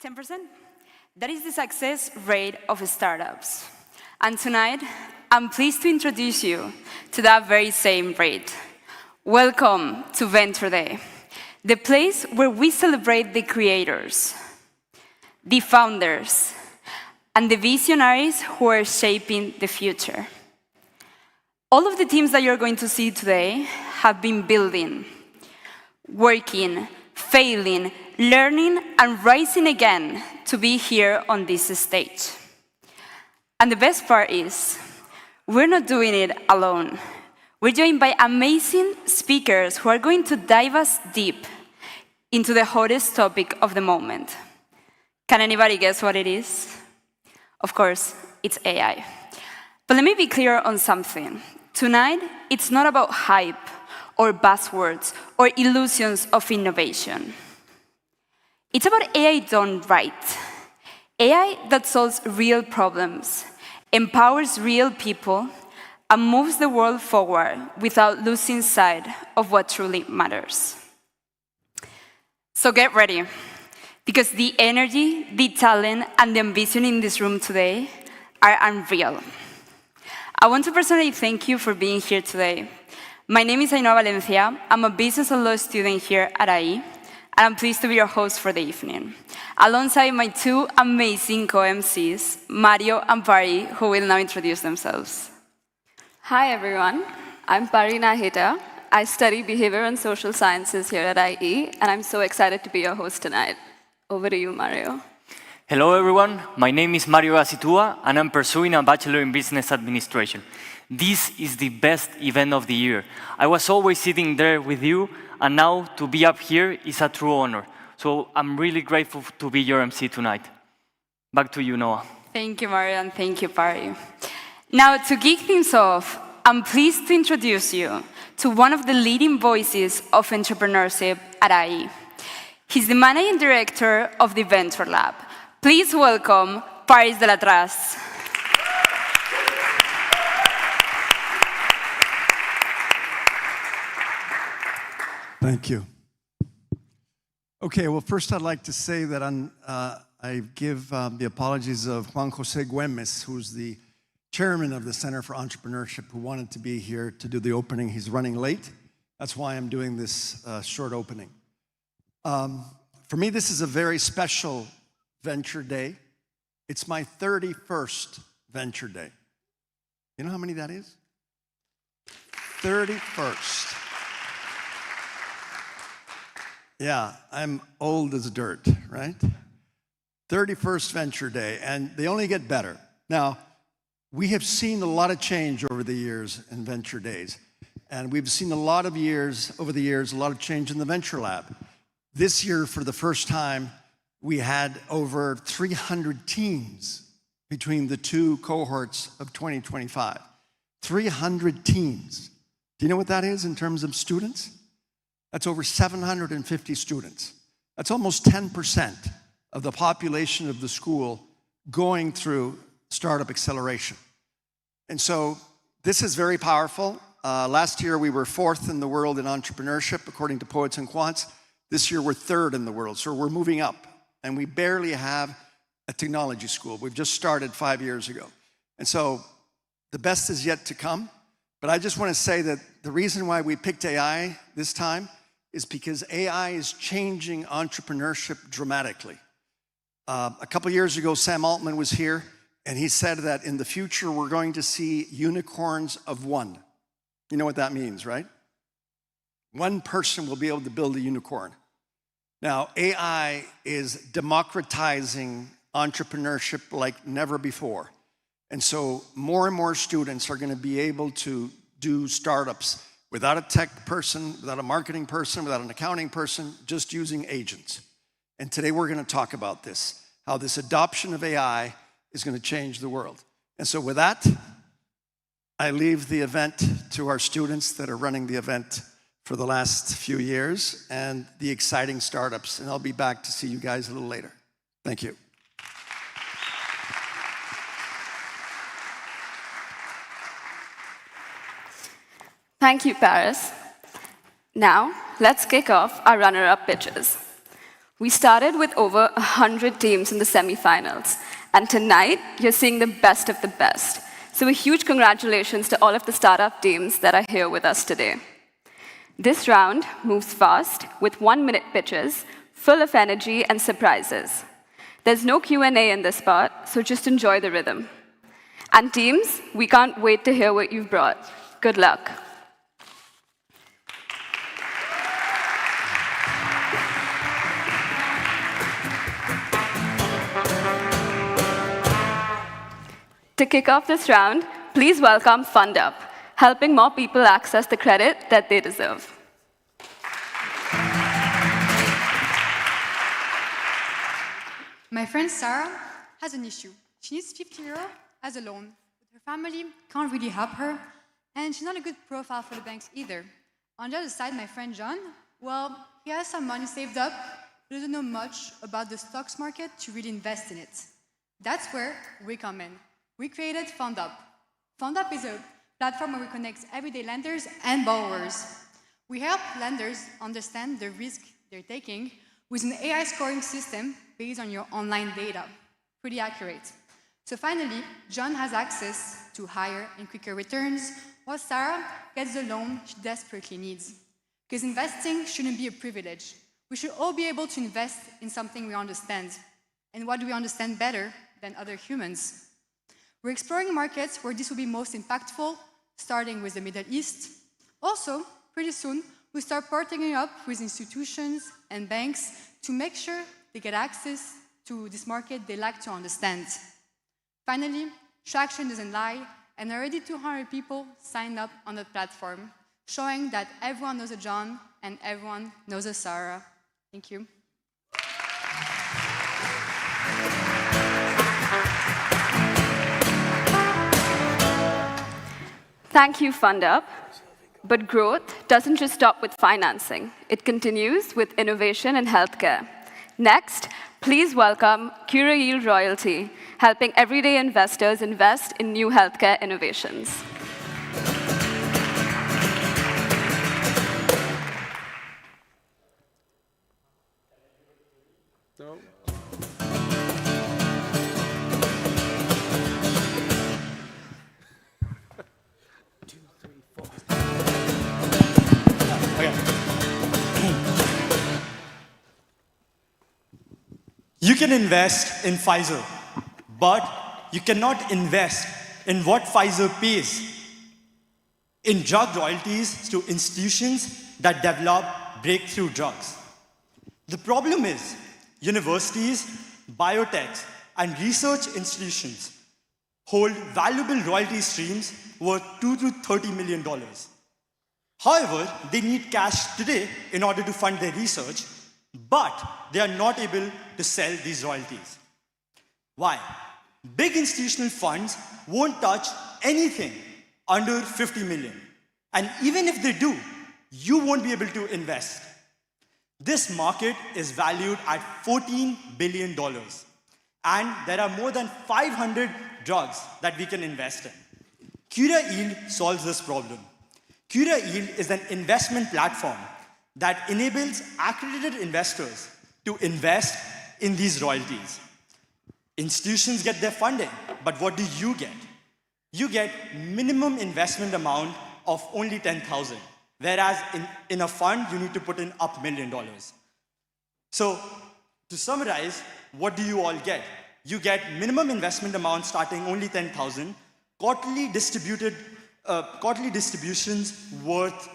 10%? That is the success rate of startups. And tonight, I'm pleased to introduce you to that very same rate. Welcome to Venture Day, the place where we celebrate the creators, the founders, and the visionaries who are shaping the future. All of the teams that you're going to see today have been building, working, failing, learning, and rising again to be here on this stage. And the best part is, we're not doing it alone. We're joined by amazing speakers who are going to dive us deep into the hottest topic of the moment. Can anybody guess what it is? Of course, it's AI. But let me be clear on something. Tonight, it's not about hype or buzzwords or illusions of innovation. It's about AI done right. AI that solves real problems, empowers real people, and moves the world forward without losing sight of what truly matters. So get ready, because the energy, the talent, and the ambition in this room today are unreal. I want to personally thank you for being here today. My name is Ainhoa Valencia. I'm a business and law student here at IE, and I'm pleased to be your host for the evening, alongside my two amazing co-MCs, Mario and Pari, who will now introduce themselves. Hi, everyone. I'm Pari Nahita. I study behavior and social sciences here at IE, and I'm so excited to be your host tonight. Over to you, Mario. Hello, everyone. My name is Mario Asitua, and I'm pursuing a Bachelor in Business Administration. This is the best event of the year. I was always sitting there with you, and now to be up here is a true honor. So I'm really grateful to be your MC tonight. Back to you, Noah. Thank you, Mario, and thank you, Pari. Now, to kick things off, I'm pleased to introduce you to one of the leading voices of entrepreneurship at IE. He's the managing director of the Venture Lab. Please welcome Paris de la Tras. Thank you. Okay, well, first I'd like to say that I give the apologies of Juan Jose Güemes, who's the chairman of the Center for Entrepreneurship, who wanted to be here to do the opening. He's running late. That's why I'm doing this short opening. For me, this is a very special Venture Day. It's my 31st Venture Day. You know how many that is? 31st. Yeah, I'm old as dirt, right? 31st Venture Day, and they only get better. Now, we have seen a lot of change over the years in Venture Days, and we've seen over the years, a lot of change in the Venture Lab. This year, for the first time, we had over 300 teams between the two cohorts of 2025. 300 teams. Do you know what that is in terms of students? That's over 750 students. That's almost 10% of the population of the school going through startup acceleration. And so this is very powerful. Last year we were 4th in the world in entrepreneurship, according to Poets and Quants. This year we're 3rd in the world, so we're moving up. And we barely have a technology school. We've just started 5 years ago. And so the best is yet to come. But I just want to say that the reason why we picked AI this time is because AI is changing entrepreneurship dramatically. A couple years ago, Sam Altman was here, and he said that in the future, we're going to see unicorns of one. You know what that means, right? One person will be able to build a unicorn. Now, AI is democratizing entrepreneurship like never before. And so more and more students are going to be able to do startups without a tech person, without a marketing person, without an accounting person, just using agents. And today we're going to talk about this, how this adoption of AI is going to change the world. And so with that, I leave the event to our students that are running the event for the last few years and the exciting startups. And I'll be back to see you guys a little later. Thank you. Thank you, Paris. Now, let's kick off our runner-up pitches. We started with over 100 teams in the semifinals, and tonight you're seeing the best of the best. So a huge congratulations to all of the startup teams that are here with us today. This round moves fast with 1-minute pitches, full of energy and surprises. There's no Q&A in this part, so just enjoy the rhythm. And teams, we can't wait to hear what you've brought. Good luck. To kick off this round, please welcome Fund Up, helping more people access the credit that they deserve. My friend Sarah has an issue. She needs 50 euro as a loan, but her family can't really help her, and she's not a good profile for the banks either. On the other side, my friend John, well, he has some money saved up, but doesn't know much about the stocks market to really invest in it. That's where we come in. We created FundUp. FundUp is a platform where we connect everyday lenders and borrowers. We help lenders understand the risk they're taking with an AI scoring system based on your online data. Pretty accurate. So finally, John has access to higher and quicker returns, while Sarah gets the loan she desperately needs. Because investing shouldn't be a privilege. We should all be able to invest in something we understand. And what do we understand better than other humans? We're exploring markets where this will be most impactful, starting with the Middle East. Also, pretty soon, we start partnering up with institutions and banks to make sure they get access to this market they like to understand. Finally, traction doesn't lie, and already 200 people signed up on the platform, showing that everyone knows a John and everyone knows a Sarah. Thank you. Thank you, FundUp. But growth doesn't just stop with financing. It continues with innovation in healthcare. Next, please welcome Curail Royalty, helping everyday investors invest in new healthcare innovations. No. You can invest in Pfizer, but you cannot invest in what Pfizer pays in drug royalties to institutions that develop breakthrough drugs. The problem is universities, biotechs, and research institutions hold valuable royalty streams worth $2 to $30 million. However, they need cash today in order to fund their research, but they are not able to sell these royalties. Why? Big institutional funds won't touch anything under 50 million. And even if they do, you won't be able to invest. This market is valued at $14 billion. And there are more than 500 drugs that we can invest in. Curail solves this problem. Curail is an investment platform that enables accredited investors to invest in these royalties. Institutions get their funding, but what do you get? You get minimum investment amount of only 10,000, whereas in a fund, you need to put in up $1 million. So to summarize, what do you all get? You get minimum investment amount starting only 10,000, quarterly distributions worth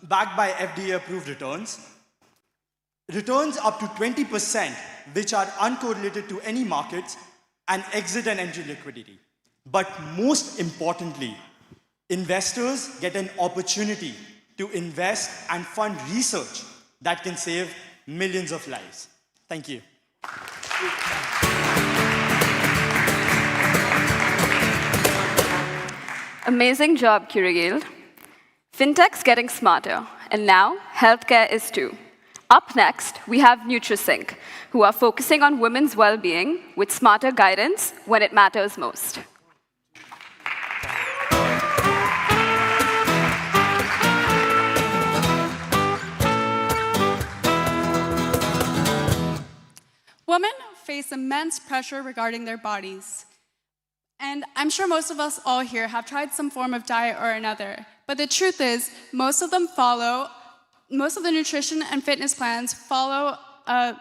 backed by FDA-approved returns, returns up to 20%, which are uncorrelated to any markets, and exit and entry liquidity. But most importantly, investors get an opportunity to invest and fund research that can save millions of lives. Thank you. Amazing job, Curail. Fintech's getting smarter, and now healthcare is too. Up next, we have NutriSync, who are focusing on women's well-being with smarter guidance when it matters most. face immense pressure regarding their bodies. And I'm sure most of us all here have tried some form of diet or another, but the truth is, most of the nutrition and fitness plans follow a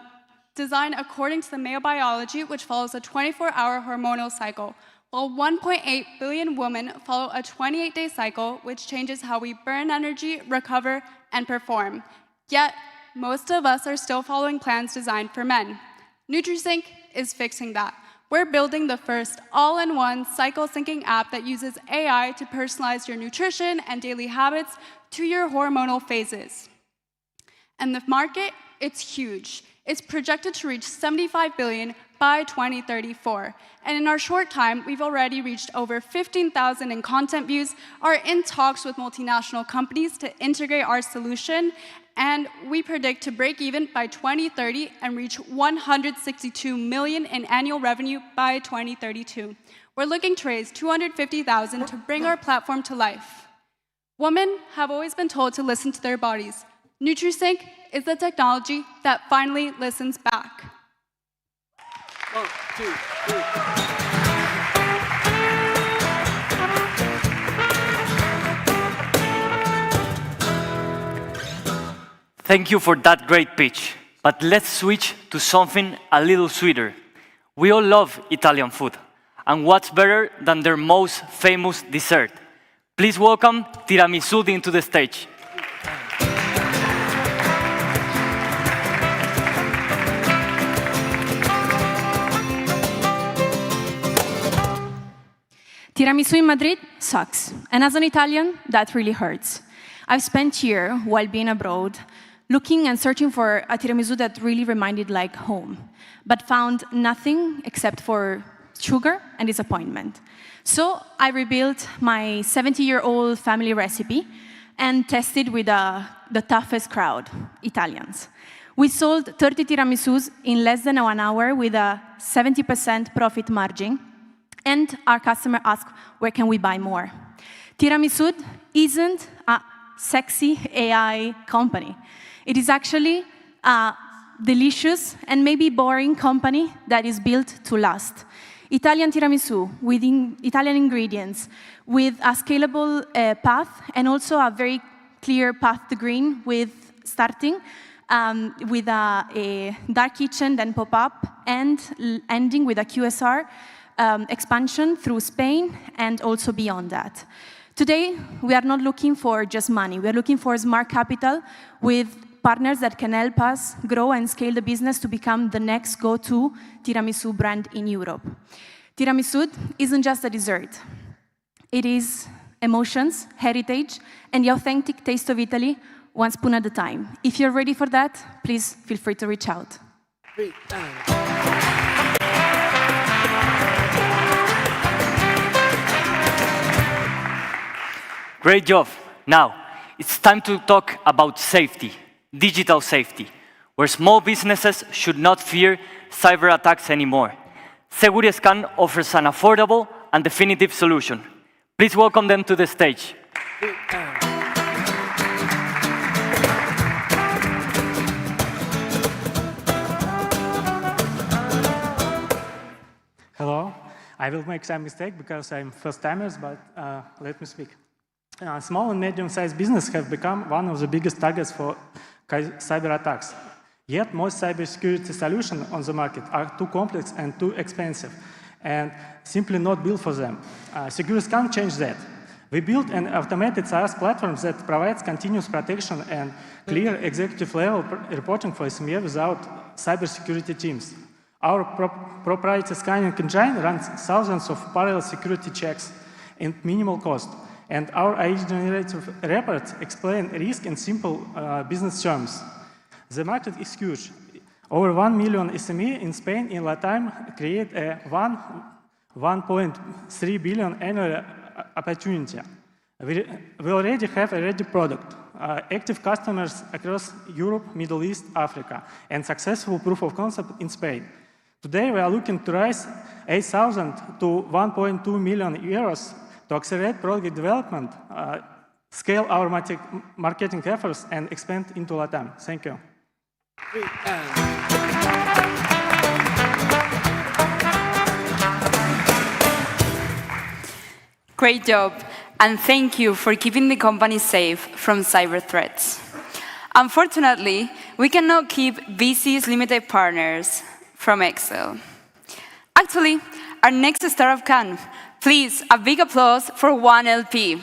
design according to the male biology, which follows a 24-hour hormonal cycle, while 1.8 billion women follow a 28-day cycle, which changes how we burn energy, recover, and perform. Yet, most of us are still following plans designed for men. NutriSync is fixing that. We're building the first all-in-one cycle syncing app that uses AI to personalize your nutrition and daily habits to your hormonal phases. And the market, it's huge. It's projected to reach 75 billion by 2034. And in our short time, we've already reached over 15,000 in content views, are in talks with multinational companies to integrate our solution, and we predict to break even by 2030 and reach 162 million in annual revenue by 2032. We're looking to raise 250,000 to bring our platform to life. Women have always been told to listen to their bodies. NutriSync is the technology that finally listens back. 1, 2, 3. Thank you for that great pitch. But let's switch to something a little sweeter. We all love Italian food. And what's better than their most famous dessert? Please welcome tiramisù into the stage. Tiramisu in Madrid sucks, and as an Italian, that really hurts. I've spent years, while being abroad, looking and searching for a tiramisu that really reminded like home, but found nothing except for sugar and disappointment. So I rebuilt my 70-year-old family recipe and tested with the toughest crowd, Italians. We sold 30 tiramisus in less than 1 hour with a 70% profit margin, and our customer asked, where can we buy more? Tiramisu isn't a sexy AI company. It is actually a delicious and maybe boring company that is built to last. Italian tiramisu with Italian ingredients, with a scalable path and also a very clear path to green with starting with a dark kitchen, then pop-up, and ending with a QSR expansion through Spain and also beyond that. Today, we are not looking for just money. We are looking for smart capital with partners that can help us grow and scale the business to become the next go-to tiramisu brand in Europe. Tiramisu isn't just a dessert. It is emotions, heritage, and the authentic taste of Italy, one spoon at a time. If you're ready for that, please feel free to reach out. Great job. Now, it's time to talk about safety, digital safety, where small businesses should not fear cyber attacks anymore. Seguriscan offers an affordable and definitive solution. Please welcome them to the stage. Hello. I will make some mistake because I'm first-timers, but let me speak. Small and medium-sized businesses have become one of the biggest targets for cyber attacks. Yet most cybersecurity solutions on the market are too complex and too expensive, and simply not built for them. Seguriscan changed that. We built an automated SaaS platform that provides continuous protection and clear executive-level reporting for SME without cybersecurity teams. Our proprietary scanning engine runs thousands of parallel security checks at minimal cost. And our AI-generated reports explain risk in simple business terms. The market is huge. Over 1 million SME in Spain in Latam create a 1.3 billion annual opportunity. We already have a ready product, active customers across Europe, Middle East, Africa, and successful proof of concept in Spain. Today, we are looking to raise 8,000 to 1.2 million euros to accelerate product development, scale our marketing efforts, and expand into Latam. Thank you. Great job, and thank you for keeping the company safe from cyber threats. Unfortunately, we cannot keep VC's limited partners from Excel. Actually, our next startup can. Please, a big applause for 1LP.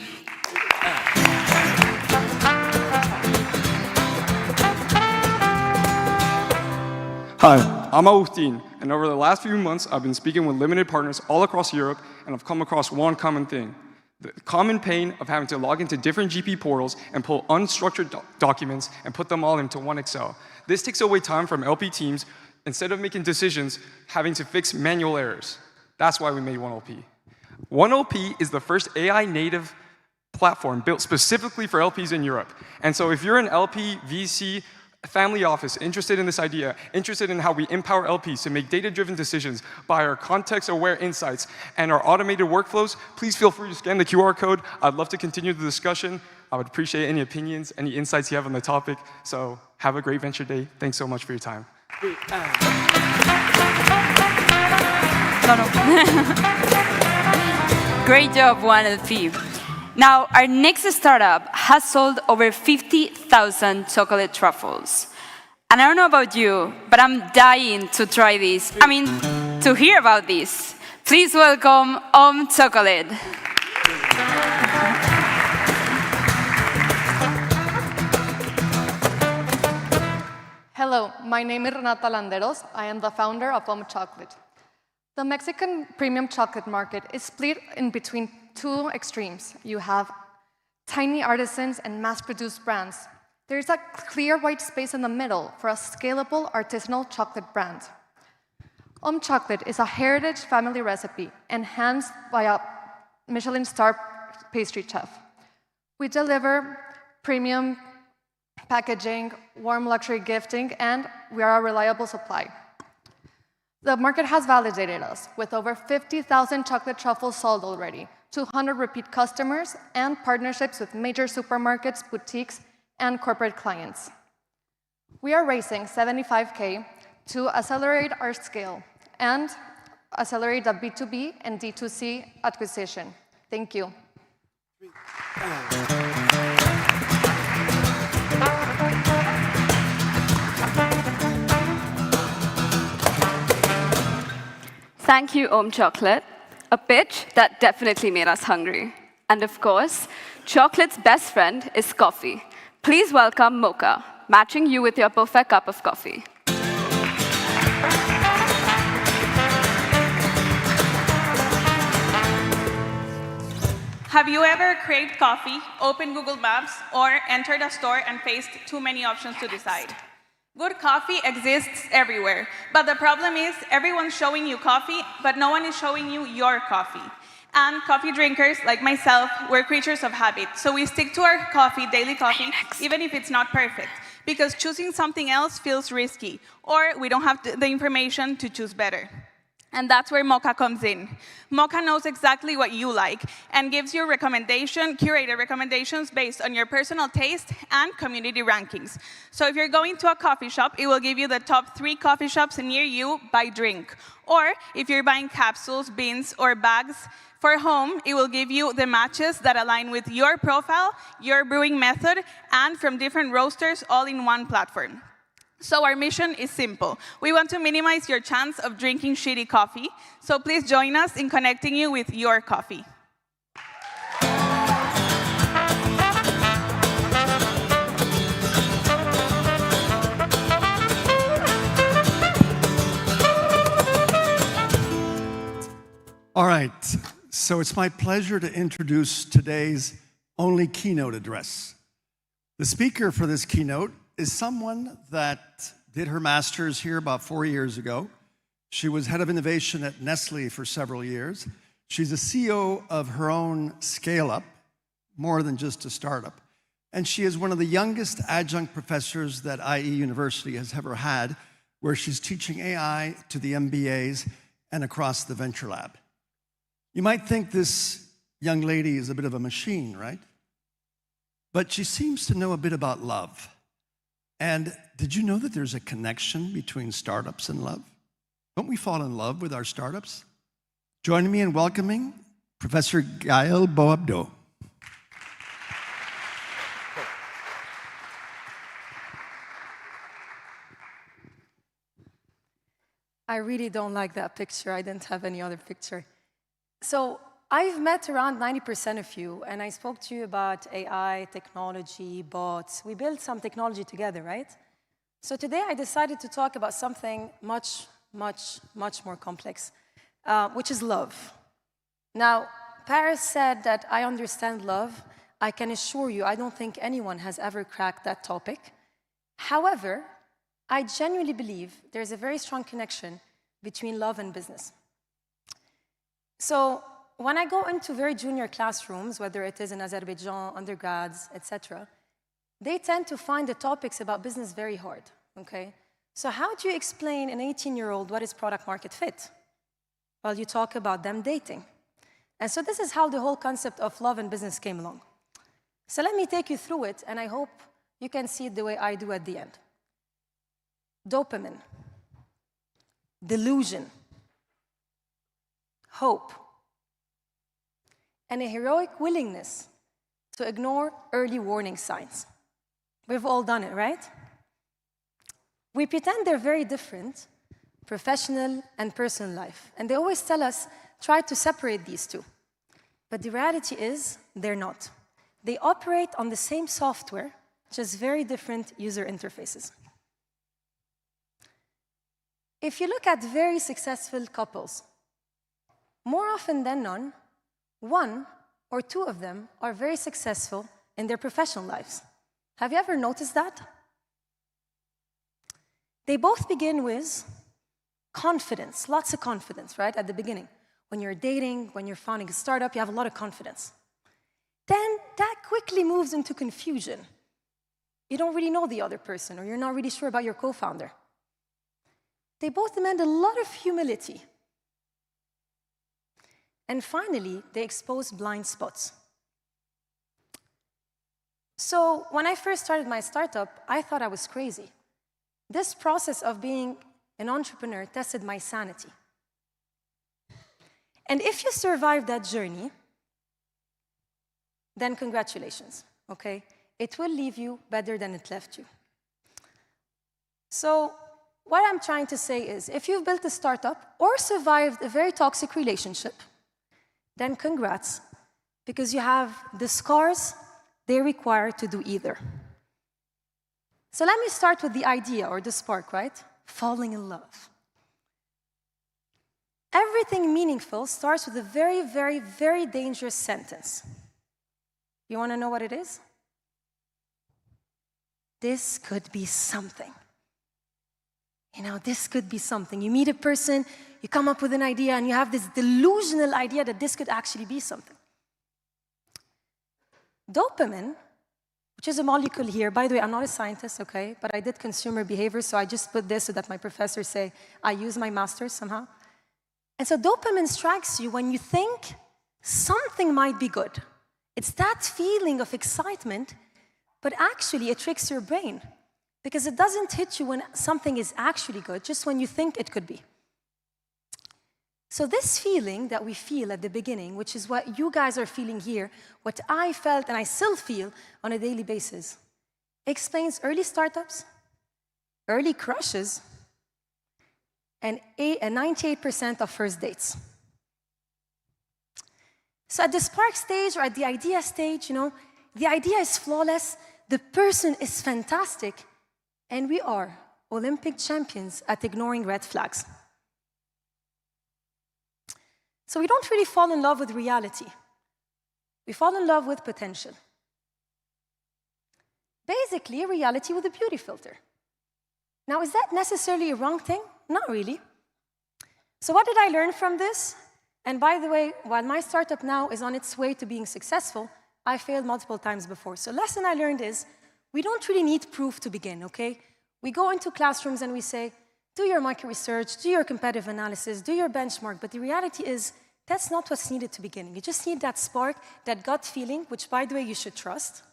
Hi, I'm Agustin, and over the last few months, I've been speaking with limited partners all across Europe, and I've come across one common thing: the common pain of having to log into different GP portals and pull unstructured documents and put them all into one Excel. This takes away time from LP teams, instead of making decisions, having to fix manual errors. That's why we made 1LP. 1LP is the first AI-native platform built specifically for LPs in Europe. And so if you're an LP, VC, family office interested in this idea, interested in how we empower LPs to make data-driven decisions by our context-aware insights and our automated workflows, please feel free to scan the QR code. I'd love to continue the discussion. I would appreciate any opinions, any insights you have on the topic. So have a great Venture Day. Thanks so much for your time. Great job, 1LP. Now, our next startup has sold over 50,000 chocolate truffles. And I don't know about you, but I'm dying to try this. To hear about this. Please welcome Chocolate. Hello, my name is Renata Landeros. I am the founder of Chocolate. The Mexican premium chocolate market is split in between two extremes. You have tiny artisans and mass-produced brands. There is a clear white space in the middle for a scalable artisanal chocolate brand. Chocolate is a heritage family recipe enhanced by a Michelin star pastry chef. We deliver premium packaging, warm luxury gifting, and we are a reliable supply. The market has validated us with over 50,000 chocolate truffles sold already, 200 repeat customers, and partnerships with major supermarkets, boutiques, and corporate clients. We are raising $75K to accelerate our scale and accelerate the B2B and D2C acquisition. Thank you. Thank you, Chocolate. A pitch that definitely made us hungry. And of course, chocolate's best friend is coffee. Please welcome Mocha, matching you with your perfect cup of coffee. Have you ever craved coffee, opened Google Maps, or entered a store and faced too many options to decide? Good coffee exists everywhere, but the problem is everyone's showing you coffee, but no one is showing you your coffee. And coffee drinkers, like myself, we're creatures of habit, so we stick to our coffee, daily coffee, even if it's not perfect, because choosing something else feels risky, or we don't have the information to choose better. And that's where Mocha comes in. Mocha knows exactly what you like and gives you curated recommendations based on your personal taste and community rankings. So if you're going to a coffee shop, it will give you the top 3 coffee shops near you by drink. Or if you're buying capsules, beans, or bags for home, it will give you the matches that align with your profile, your brewing method, and from different roasters all in one platform. So our mission is simple. We want to minimize your chance of drinking shitty coffee, so please join us in connecting you with your coffee. All right, so it's my pleasure to introduce today's only keynote address. The speaker for this keynote is someone that did her master's here about 4 years ago. She was head of innovation at Nestle for several years. She's a CEO of her own scale-up, more than just a startup. And she is one of the youngest adjunct professors that IE University has ever had, where she's teaching AI to the MBAs and across the Venture Lab. You might think this young lady is a bit of a machine, right? But she seems to know a bit about love. And did you know that there's a connection between startups and love? Don't we fall in love with our startups? Join me in welcoming Professor Gael Boabdo. I really don't like that picture. I didn't have any other picture. So I've met around 90% of you, and I spoke to you about AI, technology, bots. We built some technology together, right? So today I decided to talk about something much, much, much more complex, which is love. Now, Paris said that I understand love. I can assure you, I don't think anyone has ever cracked that topic. However, I genuinely believe there's a very strong connection between love and business. So when I go into very junior classrooms, whether it is in Azerbaijan, undergrads, etc., they tend to find the topics about business very hard, okay? So how do you explain an 18-year-old what is product market fit? Well, you talk about them dating. And so this is how the whole concept of love and business came along. So let me take you through it, and I hope you can see it the way I do at the end. Dopamine, delusion, hope, and a heroic willingness to ignore early warning signs. We've all done it, right? We pretend they're very different, professional and personal life, and they always tell us, try to separate these two. But the reality is, they're not. They operate on the same software, just very different user interfaces. If you look at very successful couples, more often than not, one or two of them are very successful in their professional lives. Have you ever noticed that? They both begin with confidence, lots of confidence, right, at the beginning. When you're dating, when you're founding a startup, you have a lot of confidence. Then that quickly moves into confusion. You don't really know the other person, or you're not really sure about your co-founder. They both demand a lot of humility. And finally, they expose blind spots. So when I first started my startup, I thought I was crazy. This process of being an entrepreneur tested my sanity. And if you survive that journey, then congratulations, okay? It will leave you better than it left you. So what I'm trying to say is, if you've built a startup or survived a very toxic relationship, then congrats, because you have the scars they require to do either. So let me start with the idea or the spark, right? Falling in love. Everything meaningful starts with a very, very, very dangerous sentence. You want to know what it is? This could be something. You know, this could be something. You meet a person, you come up with an idea, and you have this delusional idea that this could actually be something. Dopamine, which is a molecule here. By the way, I'm not a scientist, okay? But I did consumer behavior, so I just put this so that my professors say I use my master's somehow. And so dopamine strikes you when you think something might be good. It's that feeling of excitement, but actually it tricks your brain because it doesn't hit you when something is actually good, just when you think it could be. So this feeling that we feel at the beginning, which is what you guys are feeling here, what I felt and I still feel on a daily basis, explains early startups, early crushes, and 98% of first dates. So at the spark stage or at the idea stage, you know, the idea is flawless, the person is fantastic, and we are Olympic champions at ignoring red flags. So we don't really fall in love with reality. We fall in love with potential. Basically, reality with a beauty filter. Now, is that necessarily a wrong thing? Not really. So what did I learn from this? And by the way, while my startup now is on its way to being successful, I failed multiple times before. So lesson I learned is, we don't really need proof to begin, okay? We go into classrooms and we say, do your market research, do your competitive analysis, do your benchmark, but the reality is, that's not what's needed to begin. You just need that spark, that gut feeling, which by the way, you should trust,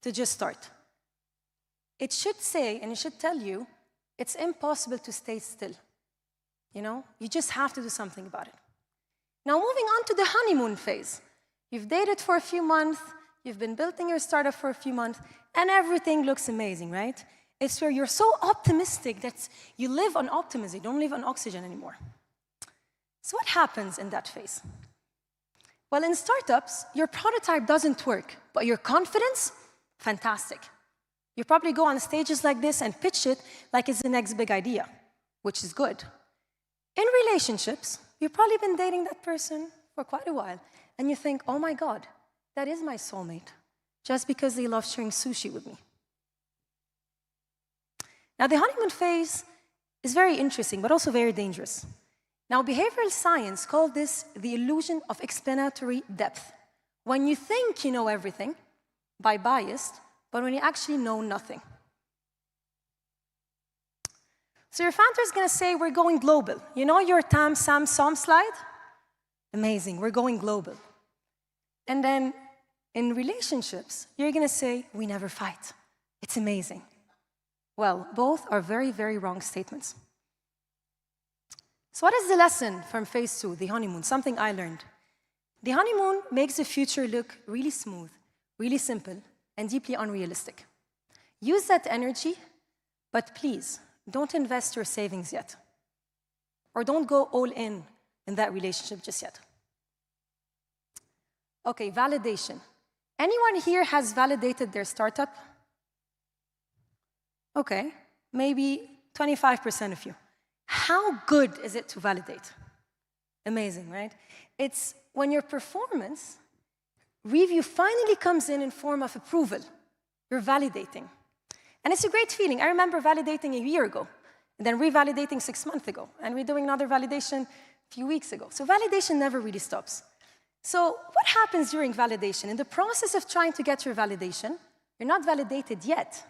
to just start. It should say, and it should tell you, it's impossible to stay still. You know, you just have to do something about it. Now moving on to the honeymoon phase. You've dated for a few months, you've been building your startup for a few months, and everything looks amazing, right? It's where you're so optimistic that you live on optimism, you don't live on oxygen anymore. So what happens in that phase? Well, in startups, your prototype doesn't work, but your confidence, fantastic. You probably go on stages like this and pitch it like it's the next big idea, which is good. In relationships, you've probably been dating that person for quite a while, and you think, oh my God, that is my soulmate, just because they love sharing sushi with me. Now, the honeymoon phase is very interesting, but also very dangerous. Now, behavioral science calls this the illusion of explanatory depth. When you think you know everything, by bias, but when you actually know nothing. So your founder is going to say, we're going global. You know your Tam, Sam, Som slide? Amazing, we're going global. And then in relationships, you're going to say, we never fight. It's amazing. Well, both are very, very wrong statements. So what is the lesson from phase 2, the honeymoon? Something I learned. The honeymoon makes the future look really smooth, really simple, and deeply unrealistic. Use that energy, but please, don't invest your savings yet. Or don't go all in that relationship just yet. Okay, validation. Anyone here has validated their startup? Okay, maybe 25% of you. How good is it to validate? Amazing, right? It's when your performance review finally comes in form of approval. You're validating. And it's a great feeling. I remember validating a year ago, and then revalidating 6 months ago, and we're doing another validation a few weeks ago. So validation never really stops. So what happens during validation? In the process of trying to get your validation, you're not validated yet.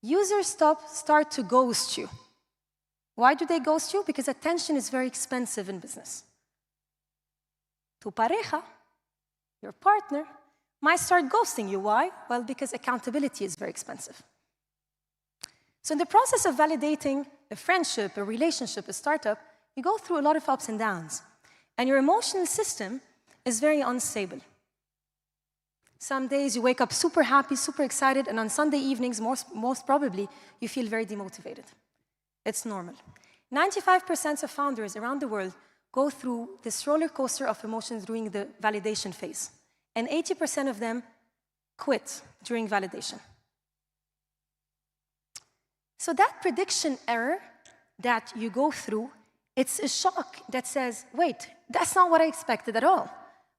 Users start to ghost you. Why do they ghost you? Because attention is very expensive in business. Tu pareja, your partner, might start ghosting you. Why? Well, because accountability is very expensive. So in the process of validating a friendship, a relationship, a startup, you go through a lot of ups and downs. And your emotional system is very unstable. Some days you wake up super happy, super excited, and on Sunday evenings, most probably, you feel very demotivated. It's normal. 95% of founders around the world go through this roller coaster of emotions during the validation phase. And 80% of them quit during validation. So that prediction error that you go through, it's a shock that says, wait, that's not what I expected at all.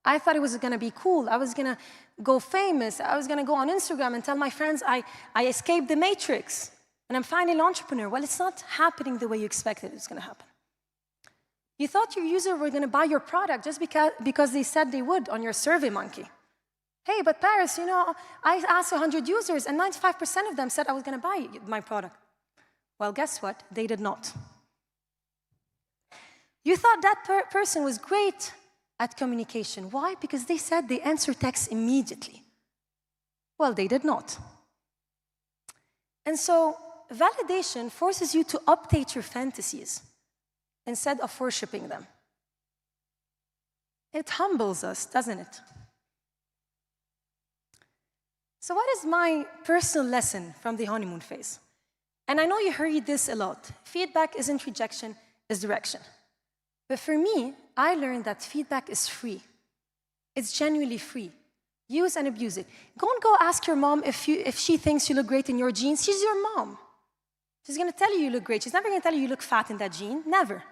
I thought it was going to be cool. I was going to go famous. I was going to go on Instagram and tell my friends I escaped the matrix and I'm finally an entrepreneur. Well, it's not happening the way you expected it was going to happen. You thought your users were going to buy your product just because they said they would on your SurveyMonkey. Hey, but Paris, you know, I asked 100 users and 95% of them said I was going to buy my product. Well, guess what? They did not. You thought that person was great at communication. Why? Because they said they answer texts immediately. Well, they did not. And so validation forces you to update your fantasies instead of worshiping them. It humbles us, doesn't it? So what is my personal lesson from the honeymoon phase? And I know you heard this a lot. Feedback isn't rejection, it's direction. But for me, I learned that feedback is free. It's genuinely free. Use and abuse it. Go ask your mom if she thinks you look great in your jeans. She's your mom. She's going to tell you look great. She's never going to tell you look fat in that jean. Never.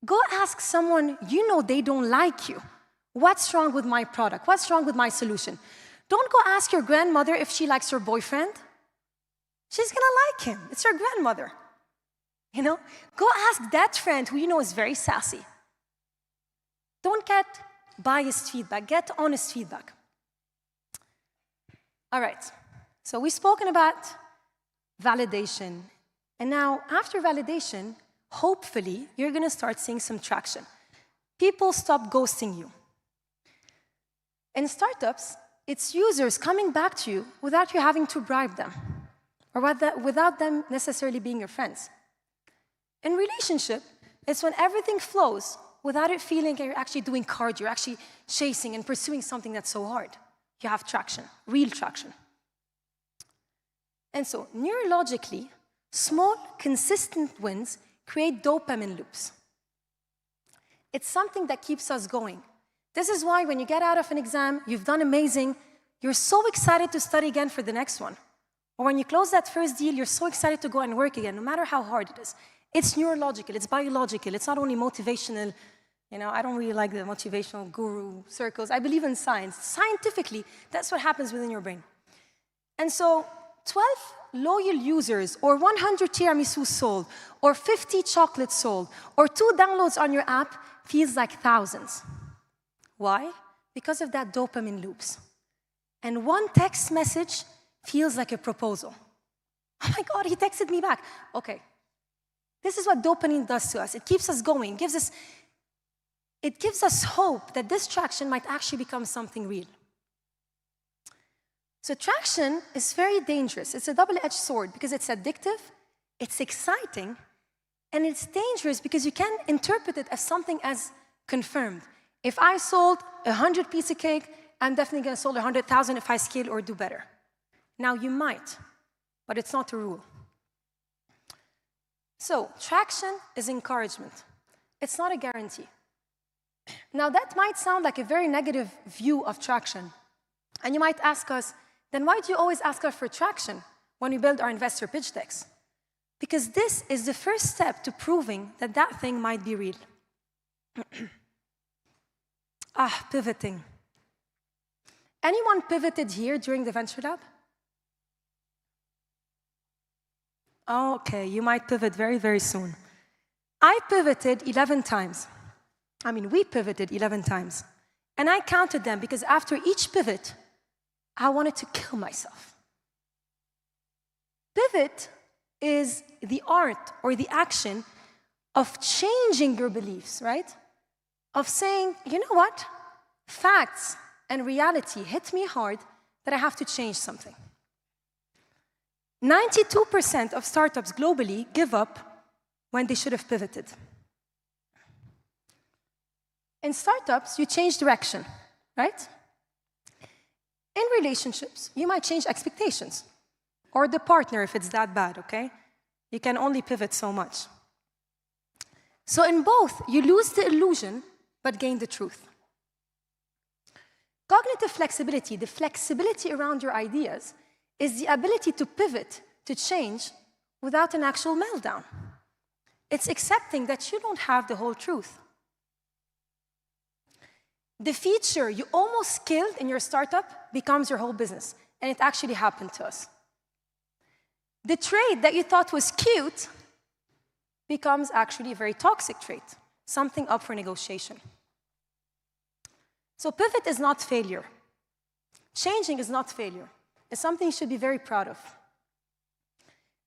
Go ask someone you know they don't like you. What's wrong with my product? What's wrong with my solution? Don't go ask your grandmother if she likes your boyfriend. She's going to like him. It's your grandmother. You know? Go ask that friend who you know is very sassy. Don't get biased feedback. Get honest feedback. All right. So we've spoken about validation. And now, after validation, hopefully, you're going to start seeing some traction. People stop ghosting you. In startups, it's users coming back to you without you having to bribe them, or without them necessarily being your friends. In relationship, it's when everything flows without it feeling like you're actually doing cardio, you're actually chasing and pursuing something that's so hard. You have traction, real traction. And so, neurologically, small, consistent wins create dopamine loops. It's something that keeps us going. This is why when you get out of an exam, you've done amazing, you're so excited to study again for the next one. Or when you close that first deal, you're so excited to go and work again, no matter how hard it is. It's neurological, it's biological, it's not only motivational. You know, I don't really like the motivational guru circles. I believe in science. Scientifically, that's what happens within your brain. And so 12 loyal users, or 100 tiramisu sold, or 50 chocolates sold, or 2 downloads on your app feels like thousands. Why? Because of that dopamine loops. And one text message feels like a proposal. Oh my God, he texted me back. Okay. This is what dopamine does to us. It keeps us going, it gives us hope that this traction might actually become something real. So traction is very dangerous. It's a double-edged sword because it's addictive, it's exciting, and it's dangerous because you can interpret it as something as confirmed. If I sold 100 pieces of cake, I'm definitely going to sell 100,000 if I scale or do better. Now, you might, but it's not a rule. So traction is encouragement. It's not a guarantee. Now, that might sound like a very negative view of traction. And you might ask us, then why do you always ask us for traction when we build our investor pitch decks? Because this is the first step to proving that that thing might be real. Pivoting. Anyone pivoted here during the Venture Lab? Okay, you might pivot very, very soon. I pivoted 11 times. We pivoted 11 times. And I counted them because after each pivot, I wanted to kill myself. Pivot is the art or the action of changing your beliefs, right? Of saying, you know what? Facts and reality hit me hard that I have to change something. 92% of startups globally give up when they should have pivoted. In startups, you change direction, right? In relationships, you might change expectations, or the partner if it's that bad, okay? You can only pivot so much. So in both, you lose the illusion, but gain the truth. Cognitive flexibility, the flexibility around your ideas, is the ability to pivot, to change, without an actual meltdown. It's accepting that you don't have the whole truth. The feature you almost killed in your startup becomes your whole business, and it actually happened to us. The trait that you thought was cute becomes actually a very toxic trait, something up for negotiation. So pivot is not failure. Changing is not failure. It's something you should be very proud of.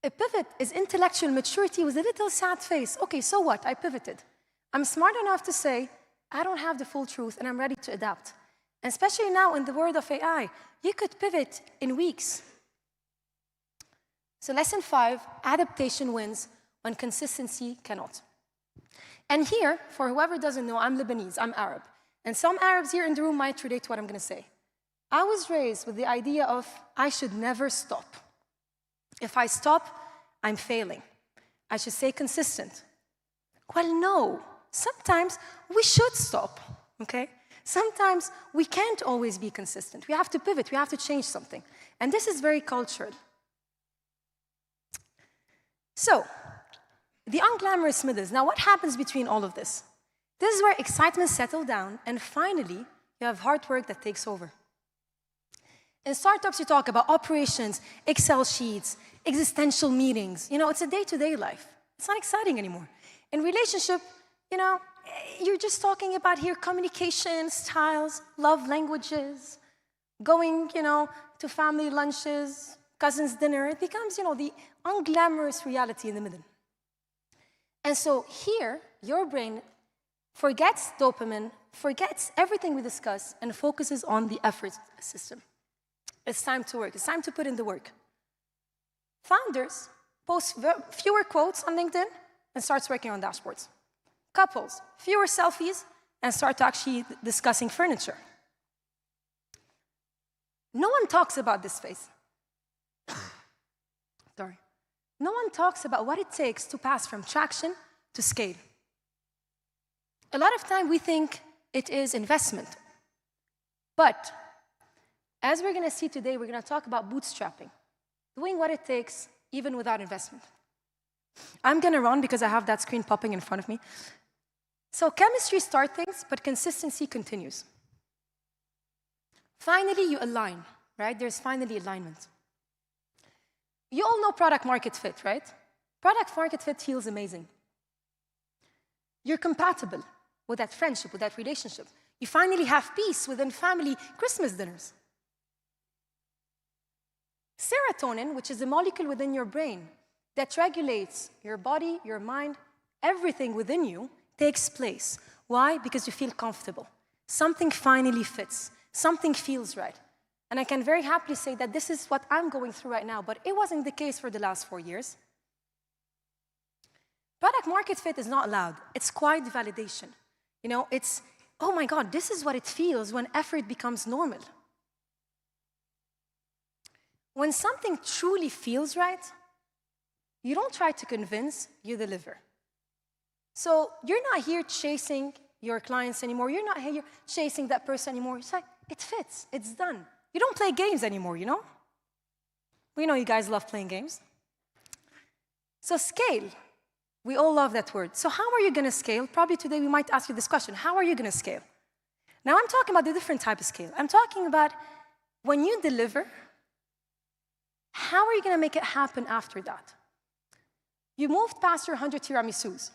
A pivot is intellectual maturity with a little sad face. Okay, so what? I pivoted. I'm smart enough to say, I don't have the full truth and I'm ready to adapt. And especially now in the world of AI, you could pivot in weeks. So lesson 5, adaptation wins when consistency cannot. And here, for whoever doesn't know, I'm Lebanese, I'm Arab. And some Arabs here in the room might relate to what I'm going to say. I was raised with the idea of I should never stop. If I stop, I'm failing. I should stay consistent. Well, no. Sometimes we should stop, okay? Sometimes we can't always be consistent. We have to pivot. We have to change something. And this is very cultural. So, the unglamorous middles. Now, what happens between all of this? This is where excitement settles down, and finally, you have hard work that takes over. In startups, you talk about operations, Excel sheets, existential meetings. You know, it's a day-to-day life. It's not exciting anymore. In relationship, you know, you're just talking about here communication styles, love languages, going, you know, to family lunches, cousins' dinner. It becomes, you know, the unglamorous reality in the middle. And so here, your brain forgets dopamine, forgets everything we discuss, and focuses on the effort system. It's time to work. It's time to put in the work. Founders post fewer quotes on LinkedIn and starts working on dashboards. Couples, fewer selfies, and start actually discussing furniture. No one talks about this phase. Sorry. No one talks about what it takes to pass from traction to scale. A lot of time we think it is investment. But as we're going to see today, we're going to talk about bootstrapping, doing what it takes even without investment. I'm going to run because I have that screen popping in front of me. So chemistry starts things, but consistency continues. Finally, you align, right? There's finally alignment. You all know product market fit, right? Product market fit feels amazing. You're compatible with that friendship, with that relationship. You finally have peace within family Christmas dinners. Serotonin, which is a molecule within your brain that regulates your body, your mind, everything within you, takes place. Why? Because you feel comfortable. Something finally fits. Something feels right. And I can very happily say that this is what I'm going through right now, but it wasn't the case for the last 4 years. Product market fit is not loud. It's quiet validation. You know, it's, oh my God, this is what it feels when effort becomes normal. When something truly feels right, you don't try to convince, you deliver. So you're not here chasing your clients anymore. You're not here chasing that person anymore. It's like, it fits, it's done. You don't play games anymore, you know? We know you guys love playing games. So scale, we all love that word. So how are you going to scale? Probably today we might ask you this question. How are you going to scale? Now I'm talking about the different type of scale. I'm talking about when you deliver, how are you going to make it happen after that? You moved past your 100 tiramisus.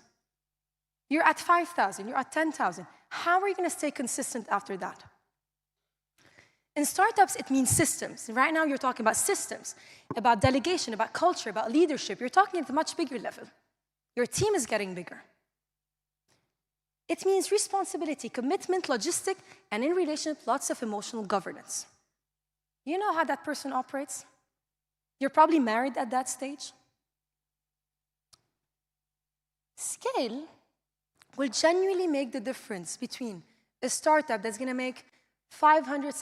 You're at 5,000, you're at 10,000. How are you going to stay consistent after that? In startups, it means systems. Right now, you're talking about systems, about delegation, about culture, about leadership. You're talking at a much bigger level. Your team is getting bigger. It means responsibility, commitment, logistic, and in relationship, lots of emotional governance. You know how that person operates? You're probably married at that stage. Scale will genuinely make the difference between a startup that's going to make $500,000,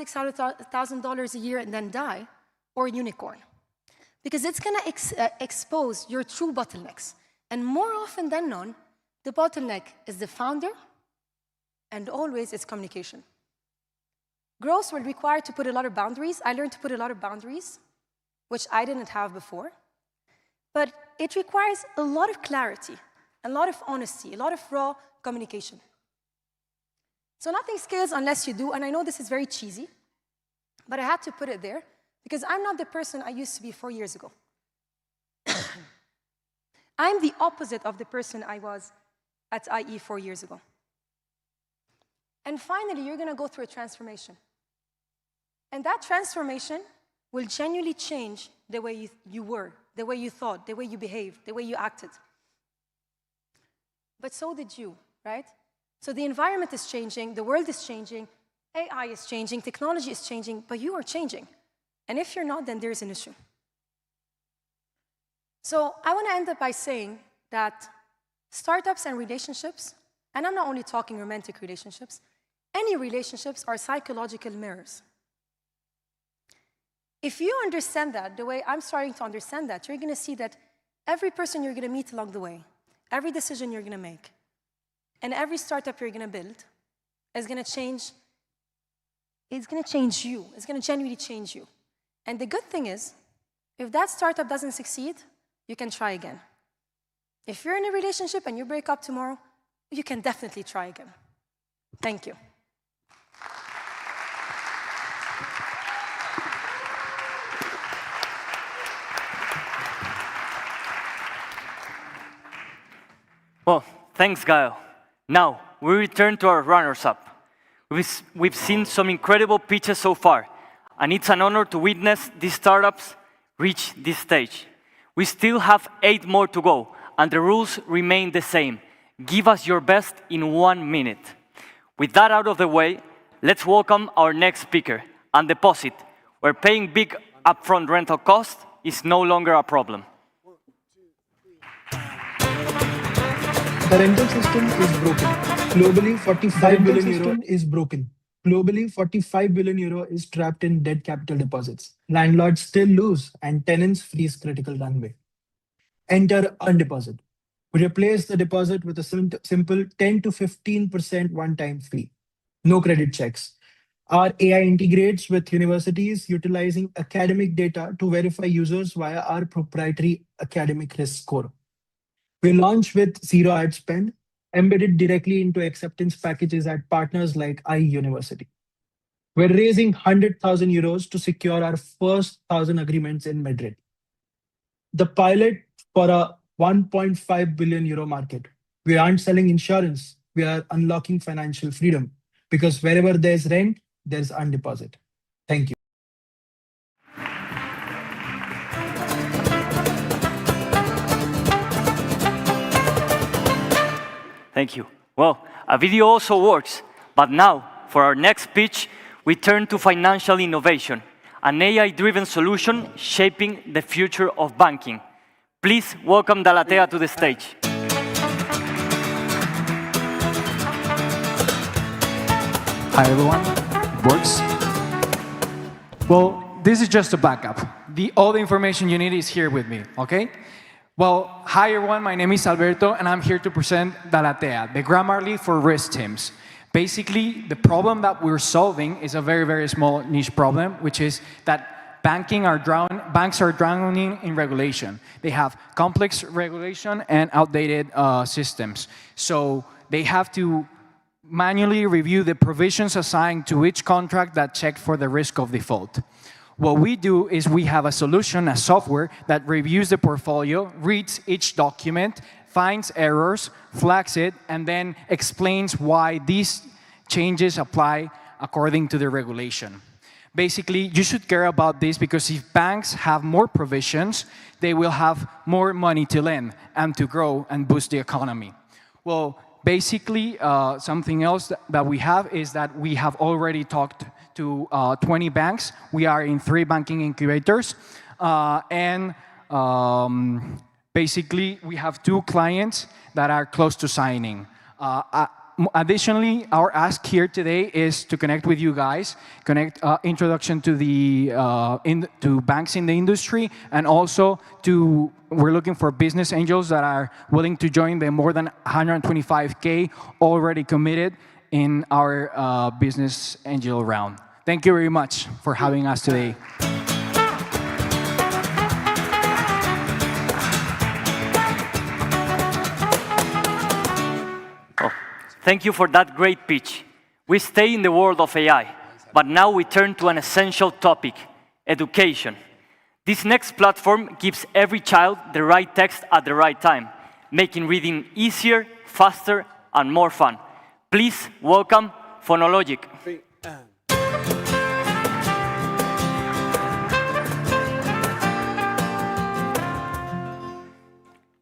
$600,000 a year and then die, or a unicorn. Because it's going to expose your true bottlenecks. And more often than not, the bottleneck is the founder, and always it's communication. Growth will require to put a lot of boundaries. I learned to put a lot of boundaries, which I didn't have before. But it requires a lot of clarity, a lot of honesty, a lot of raw communication. So nothing scales unless you do, and I know this is very cheesy, but I had to put it there because I'm not the person I used to be 4 years ago. I'm the opposite of the person I was at IE 4 years ago. And finally, you're going to go through a transformation. And that transformation will genuinely change the way you were, the way you thought, the way you behaved, the way you acted. But so did you, right? So the environment is changing, the world is changing, AI is changing, technology is changing, but you are changing. And if you're not, then there's an issue. So I want to end up by saying that startups and relationships, and I'm not only talking romantic relationships, any relationships are psychological mirrors. If you understand that, the way I'm starting to understand that, you're going to see that every person you're going to meet along the way, every decision you're going to make, and every startup you're going to build is going to change. It's going to change you. It's going to genuinely change you. And the good thing is, if that startup doesn't succeed, you can try again. If you're in a relationship and you break up tomorrow, you can definitely try again. Thank you. Well, thanks, Gael. Now, we return to our runners-up. We've seen some incredible pitches so far, and it's an honor to witness these startups reach this stage. We still have 8 more to go, and the rules remain the same. Give us your best in 1 minute. With that out of the way, let's welcome our next speaker, and Deposit, where paying big upfront rental cost is no longer a problem. The rental system is broken. Globally, 45 billion euro is broken. Globally, 45 billion euro is trapped in dead capital deposits. Landlords still lose and tenants freeze critical runway. Enter Undeposit. We replace the deposit with a simple 10 to 15% one-time fee. No credit checks. Our AI integrates with universities utilizing academic data to verify users via our proprietary academic risk score. We launch with zero ad spend, embedded directly into acceptance packages at partners like iUniversity. We're raising 100,000 euros to secure our first 1,000 agreements in Madrid. The pilot for a 1.5 billion euro market. We aren't selling insurance, we are unlocking financial freedom, because wherever there's rent, there's Undeposit. Thank you. Thank you. Well, a video also works, but now, for our next pitch, we turn to financial innovation, an AI-driven solution shaping the future of banking. Please welcome Dalatea to the stage. Hi, everyone. It works. Well, this is just a backup. All the information you need is here with me, okay? Well, hi, everyone. My name is Alberto, and I'm here to present Dalatea, the Grammarly for risk teams. Basically, the problem that we're solving is a very, very small niche problem, which is that banks are drowning in regulation. They have complex regulation and outdated systems. So they have to manually review the provisions assigned to each contract that check for the risk of default. What we do is we have a solution, a software that reviews the portfolio, reads each document, finds errors, flags it, and then explains why these changes apply according to the regulation. Basically, you should care about this because if banks have more provisions, they will have more money to lend and to grow and boost the economy. Well, basically, something else that we have is that we have already talked to 20 banks. We are in 3 banking incubators. Basically, we have 2 clients that are close to signing. Additionally, our ask here today is to connect with you guys, introduction to to banks in the industry, and also we're looking for business angels that are willing to join the more than 125K already committed in our business angel round. Thank you very much for having us today. Thank you for that great pitch. We stay in the world of AI, but now we turn to an essential topic, education. This next platform gives every child the right text at the right time, making reading easier, faster, and more fun. Please welcome Phonologic.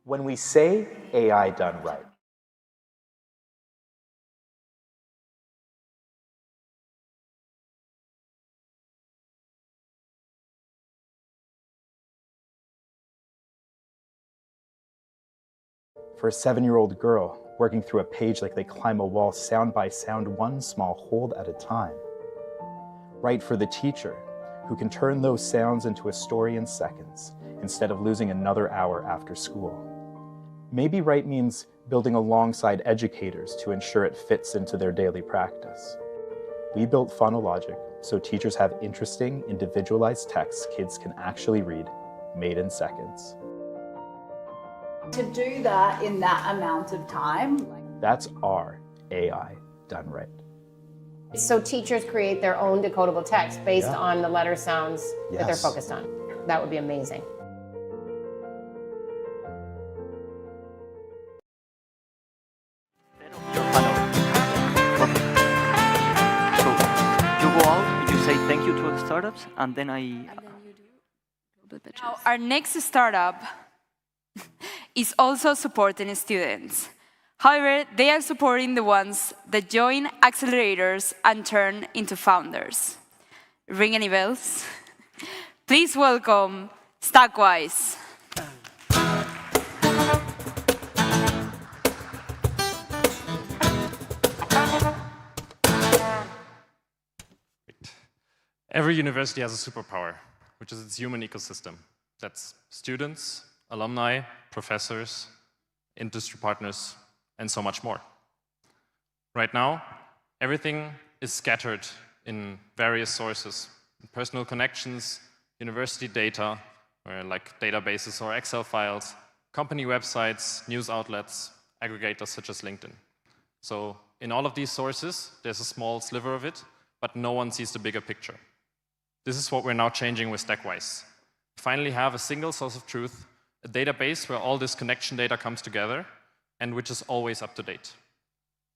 When we say AI done right, for a 7-year-old girl, working through a page like they climb a wall sound by sound, one small hold at a time. Right for the teacher, who can turn those sounds into a story in seconds, instead of losing another hour after school. Maybe right means building alongside educators to ensure it fits into their daily practice. We built Phonologic so teachers have interesting, individualized texts kids can actually read, made in seconds. To do that in that amount of time. That's our AI done right. So teachers create their own decodable text based on the letter sounds that they're focused on. That would be amazing. You go out, you say thank you to the startups, and then Now, our next startup is also supporting students. However, they are supporting the ones that join accelerators and turn into founders. Ring any bells? Please welcome Stackwise. Every university has a superpower, which is its human ecosystem. That's students, alumni, professors, industry partners, and so much more. Right now, everything is scattered in various sources, personal connections, university data, or like databases or Excel files, company websites, news outlets, aggregators such as LinkedIn. So in all of these sources, there's a small sliver of it, but no one sees the bigger picture. This is what we're now changing with Stackwise. We finally have a single source of truth, a database where all this connection data comes together, and which is always up to date.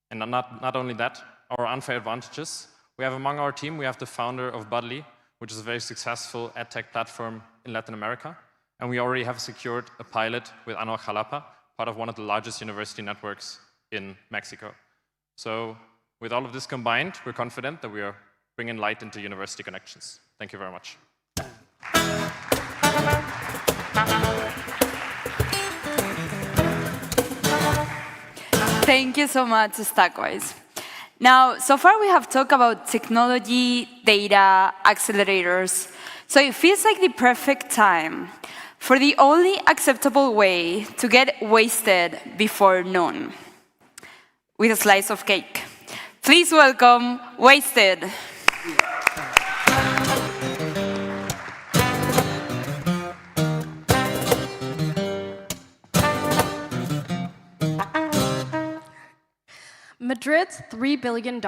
And not only that, our unfair advantages. We have among our team, we have the founder of Budly, which is a very successful ad tech platform in Latin America. And we already have secured a pilot with Anuak Jalapa, part of one of the largest university networks in Mexico. So with all of this combined, we're confident that we are bringing light into university connections. Thank you very much. Thank you so much, Stackwise. Now, so far we have talked about technology, data, accelerators. So it feels like the perfect time for the only acceptable way to get wasted before noon, with a slice of cake. Please welcome Wasted. Madrid's $3 billion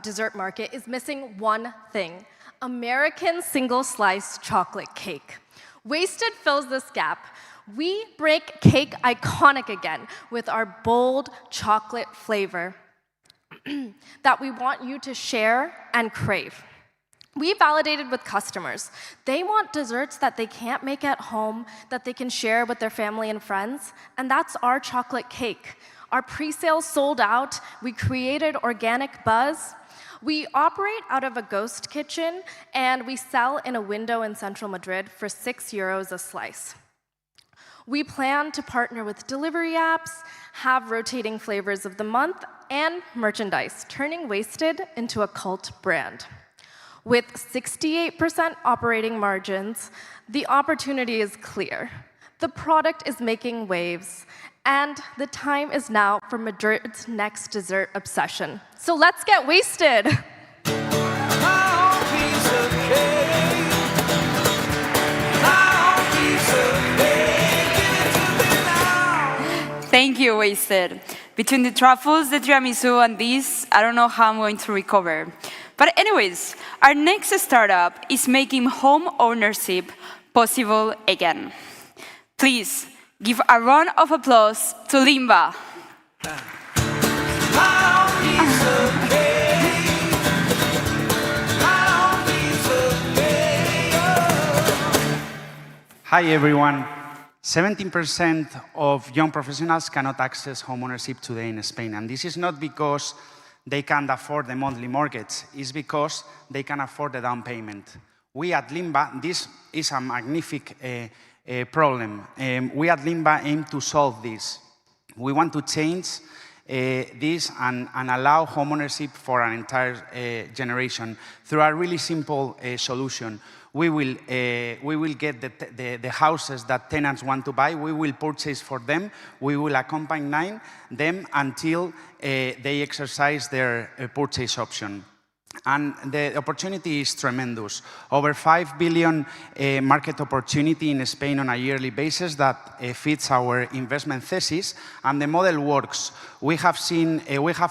dessert market is missing one thing: American single-slice chocolate cake. Wasted fills this gap. We break cake iconic again with our bold chocolate flavor that we want you to share and crave. We validated with customers. They want desserts that they can't make at home, that they can share with their family and friends, and that's our chocolate cake. Our pre-sales sold out. We created organic buzz. We operate out of a ghost kitchen, and we sell in a window in central Madrid for €6 a slice. We plan to partner with delivery apps, have rotating flavors of the month, and merchandise, turning Wasted into a cult brand. With 68% operating margins, the opportunity is clear. The product is making waves, and the time is now for Madrid's next dessert obsession. So let's get wasted. Thank you, Wasted. Between the truffles, the tiramisu, and this, I don't know how I'm going to recover. But anyways, our next startup is making home ownership possible again. Please, give a round of applause to Limba. Hi, everyone. 17% of young professionals cannot access homeownership today in Spain. And this is not because they can't afford the monthly mortgage. It's because they can afford the down payment. We at Limba, this is a magnificent problem. We at Limba aim to solve this. We want to change this and allow homeownership for an entire generation through a really simple solution. We will get the houses that tenants want to buy. We will purchase for them. We will accompany them until they exercise their purchase option. And the opportunity is tremendous. Over 5 billion market opportunity in Spain on a yearly basis that fits our investment thesis, and the model works. We have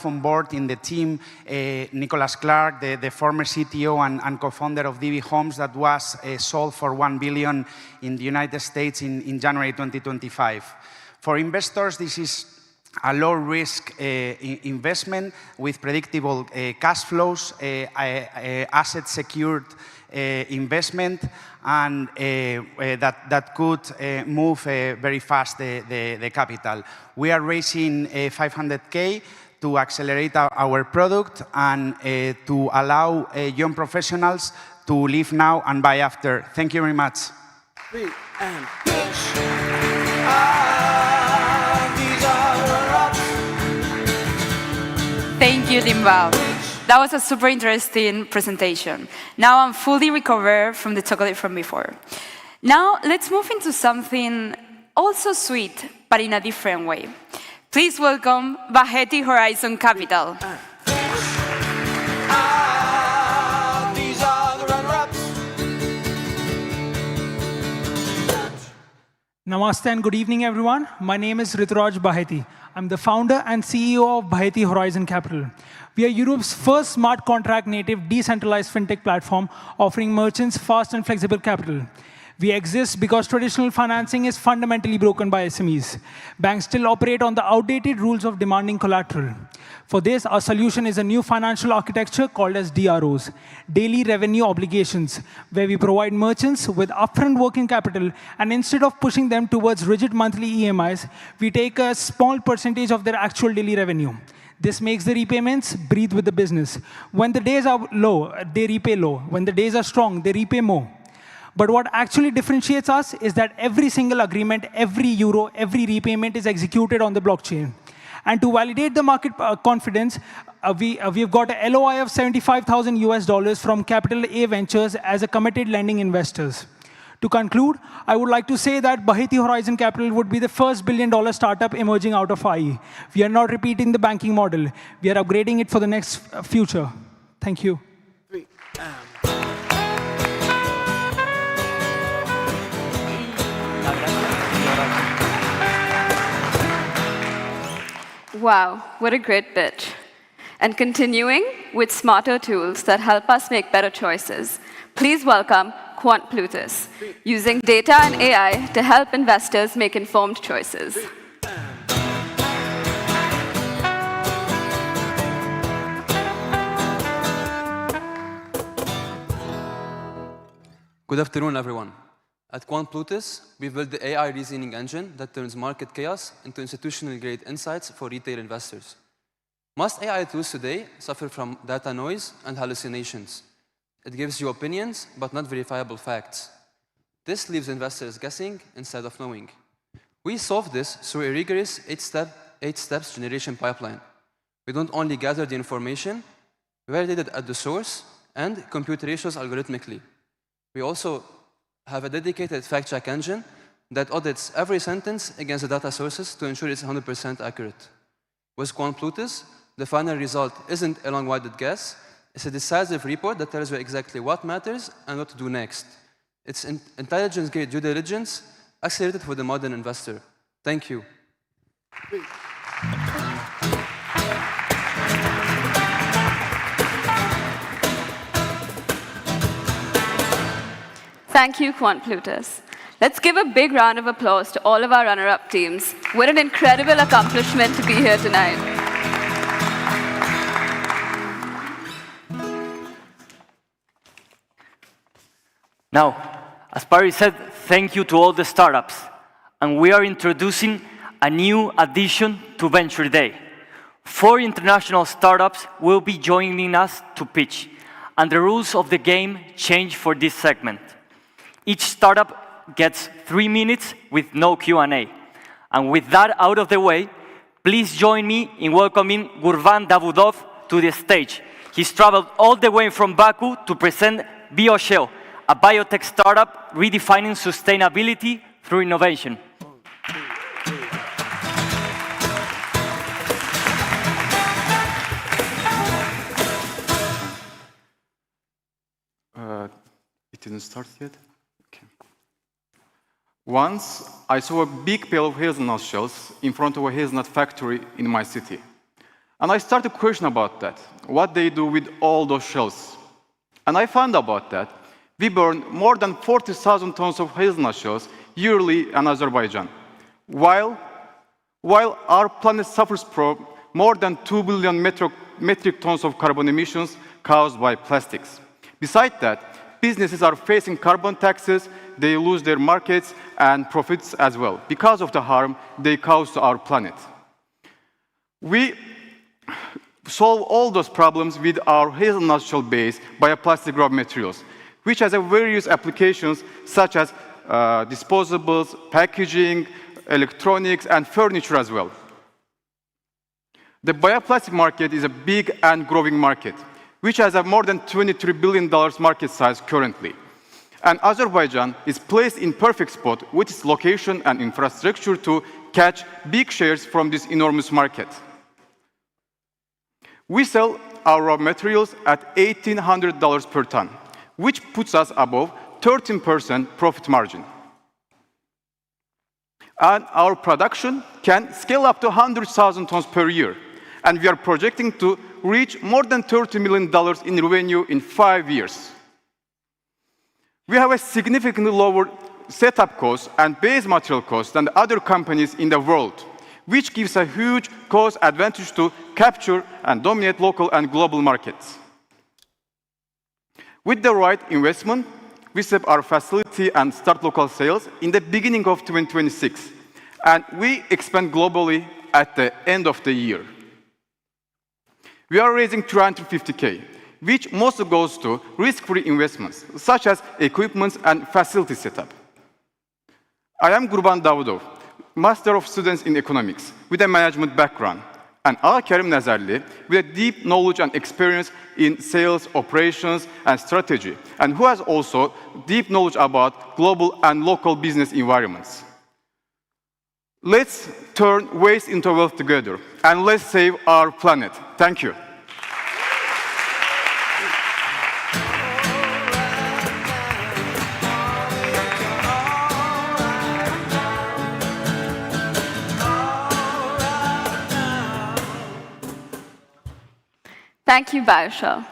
on board in the team Nicholas Clark, the former CTO and co-founder of DB Homes that was sold for 1 billion in the United States in January 2025. For investors, this is a low-risk investment with predictable cash flows, asset-secured investment, and that could move very fast the capital. We are raising 500K to accelerate our product and to allow young professionals to live now and buy after. Thank you very much. Thank you, Limba. That was a super interesting presentation. Now I'm fully recovered from the chocolate from before. Now let's move into something also sweet, but in a different way. Please welcome Baheti Horizon Capital. These are the runner-ups. Namaste and good evening, everyone. My name is Rituraj Baheti. I'm the founder and CEO of Baheti Horizon Capital. We are Europe's first smart contract native decentralized fintech platform offering merchants fast and flexible capital. We exist because traditional financing is fundamentally broken by SMEs. Banks still operate on the outdated rules of demanding collateral. For this, our solution is a new financial architecture called as DROs, Daily Revenue Obligations, where we provide merchants with upfront working capital, and instead of pushing them towards rigid monthly EMIs, we take a small percentage of their actual daily revenue. This makes the repayments breathe with the business. When the days are low, they repay low. When the days are strong, they repay more. But what actually differentiates us is that every single agreement, every euro, every repayment is executed on the blockchain. And to validate the market confidence, we've got a LOI of $75,000 from Capital A Ventures as a committed lending investors. To conclude, I would like to say that Baheti Horizon Capital would be the first billion-dollar startup emerging out of IE. We are not repeating the banking model. We are upgrading it for the next future. Thank you. Wow, what a great pitch. And continuing with smarter tools that help us make better choices, please welcome Quant Plutus, using data and AI to help investors make informed choices. Good afternoon, everyone. At Quant Plutus, we built the AI reasoning engine that turns market chaos into institutional-grade insights for retail investors. Most AI tools today suffer from data noise and hallucinations. It gives you opinions, but not verifiable facts. This leaves investors guessing instead of knowing. We solve this through a rigorous 8-steps generation pipeline. We don't only gather the information, we validate it at the source, and compute ratios algorithmically. We also have a dedicated fact-check engine that audits every sentence against the data sources to ensure it's 100% accurate. With Quant Plutus, the final result isn't a long-winded guess. It's a decisive report that tells you exactly what matters and what to do next. It's intelligence-grade due diligence accelerated for the modern investor. Thank you. Thank you, Quant Plutus. Let's give a big round of applause to all of our runner-up teams. What an incredible accomplishment to be here tonight. Now, as Paris said, thank you to all the startups. And we are introducing a new addition to Venture Day. 4 international startups will be joining us to pitch. And the rules of the game change for this segment. Each startup gets 3 minutes with no Q&A. And with that out of the way, please join me in welcoming Gurvan Davudov to the stage. He's traveled all the way from Baku to present BioShell, a biotech startup redefining sustainability through innovation. It didn't start yet? Okay. Once, I saw a big pail of hazelnut shells in front of a hazelnut factory in my city. And I started to question about that, what they do with all those shells. And I found about that. We burn more than 40,000 tons of hazelnut shells yearly in Azerbaijan, while our planet suffers from more than 2 billion metric tons of carbon emissions caused by plastics. Besides that, businesses are facing carbon taxes, they lose their markets and profits as well, because of the harm they cause to our planet. We solve all those problems with our hazelnut shell-based bioplastic raw materials, which has various applications such as disposables, packaging, electronics, and furniture as well. The bioplastic market is a big and growing market. which has a more than $23 billion market size currently. And Azerbaijan is placed in perfect spot with its location and infrastructure to catch big shares from this enormous market. We sell our raw materials at $1,800 per ton, which puts us above 13% profit margin. And our production can scale up to 100,000 tons per year. And we are projecting to reach more than $30 million in revenue in 5 years. We have a significantly lower setup cost and base material cost than other companies in the world, which gives a huge cost advantage to capture and dominate local and global markets. With the right investment, we set up our facility and start local sales in the beginning of 2026, and we expand globally at the end of the year. We are raising $350K, which mostly goes to risk-free investments, such as equipment and facility setup. I am Gurban Davudov, Master of Students in Economics, with a management background, and Kerim Nazarli, with a deep knowledge and experience in sales, operations, and strategy, and who has also deep knowledge about global and local business environments. Let's turn waste into wealth together, and let's save our planet. Thank you. Thank you, Baisha.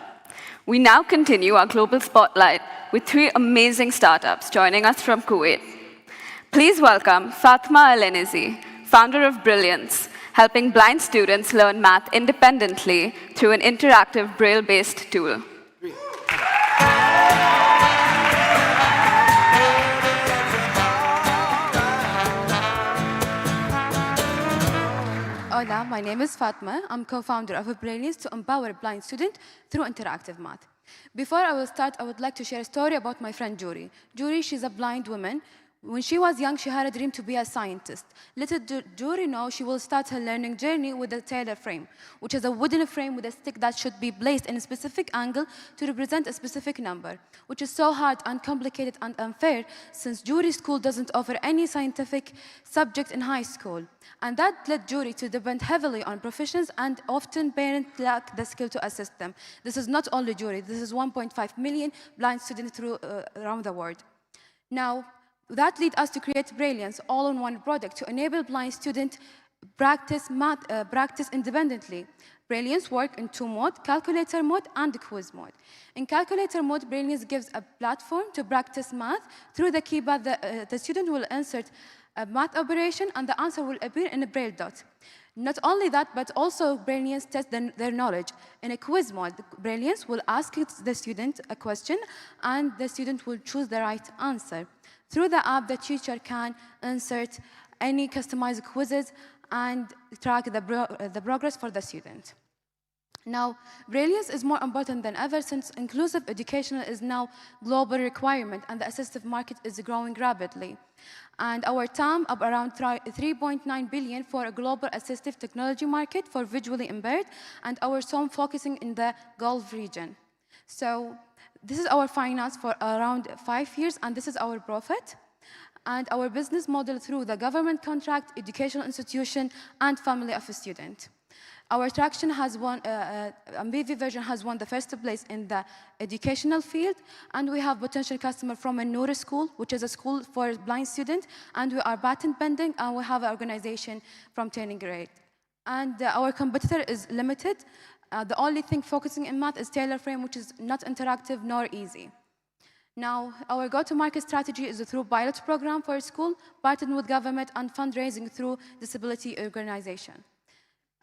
We now continue our global spotlight with 3 amazing startups joining us from Kuwait. Please welcome Fatma Al-Enizi, founder of Brilliance, helping blind students learn math independently through an interactive Braille-based tool. Hola, my name is Fatma. I'm co-founder of Brilliance to empower blind students through interactive math. Before I will start, I would like to share a story about my friend Juri. Juri, she's a blind woman. When she was young, she had a dream to be a scientist. Little did Juri know she will start her learning journey with a tailor frame, which is a wooden frame with a stick that should be placed in a specific angle to represent a specific number, which is so hard and complicated and unfair since Juri's school doesn't offer any scientific subject in high school. And that led Juri to depend heavily on professions, and often parents lack the skill to assist them. This is not only Juri, this is 1.5 million blind students around the world. Now, that led us to create Brilliance, all-in-one product to enable blind students practice independently. Brilliance works in 2 modes, calculator mode and quiz mode. In calculator mode, Brilliance gives a platform to practice math. Through the keypad, the student will insert a math operation and the answer will appear in a Braille dot. Not only that, but also Brilliance tests their knowledge. In a quiz mode, Brilliance will ask the student a question and the student will choose the right answer. Through the app, the teacher can insert any customized quizzes and track the progress for the student. Now, Brilliance is more important than ever since inclusive education is now a global requirement and the assistive market is growing rapidly. And our TAM of around 3.9 billion for a global assistive technology market for visually impaired, and our SOM focusing in the Gulf region. So this is our finance for around 5 years, and this is our profit. And our business model through the government contract, educational institution, and family of a student. Our traction has won, MBV version has won the first place in the educational field, and we have potential customer from a Noor school, which is a school for blind students, and we are patent pending, and we have an organization from 10th grade. And our competitor is limited. The only thing focusing in math is tailor frame, which is not interactive nor easy. Now, our go-to-market strategy is through pilot program for school, partnering with government, and fundraising through disability organization.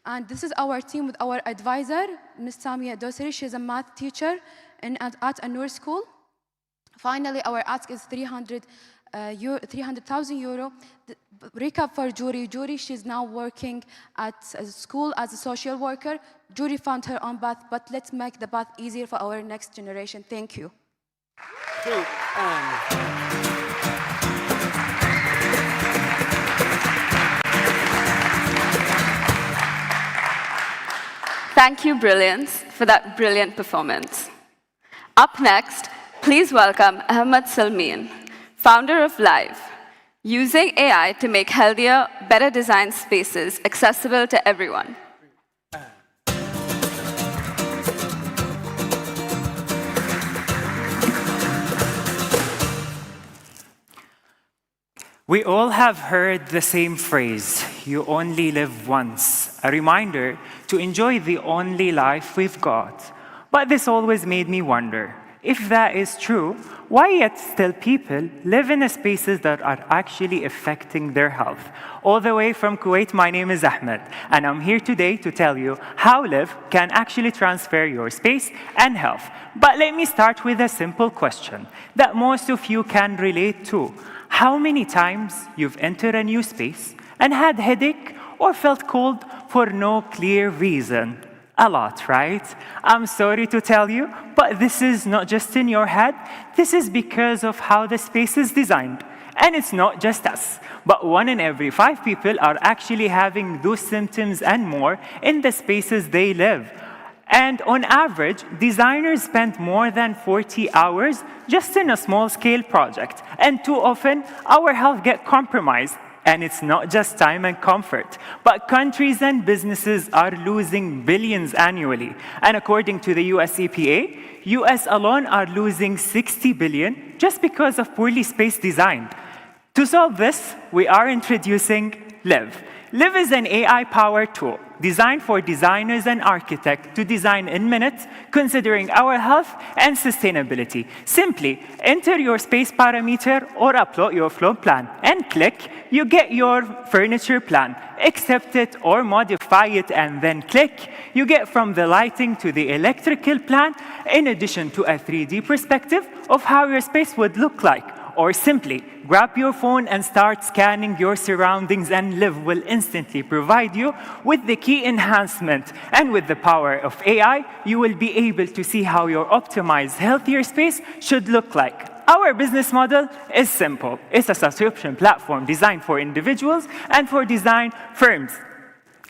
And this is our team with our advisor, Ms. Samia Doseri. She's a math teacher at a Noor school. Finally, our ask is 300,000 euro. Recap for Juri. Juri, she's now working at a school as a social worker. Juri found her own path, but let's make the path easier for our next generation. Thank you. Thank you, Brilliance, for that brilliant performance. Up next, please welcome Ahmed Salmin, founder of Live, using AI to make healthier, better designed spaces accessible to everyone. We all have heard the same phrase, you only live once, a reminder to enjoy the only life we've got. But this always made me wonder, if that is true, why yet still people live in spaces that are actually affecting their health? All the way from Kuwait, my name is Ahmed, and I'm here today to tell you how Live can actually transfer your space and health. But let me start with a simple question that most of you can relate to. How many times you've entered a new space and had headache or felt cold for no clear reason? A lot, right? I'm sorry to tell you, but this is not just in your head. This is because of how the space is designed. And it's not just us, but 1 in every 5 people are actually having those symptoms and more in the spaces they live. And on average, designers spend more than 40 hours just in a small-scale project. And too often, our health gets compromised. And it's not just time and comfort, but countries and businesses are losing billions annually. And according to the US EPA, US alone are losing 60 billion just because of poorly spaced design. To solve this, we are introducing Live. Live is an AI-powered tool designed for designers and architects to design in minutes, considering our health and sustainability. Simply enter your space parameter or upload your floor plan and click, you get your furniture plan. Accept it or modify it and then click, you get from the lighting to the electrical plan, in addition to a 3D perspective of how your space would look like. Or simply grab your phone and start scanning your surroundings, and Live will instantly provide you with the key enhancement. And with the power of AI, you will be able to see how your optimized, healthier space should look like. Our business model is simple. It's a subscription platform designed for individuals and for design firms.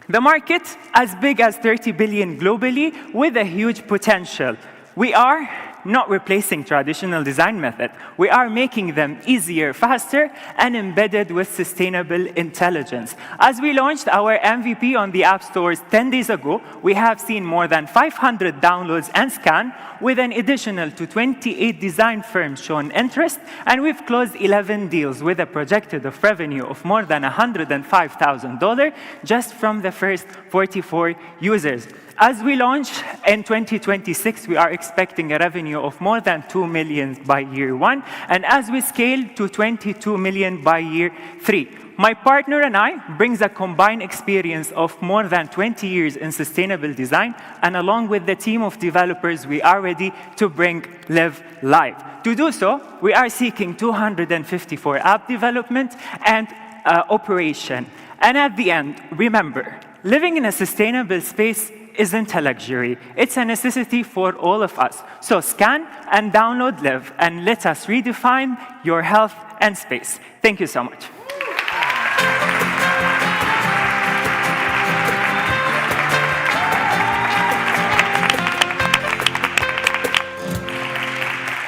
The market, as big as 30 billion globally, with a huge potential. We are not replacing traditional design methods. We are making them easier, faster, and embedded with sustainable intelligence. As we launched our MVP on the App Stores 10 days ago, we have seen more than 500 downloads and scans, with an additional to 28 design firms showing interest, and we've closed 11 deals with a projected of revenue of more than $105,000 just from the first 44 users. As we launch in 2026, we are expecting a revenue of more than 2 million by year 1, and as we scale to 22 million by year 3. My partner and I brings a combined experience of more than 20 years in sustainable design, and along with the team of developers, we are ready to bring Live live. To do so, we are seeking 254 app development and operation. And at the end, remember, living in a sustainable space isn't a luxury. It's a necessity for all of us. So scan and download Live, and let us redefine your health and space. Thank you so much.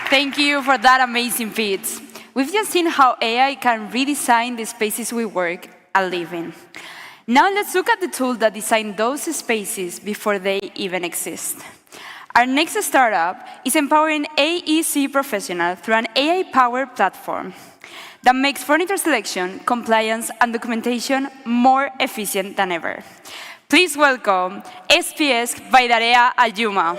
Thank you for that amazing pitch. We've just seen how AI can redesign the spaces we work and live in. Now let's look at the tool that designed those spaces before they even exist. Our next startup is empowering AEC professionals through an AI-powered platform that makes furniture selection, compliance, and documentation more efficient than ever. Please welcome SPS by Darea Ayuma.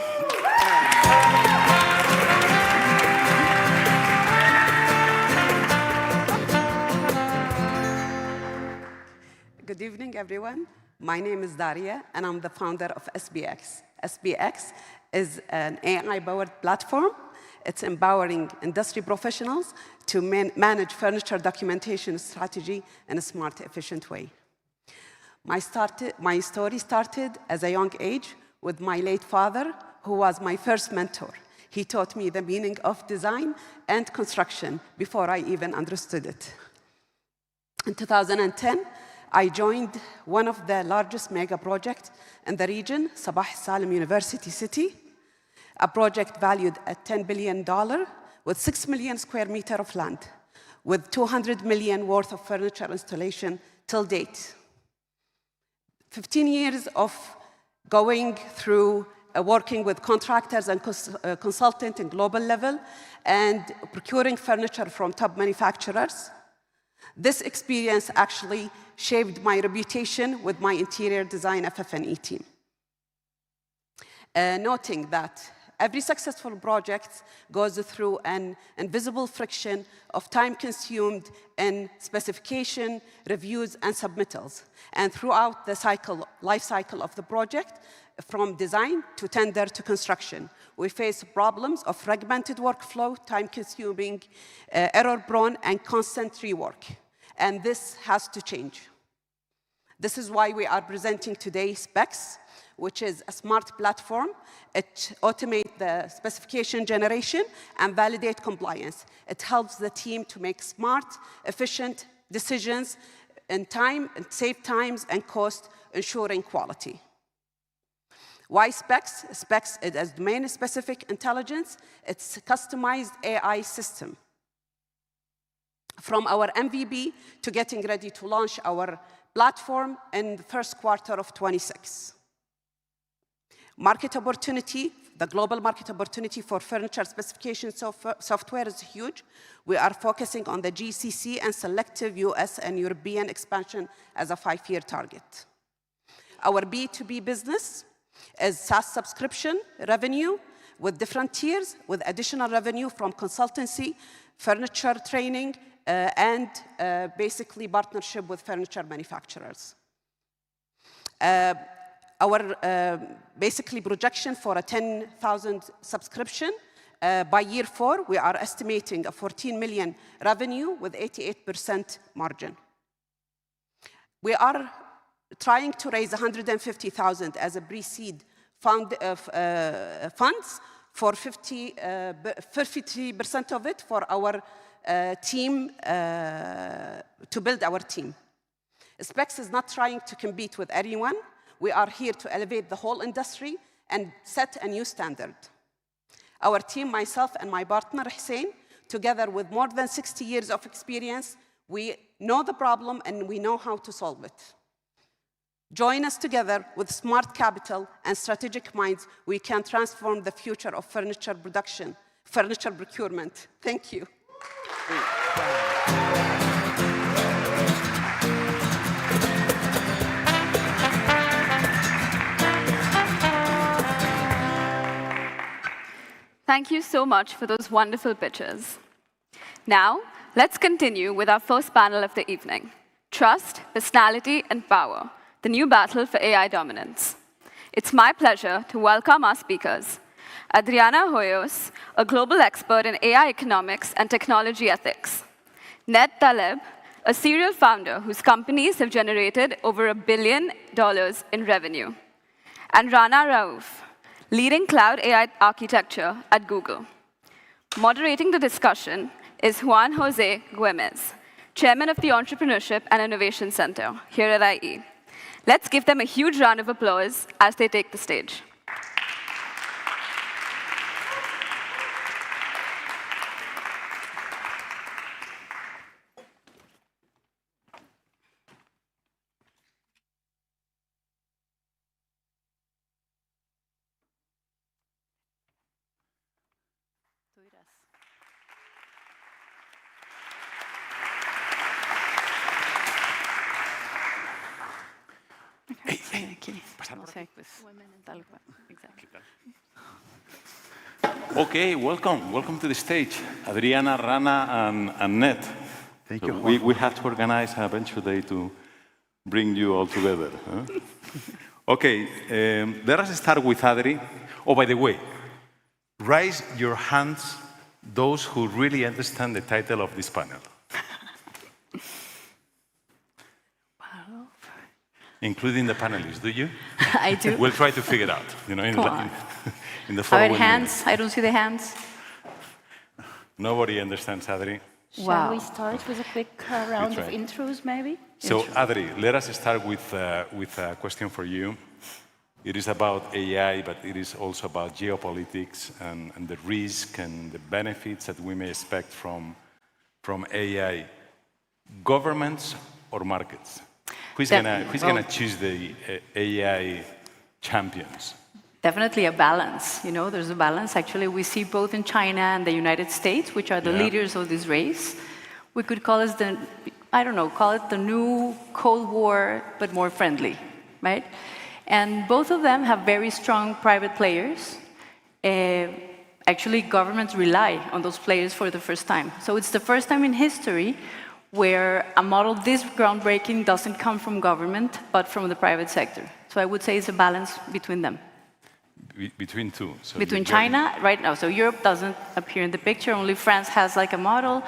Good evening, everyone. My name is Daria, and I'm the founder of SBX. SBX is an AI-powered platform. It's empowering industry professionals to manage furniture documentation strategy in a smart, efficient way. My story started as a young age with my late father, who was my first mentor. He taught me the meaning of design and construction before I even understood it. In 2010, I joined one of the largest mega projects in the region, Sabah Salim University City, a project valued at $10 billion with 6 million square meters of land, with 200 million worth of furniture installation till date. 15 years of going through working with contractors and consultants in global level and procuring furniture from top manufacturers. This experience actually shaped my reputation with my interior design FF&E team. Noting that every successful project goes through an invisible friction of time consumed in specification, reviews, and submittals. And throughout the life cycle of the project, from design to tender to construction, we face problems of fragmented workflow, time-consuming, error-prone, and constant rework. And this has to change. This is why we are presenting today Specs, which is a smart platform. It automates the specification generation and validate compliance. It helps the team to make smart, efficient decisions in time, and save times and cost, ensuring quality. Why Specs? Specs is a domain-specific intelligence. It's a customized AI system. From our MVP to getting ready to launch our platform in the first quarter of 26. Market opportunity, the global market opportunity for furniture specification software is huge. We are focusing on the GCC and selective US and European expansion as a 5-year target. Our B2B business is SaaS subscription revenue with different tiers, with additional revenue from consultancy, furniture training, and basically partnership with furniture manufacturers. Our basically projection for a 10,000 subscription by year 4, we are estimating a 14 million revenue with 88% margin. We are trying to raise 150,000 as a pre-seed funds for 50% of it for our team, to build our team. Specs is not trying to compete with anyone. We are here to elevate the whole industry and set a new standard. Our team, myself and my partner, Hussein, together with more than 60 years of experience, we know the problem and we know how to solve it. Join us together with smart capital and strategic minds. We can transform the future of furniture production, furniture procurement. Thank you. Thank you so much for those wonderful pitches. Now, let's continue with our first panel of the evening. Trust, Personality, and Power, the new battle for AI dominance. It's my pleasure to welcome our speakers. Adriana Hoyos, a global expert in AI economics and technology ethics. Ned Taleb, a serial founder whose companies have generated over $1 billion in revenue. And Rana Rauf, leading cloud AI architecture at Google. Moderating the discussion is Juan Jose Guemez, chairman of the Entrepreneurship and Innovation Center here at IE. Let's give them a huge round of applause as they take the stage. Okay, welcome to the stage, Adriana, Rana, and Ned. Thank you. We have to organize a venture day to bring you all together. Huh? Okay, let us start with Adri. Oh, by the way, raise your hands, those who really understand the title of this panel. Including the panelists, do you? I do. We'll try to figure it out, in the Our following hands, minutes. I don't see the hands. Nobody understands Adri. Shall we start with a quick round of intros, maybe? So, Adri, let us start with a question for you. it is about AI, but it is also about geopolitics and the risk and the benefits that we may expect from AI. Governments or markets? Who's gonna choose the AI champions? Definitely a balance. You know, there's a balance. Actually, we see both in China and the United States, which are the leaders of this race. We could call it call it the new Cold War, but more friendly, right? And both of them have very strong private players. Actually, governments rely on those players for the first time. So it's the first time in history where a model this groundbreaking doesn't come from government, but from the private sector. So I would say it's a balance between them. Between two? So between China, right now. So Europe doesn't appear in the picture. Only France has like a model.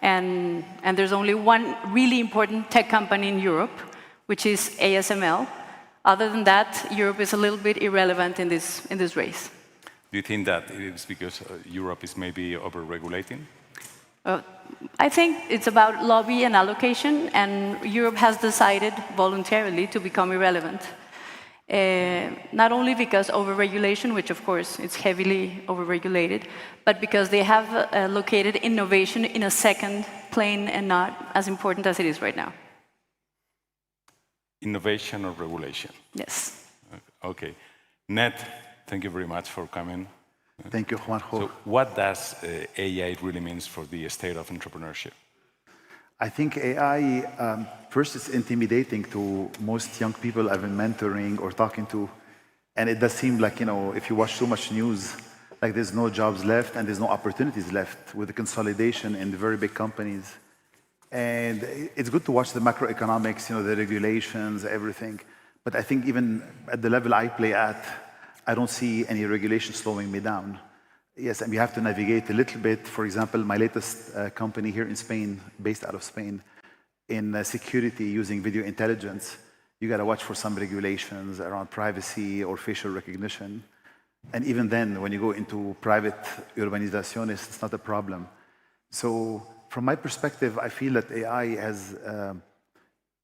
And there's only one really important tech company in Europe, which is ASML. Other than that, Europe is a little bit irrelevant in this race. Do you think that it is because Europe is maybe over-regulating? I think it's about lobby and allocation, and Europe has decided voluntarily to become irrelevant. Not only because over-regulation, which of course it's heavily over-regulated, but because they have located innovation in a second plane and not as important as it is right now. Innovation or regulation? Yes. Okay. Ned, thank you very much for coming. Thank you, Juanjo. So what does AI really mean for the state of entrepreneurship? I think AI, first, it's intimidating to most young people I've been mentoring or talking to. And it does seem like, you know, if you watch too much news, like there's no jobs left and there's no opportunities left with the consolidation in the very big companies. And it's good to watch the macroeconomics, you know, the regulations, everything. But I think even at the level I play at, I don't see any regulation slowing me down. Yes, and we have to navigate a little bit. For example, my latest company here in Spain, based out of Spain, in security using video intelligence, you got to watch for some regulations around privacy or facial recognition. And even then, when you go into private urbanizaciones, it's not a problem. So from my perspective, I feel that AI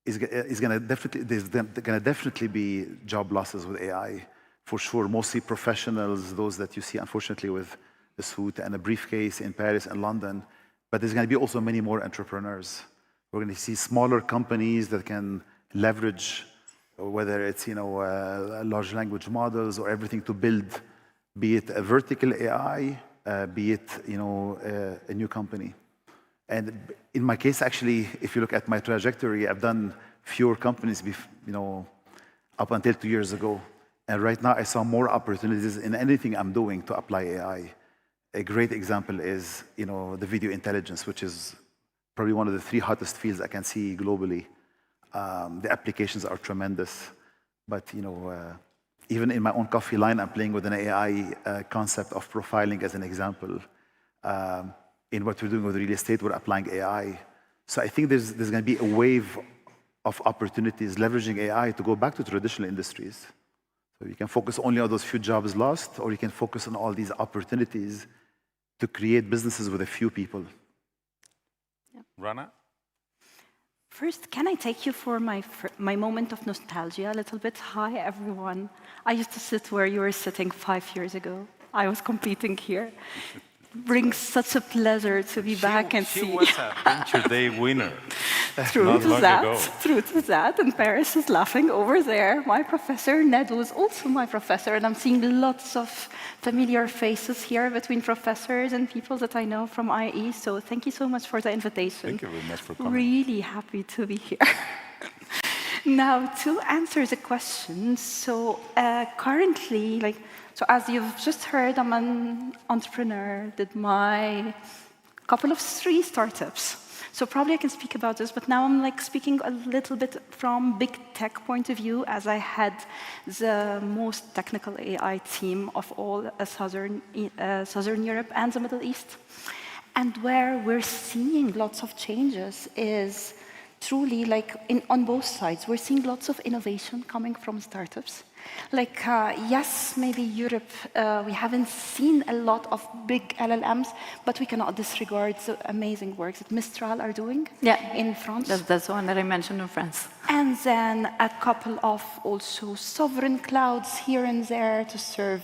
is going to definitely be job losses with AI. For sure, mostly professionals, those that you see, unfortunately, with a suit and a briefcase in Paris and London. But there's going to be also many more entrepreneurs. We're going to see smaller companies that can leverage, whether it's, you know, large language models or everything to build, be it a vertical AI, be it, you know, a new company. And in my case, actually, if you look at my trajectory, I've done fewer companies, you know, up until 2 years ago. And right now, I saw more opportunities in anything I'm doing to apply AI. A great example is, you know, the video intelligence, which is probably one of the 3 hottest fields I can see globally. The applications are tremendous. But, you know, even in my own coffee line, I'm playing with an AI concept of profiling as an example. In what we're doing with real estate, we're applying AI. So I think there's going to be a wave of opportunities leveraging AI to go back to traditional industries. So you can focus only on those few jobs lost, or you can focus on all these opportunities to create businesses with a few people. Yeah. Rana? First, can I take you for my moment of nostalgia a little bit? Hi, everyone. I used to sit where you were sitting 5 years ago. I was competing here. Brings such a pleasure to be back and see. She was a Venture Day winner. True to that, and Paris is laughing over there. My professor, Ned, was also my professor, and I'm seeing lots of familiar faces here between professors and people that I know from IE, so thank you so much for the invitation. Thank you very much for coming. Really happy to be here. Now, to answer the question, so currently, so as you've just heard, I'm an entrepreneur, did my couple of 3 startups. So probably I can speak about this, but now I'm speaking a little bit from big tech point of view, as I had the most technical AI team of all Southern Europe and the Middle East. And where we're seeing lots of changes is truly, like on both sides, we're seeing lots of innovation coming from startups. Like, yes, maybe Europe, we haven't seen a lot of big LLMs, but we cannot disregard the amazing work that Mistral are doing in France. That's the one that I mentioned in France. And then a couple of also sovereign clouds here and there to serve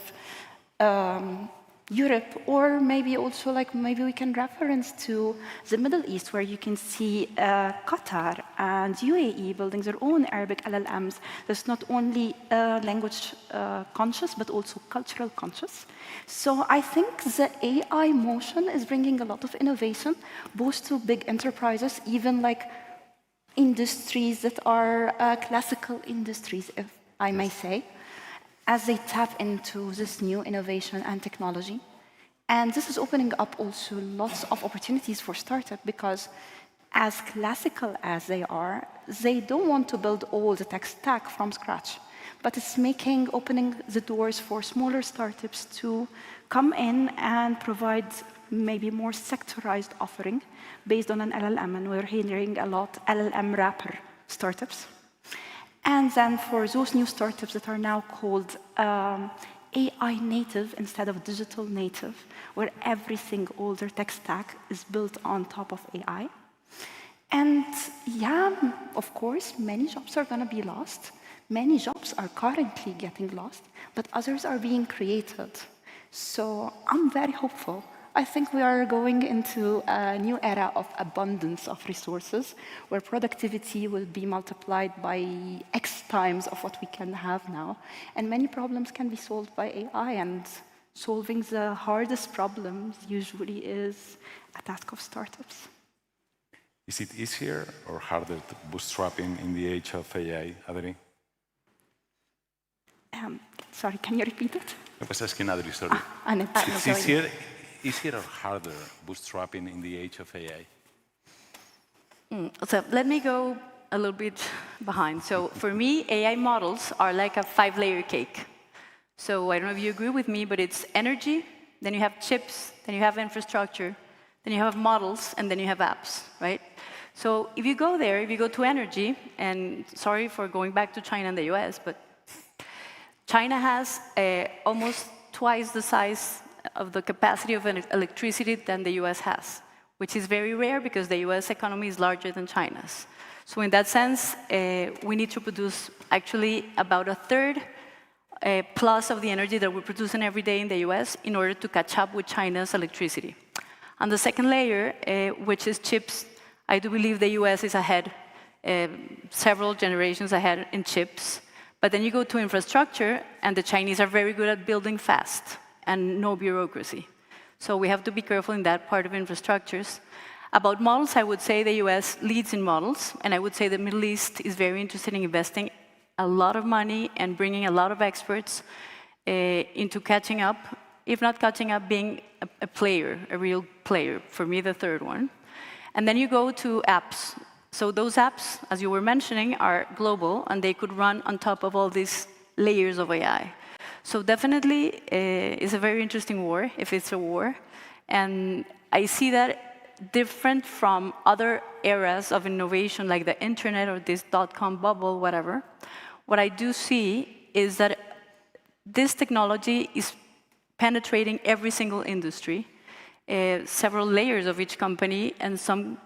Europe, or maybe also like maybe we can reference to the Middle East, where you can see Qatar and UAE building their own Arabic LLMs. That's not only language conscious, but also cultural conscious. So I think the AI motion is bringing a lot of innovation, both to big enterprises, even like industries that are classical industries, if I may say, as they tap into this new innovation and technology. And this is opening up also lots of opportunities for startups, because as classical as they are, they don't want to build all the tech stack from scratch, but it's opening the doors for smaller startups to come in and provide maybe more sectorized offering based on an LLM, and we're hearing a lot LLM wrapper startups. And then for those new startups that are now called AI native instead of digital native, where everything, all their tech stack is built on top of AI. And yeah, of course, many jobs are going to be lost. Many jobs are currently getting lost, but others are being created. So I'm very hopeful. I think we are going into a new era of abundance of resources, where productivity will be multiplied by X times of what we can have now. And many problems can be solved by AI, and solving the hardest problems usually is a task of startups. Is it easier or harder to bootstrap in the age of AI, Adri? Sorry, can you repeat it? I was asking Adri, sorry. It's easier or harder bootstrapping in the age of AI? So let me go a little bit behind. So for me, AI models are like a 5-layer cake. So I don't know if you agree with me, but it's energy, then you have chips, then you have infrastructure, then you have models, and then you have apps, right? So if you go there, if you go to energy, and sorry for going back to China and the US, but China has almost twice the size of the capacity of electricity than the US has, which is very rare because the US economy is larger than China's. So in that sense, we need to produce actually about a third plus of the energy that we're producing every day in the US in order to catch up with China's electricity. On the second layer, which is chips, I do believe the US is ahead, several generations ahead in chips. But then you go to infrastructure, and the Chinese are very good at building fast and no bureaucracy. So we have to be careful in that part of infrastructures. About models, I would say the US leads in models, and I would say the Middle East is very interested in investing a lot of money and bringing a lot of experts into catching up, if not catching up, being a player, a real player, for me the third one. And then you go to apps. So those apps, as you were mentioning, are global, and they could run on top of all these layers of AI. So definitely, it's a very interesting war, if it's a war. And I see that different from other eras of innovation, like the internet or this dot-com bubble, whatever. What I do see is that this technology is penetrating every single industry, several layers of each company, and some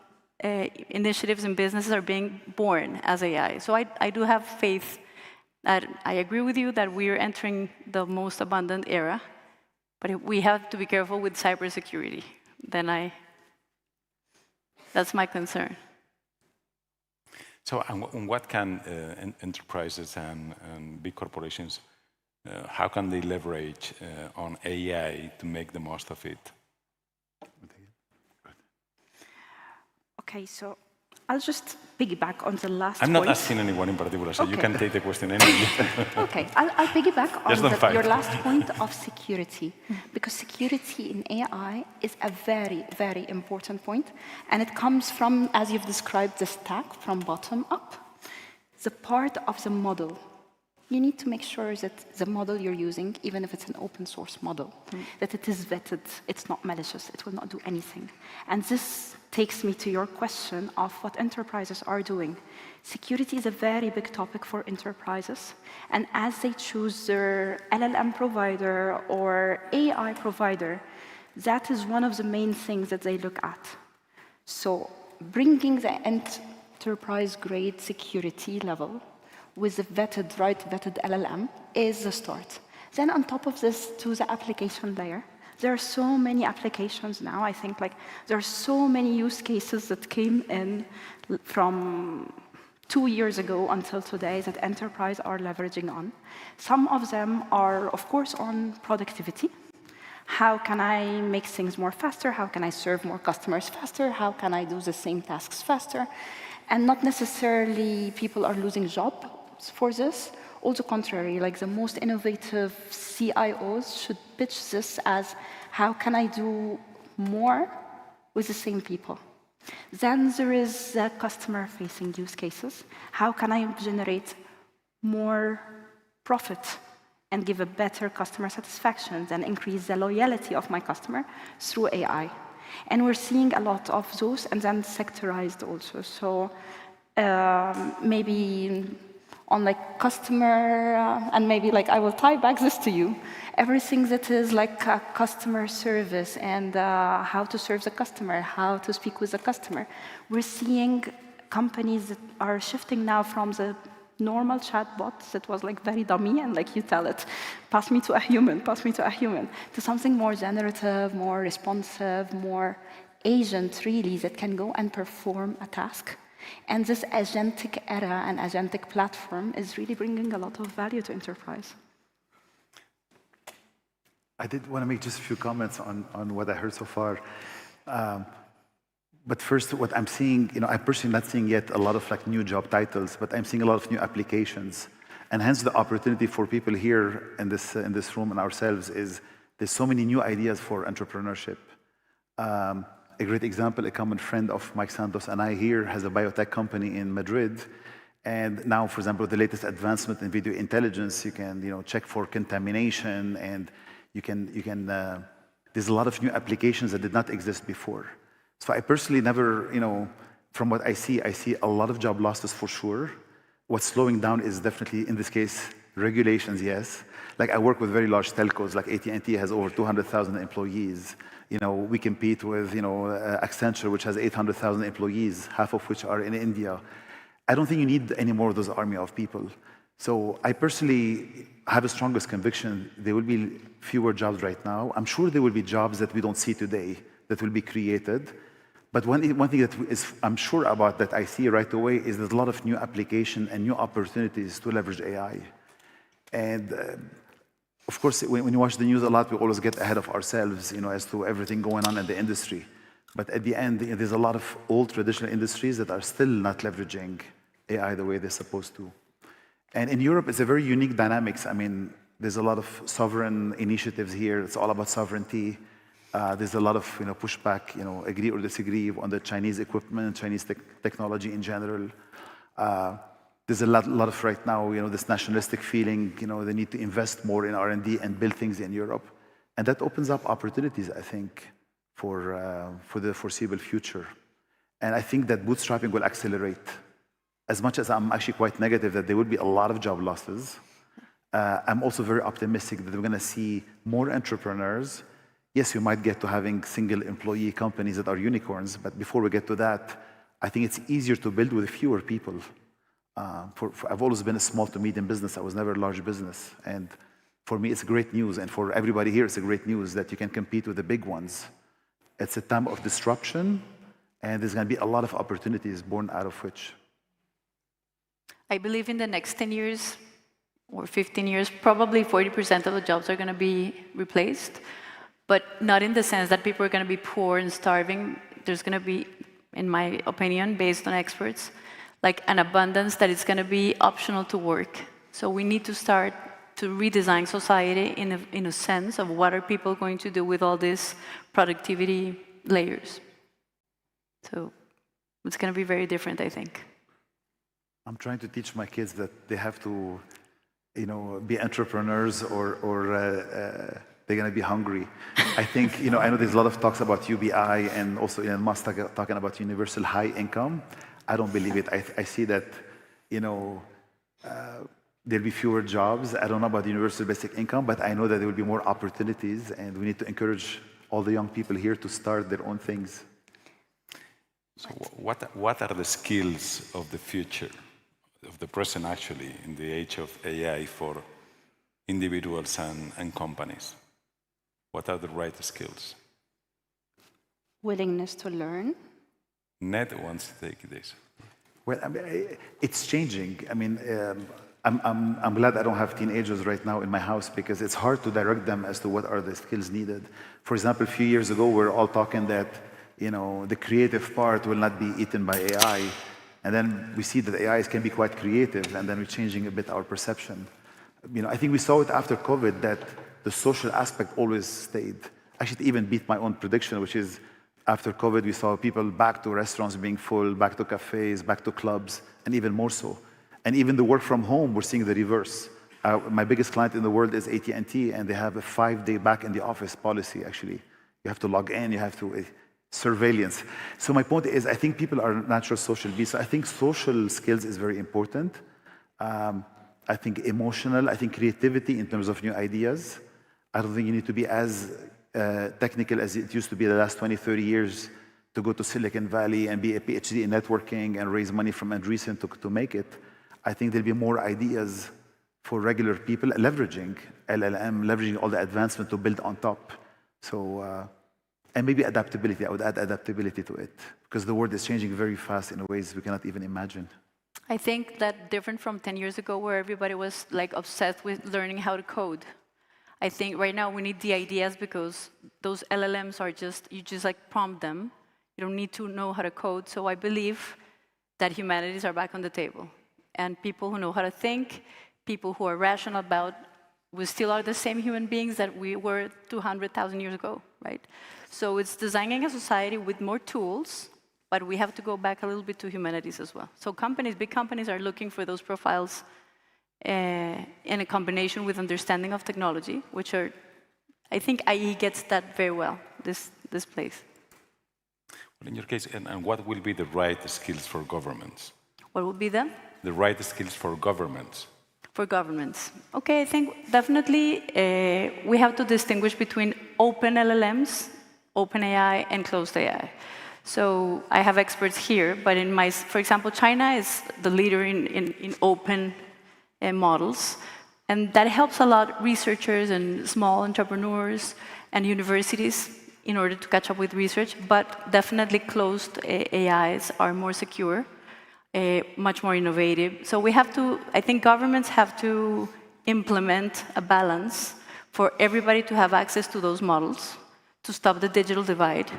initiatives and businesses are being born as AI. So I do have faith that I agree with you that we are entering the most abundant era, but we have to be careful with cybersecurity. That's my concern. So, and what can enterprises and big corporations, how can they leverage on AI to make the most of it? Okay, so I'll just piggyback on the last point. I'm not asking anyone in particular, so you can take the question anyway. Okay, I'll piggyback on your last point of security, because security in AI is a very, very important point, and it comes from, as you've described, the stack from bottom up. The part of the model you need to make sure that the model you're using, even if it's an open source model, that it is vetted, it's not malicious, it will not do anything. And this takes me to your question of what enterprises are doing. Security is a very big topic for enterprises, and as they choose their LLM provider or AI provider, that is one of the main things that they look at. So bringing the enterprise-grade security level with the vetted LLM is the start. Then on top of this, to the application layer, there are so many applications now. I think there are so many use cases that came in from 2 years ago until today that enterprise are leveraging on. Some of them are, of course, on productivity. How can I make things more faster? How can I serve more customers faster? How can I do the same tasks faster? And not necessarily people are losing jobs for this. On the contrary, the most innovative CIOs should pitch this as, how can I do more with the same people? Then there is the customer-facing use cases. How can I generate more profit and give a better customer satisfaction and increase the loyalty of my customer through AI? And we're seeing a lot of those, and then sectorized also. So maybe on customer, and maybe I will tie back this to you. Everything that is customer service and how to serve the customer, how to speak with the customer. We're seeing companies that are shifting now from the normal chatbot that was very dummy and you tell it, pass me to a human, to something more generative, more responsive, more agent really that can go and perform a task. And this agentic era and agentic platform is really bringing a lot of value to enterprise. I did want to make just a few comments on what I heard so far. But first, what I'm seeing, I'm personally not seeing yet a lot of new job titles, but I'm seeing a lot of new applications. And hence the opportunity for people here in this room and ourselves is there's so many new ideas for entrepreneurship. A great example, a common friend of Mike Santos and I here has a biotech company in Madrid. And now, for example, the latest advancement in video intelligence, you can check for contamination, and there's a lot of new applications that did not exist before. So I personally never, from what I see a lot of job losses for sure. What's slowing down is definitely, in this case, regulations, yes. I work with very large telcos, AT&T has over 200,000 employees. We compete with, Accenture, which has 800,000 employees, half of which are in India. I don't think you need any more of those army of people. So I personally have the strongest conviction there will be fewer jobs right now. I'm sure there will be jobs that we don't see today that will be created. But one thing that I'm sure about that I see right away is there's a lot of new application and new opportunities to leverage AI. And of course, when you watch the news a lot, we always get ahead of ourselves, as to everything going on in the industry. But at the end, there's a lot of old traditional industries that are still not leveraging AI the way they're supposed to. And in Europe, it's a very unique dynamics. I mean, there's a lot of sovereign initiatives here. It's all about sovereignty. There's a lot of pushback, agree or disagree on the Chinese equipment, Chinese technology in general. There's a lot of right now, this nationalistic feeling, they need to invest more in R&D and build things in Europe. And that opens up opportunities, I think, for the foreseeable future. And I think that bootstrapping will accelerate. As much as I'm actually quite negative that there will be a lot of job losses, I'm also very optimistic that we're going to see more entrepreneurs. Yes, we might get to having single employee companies that are unicorns, but before we get to that, I think it's easier to build with fewer people. I've always been a small to medium business. I was never a large business. And for me, it's great news. And for everybody here, it's a great news that you can compete with the big ones. It's a time of disruption, and there's going to be a lot of opportunities born out of which. I believe in the next 10 years or 15 years, probably 40% of the jobs are going to be replaced, but not in the sense that people are going to be poor and starving. There's going to be, in my opinion, based on experts, an abundance that it's going to be optional to work. So we need to start to redesign society in a sense of what are people going to do with all these productivity layers. So it's going to be very different, I think. I'm trying to teach my kids that they have to be entrepreneurs or they're going to be hungry. I think, I know there's a lot of talks about UBI and also Elon Musk talking about universal high income. I don't believe it. I see that, there'll be fewer jobs. I don't know about universal basic income, but I know that there will be more opportunities, and we need to encourage all the young people here to start their own things. So what are the skills of the future, of the present actually, in the age of AI for individuals and companies? What are the right skills? Willingness to learn. Ned wants to take this. Well, it's changing. I'm glad I don't have teenagers right now in my house because it's hard to direct them as to what are the skills needed. For example, a few years ago, we were all talking that the creative part will not be eaten by AI. And then we see that AIs can be quite creative, and then we're changing a bit our perception. I think we saw it after COVID that the social aspect always stayed. Actually, it even beat my own prediction, which is after COVID, we saw people back to restaurants being full, back to cafes, back to clubs, and even more so. And even the work from home, we're seeing the reverse. My biggest client in the world is AT&T, and they have a 5-day back in the office policy, actually. You have to log in, you have to surveillance. So my point is, I think people are natural social beasts. So I think social skills is very important. I think emotional, I think creativity in terms of new ideas. I don't think you need to be as technical as it used to be the last 20, 30 years to go to Silicon Valley and be a PhD in networking and raise money from Andreessen to make it. I think there'll be more ideas for regular people leveraging LLM, leveraging all the advancement to build on top. So, and maybe adaptability. I would add adaptability to it because the world is changing very fast in ways we cannot even imagine. I think that different from 10 years ago where everybody was like obsessed with learning how to code. I think right now we need the ideas because those LLMs are you just like prompt them. You don't need to know how to code. So I believe that humanities are back on the table. And people who know how to think, people who are rational about, we still are the same human beings that we were 200,000 years ago, right? So it's designing a society with more tools, but we have to go back a little bit to humanities as well. So big companies are looking for those profiles in a combination with understanding of technology, which are, I think IE gets that very well, this place. Well, in your case, and what will be the right skills for governments? What would be them? The right skills for governments. For governments. Okay, I think definitely we have to distinguish between open LLMs, open AI, and closed AI. So I have experts here, but for example, China is the leader in open models, and that helps a lot researchers and small entrepreneurs and universities in order to catch up with research, but definitely closed AIs are more secure, much more innovative. So I think governments have to implement a balance for everybody to have access to those models, to stop the digital divide,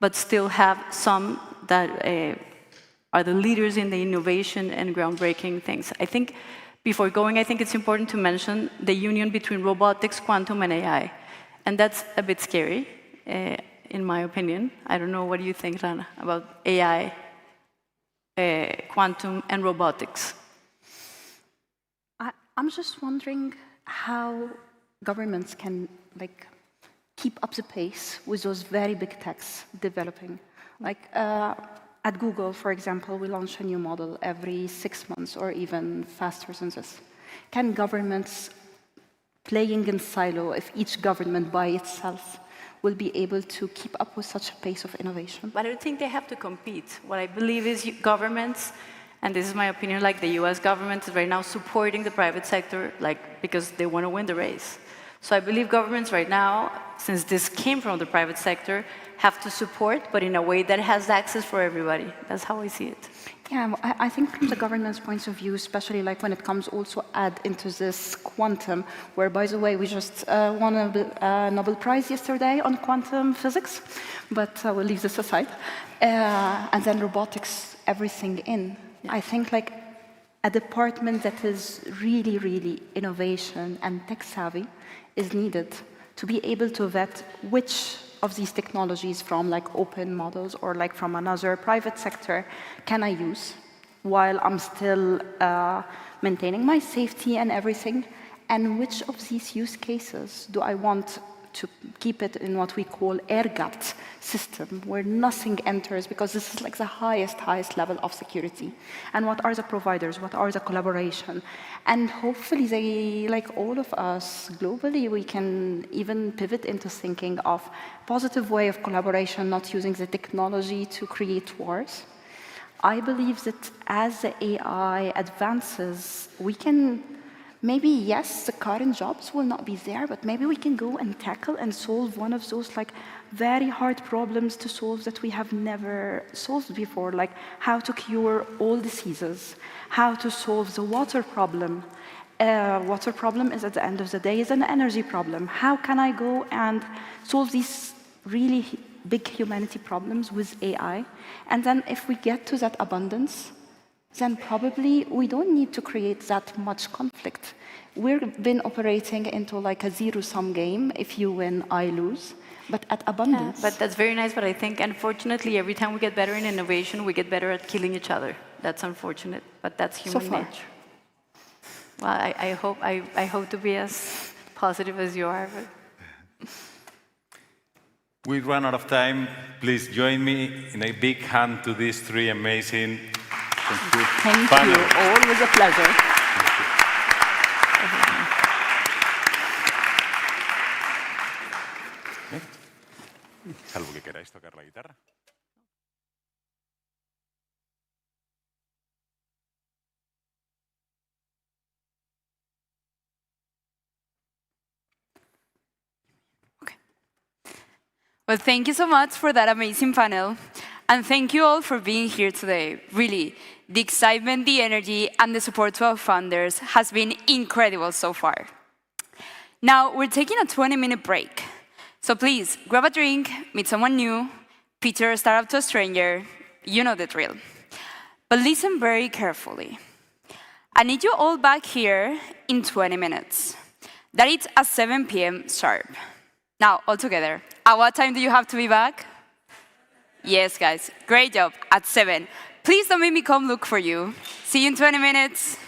but still have some that are the leaders in the innovation and groundbreaking things. I think before going, I think it's important to mention the union between robotics, quantum, and AI. And that's a bit scary, in my opinion. I don't know, what do you think, Rana, about AI, quantum, and robotics? I'm just wondering how governments can keep up the pace with those very big techs developing. At Google, for example, we launch a new model every 6 months or even faster than this. Can governments, playing in silo, if each government by itself will be able to keep up with such a pace of innovation? But I don't think they have to compete. What I believe is governments, and this is my opinion, like the US government is right now supporting the private sector because they want to win the race. So I believe governments right now, since this came from the private sector, have to support, but in a way that has access for everybody. That's how I see it. Yeah, I think from the government's point of view, especially when it comes also add into this quantum, where, by the way, we just won a Nobel Prize yesterday on quantum physics, but we'll leave this aside. And then robotics, everything in. Yeah. I think a department that is really, really innovation and tech savvy is needed to be able to vet which of these technologies from open models or from another private sector can I use while I'm still maintaining my safety and everything, And which of these use cases do I want to keep it in what we call air-gapped system, where nothing enters, because this is like the highest level of security. And what are the providers? What are the collaboration? And hopefully they, like all of us globally, we can even pivot into thinking of positive way of collaboration, not using the technology to create wars. I believe that as the AI advances, we can maybe, yes, the current jobs will not be there, but maybe we can go and tackle and solve one of those like very hard problems to solve that we have never solved before, like how to cure all diseases, how to solve the water problem. Water problem is at the end of the day is an energy problem. How can I go and solve these really big humanity problems with AI? And then if we get to that abundance, then probably we don't need to create that much conflict. We've been operating into like a zero-sum game. If you win, I lose. But at abundance. Yeah, but that's very nice, but I think, unfortunately, every time we get better in innovation, we get better at killing each other. That's unfortunate, but that's human nature. Well, I hope to be as positive as you are. But... We run out of time. Please join me in a big hand to these three amazing Thank you. Always a pleasure. Salvo que queráis tocar la guitarra. Well, thank you so much for that amazing panel. And thank you all for being here today. Really, the excitement, the energy, and the support to our founders has been incredible so far. Now, we're taking a 20-minute break. So please, grab a drink, meet someone new, pitch your startup to a stranger. You know the drill. But listen very carefully. I need you all back here in 20 minutes. That is at 7 p.m. sharp. Now, all together, at what time do you have to be back? Yes, guys, great job, at 7. Please don't make me come look for you. See you in 20 minutes.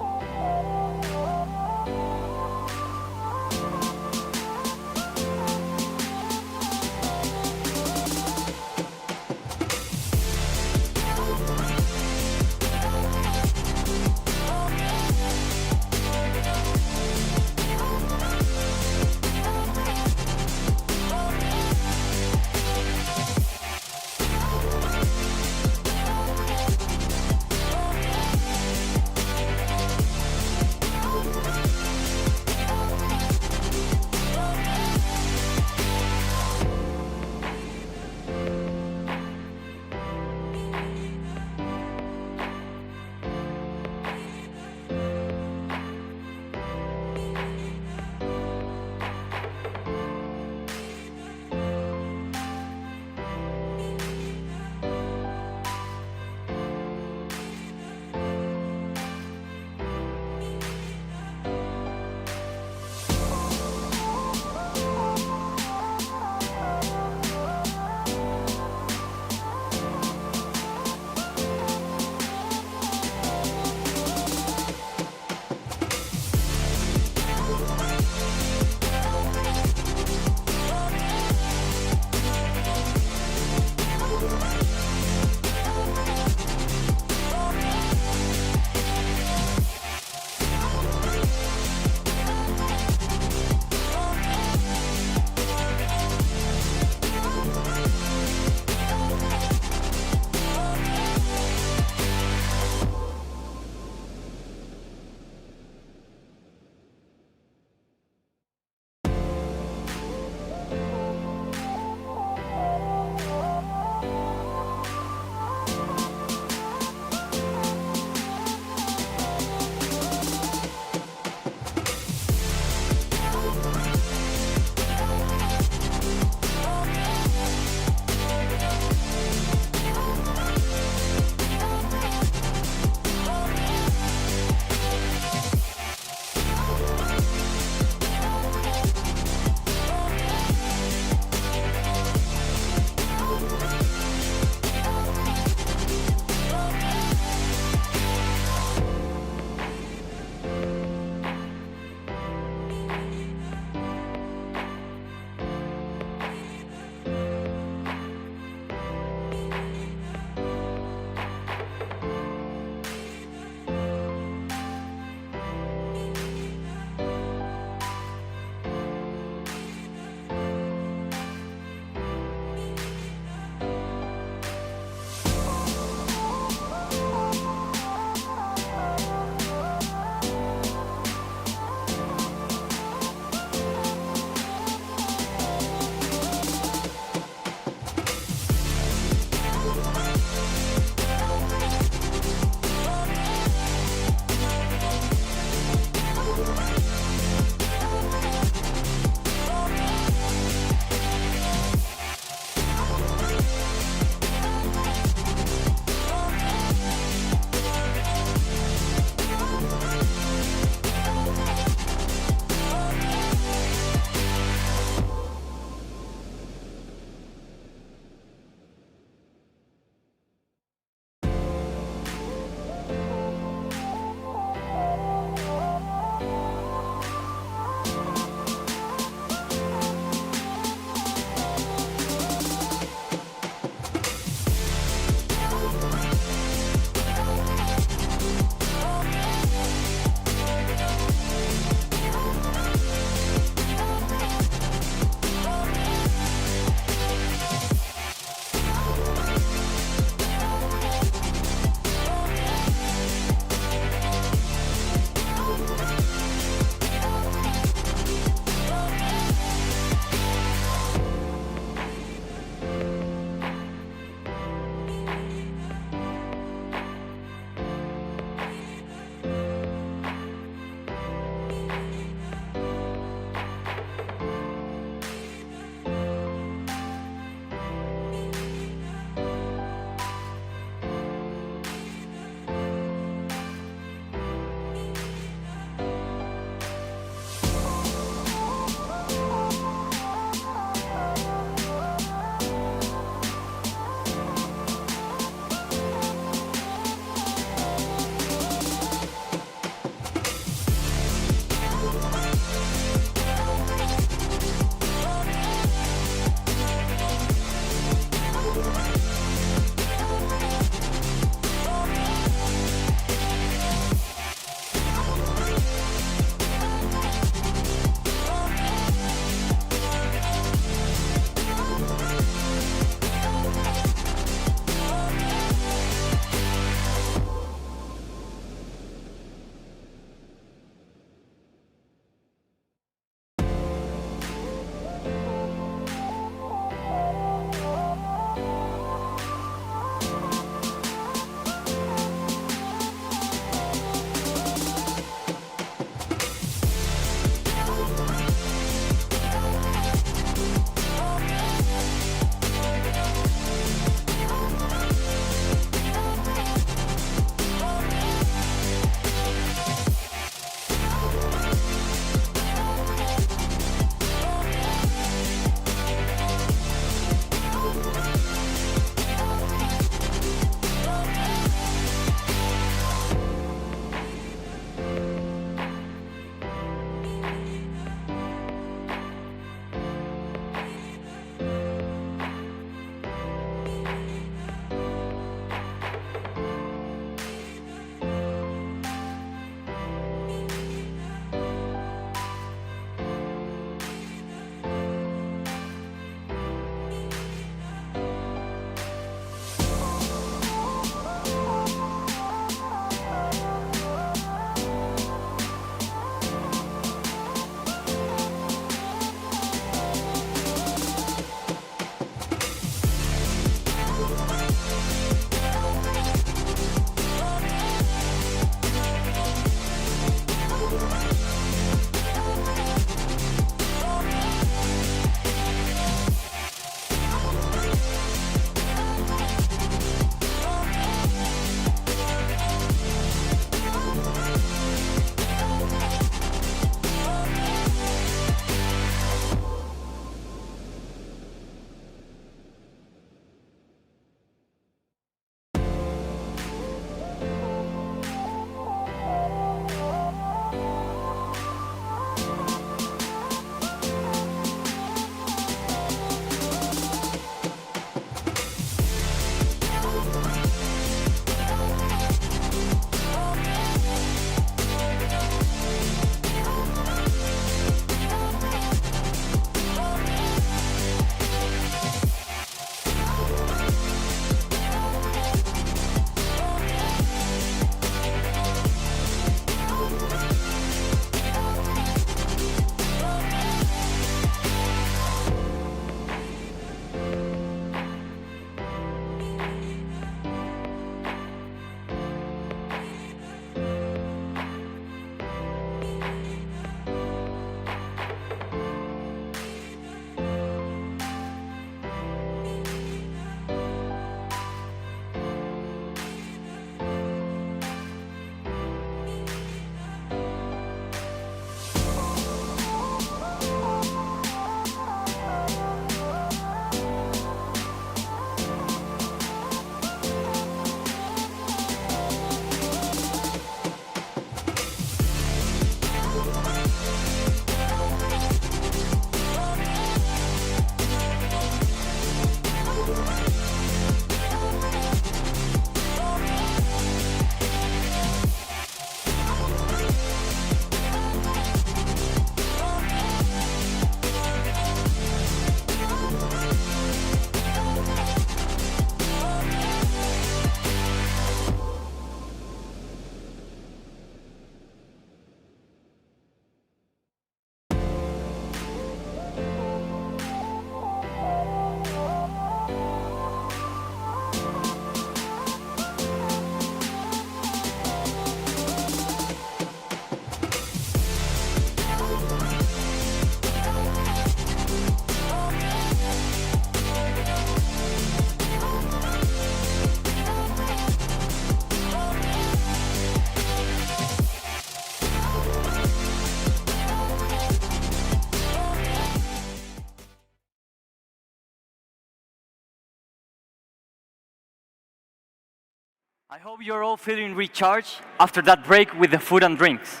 I hope you're all feeling recharged after that break with the food and drinks.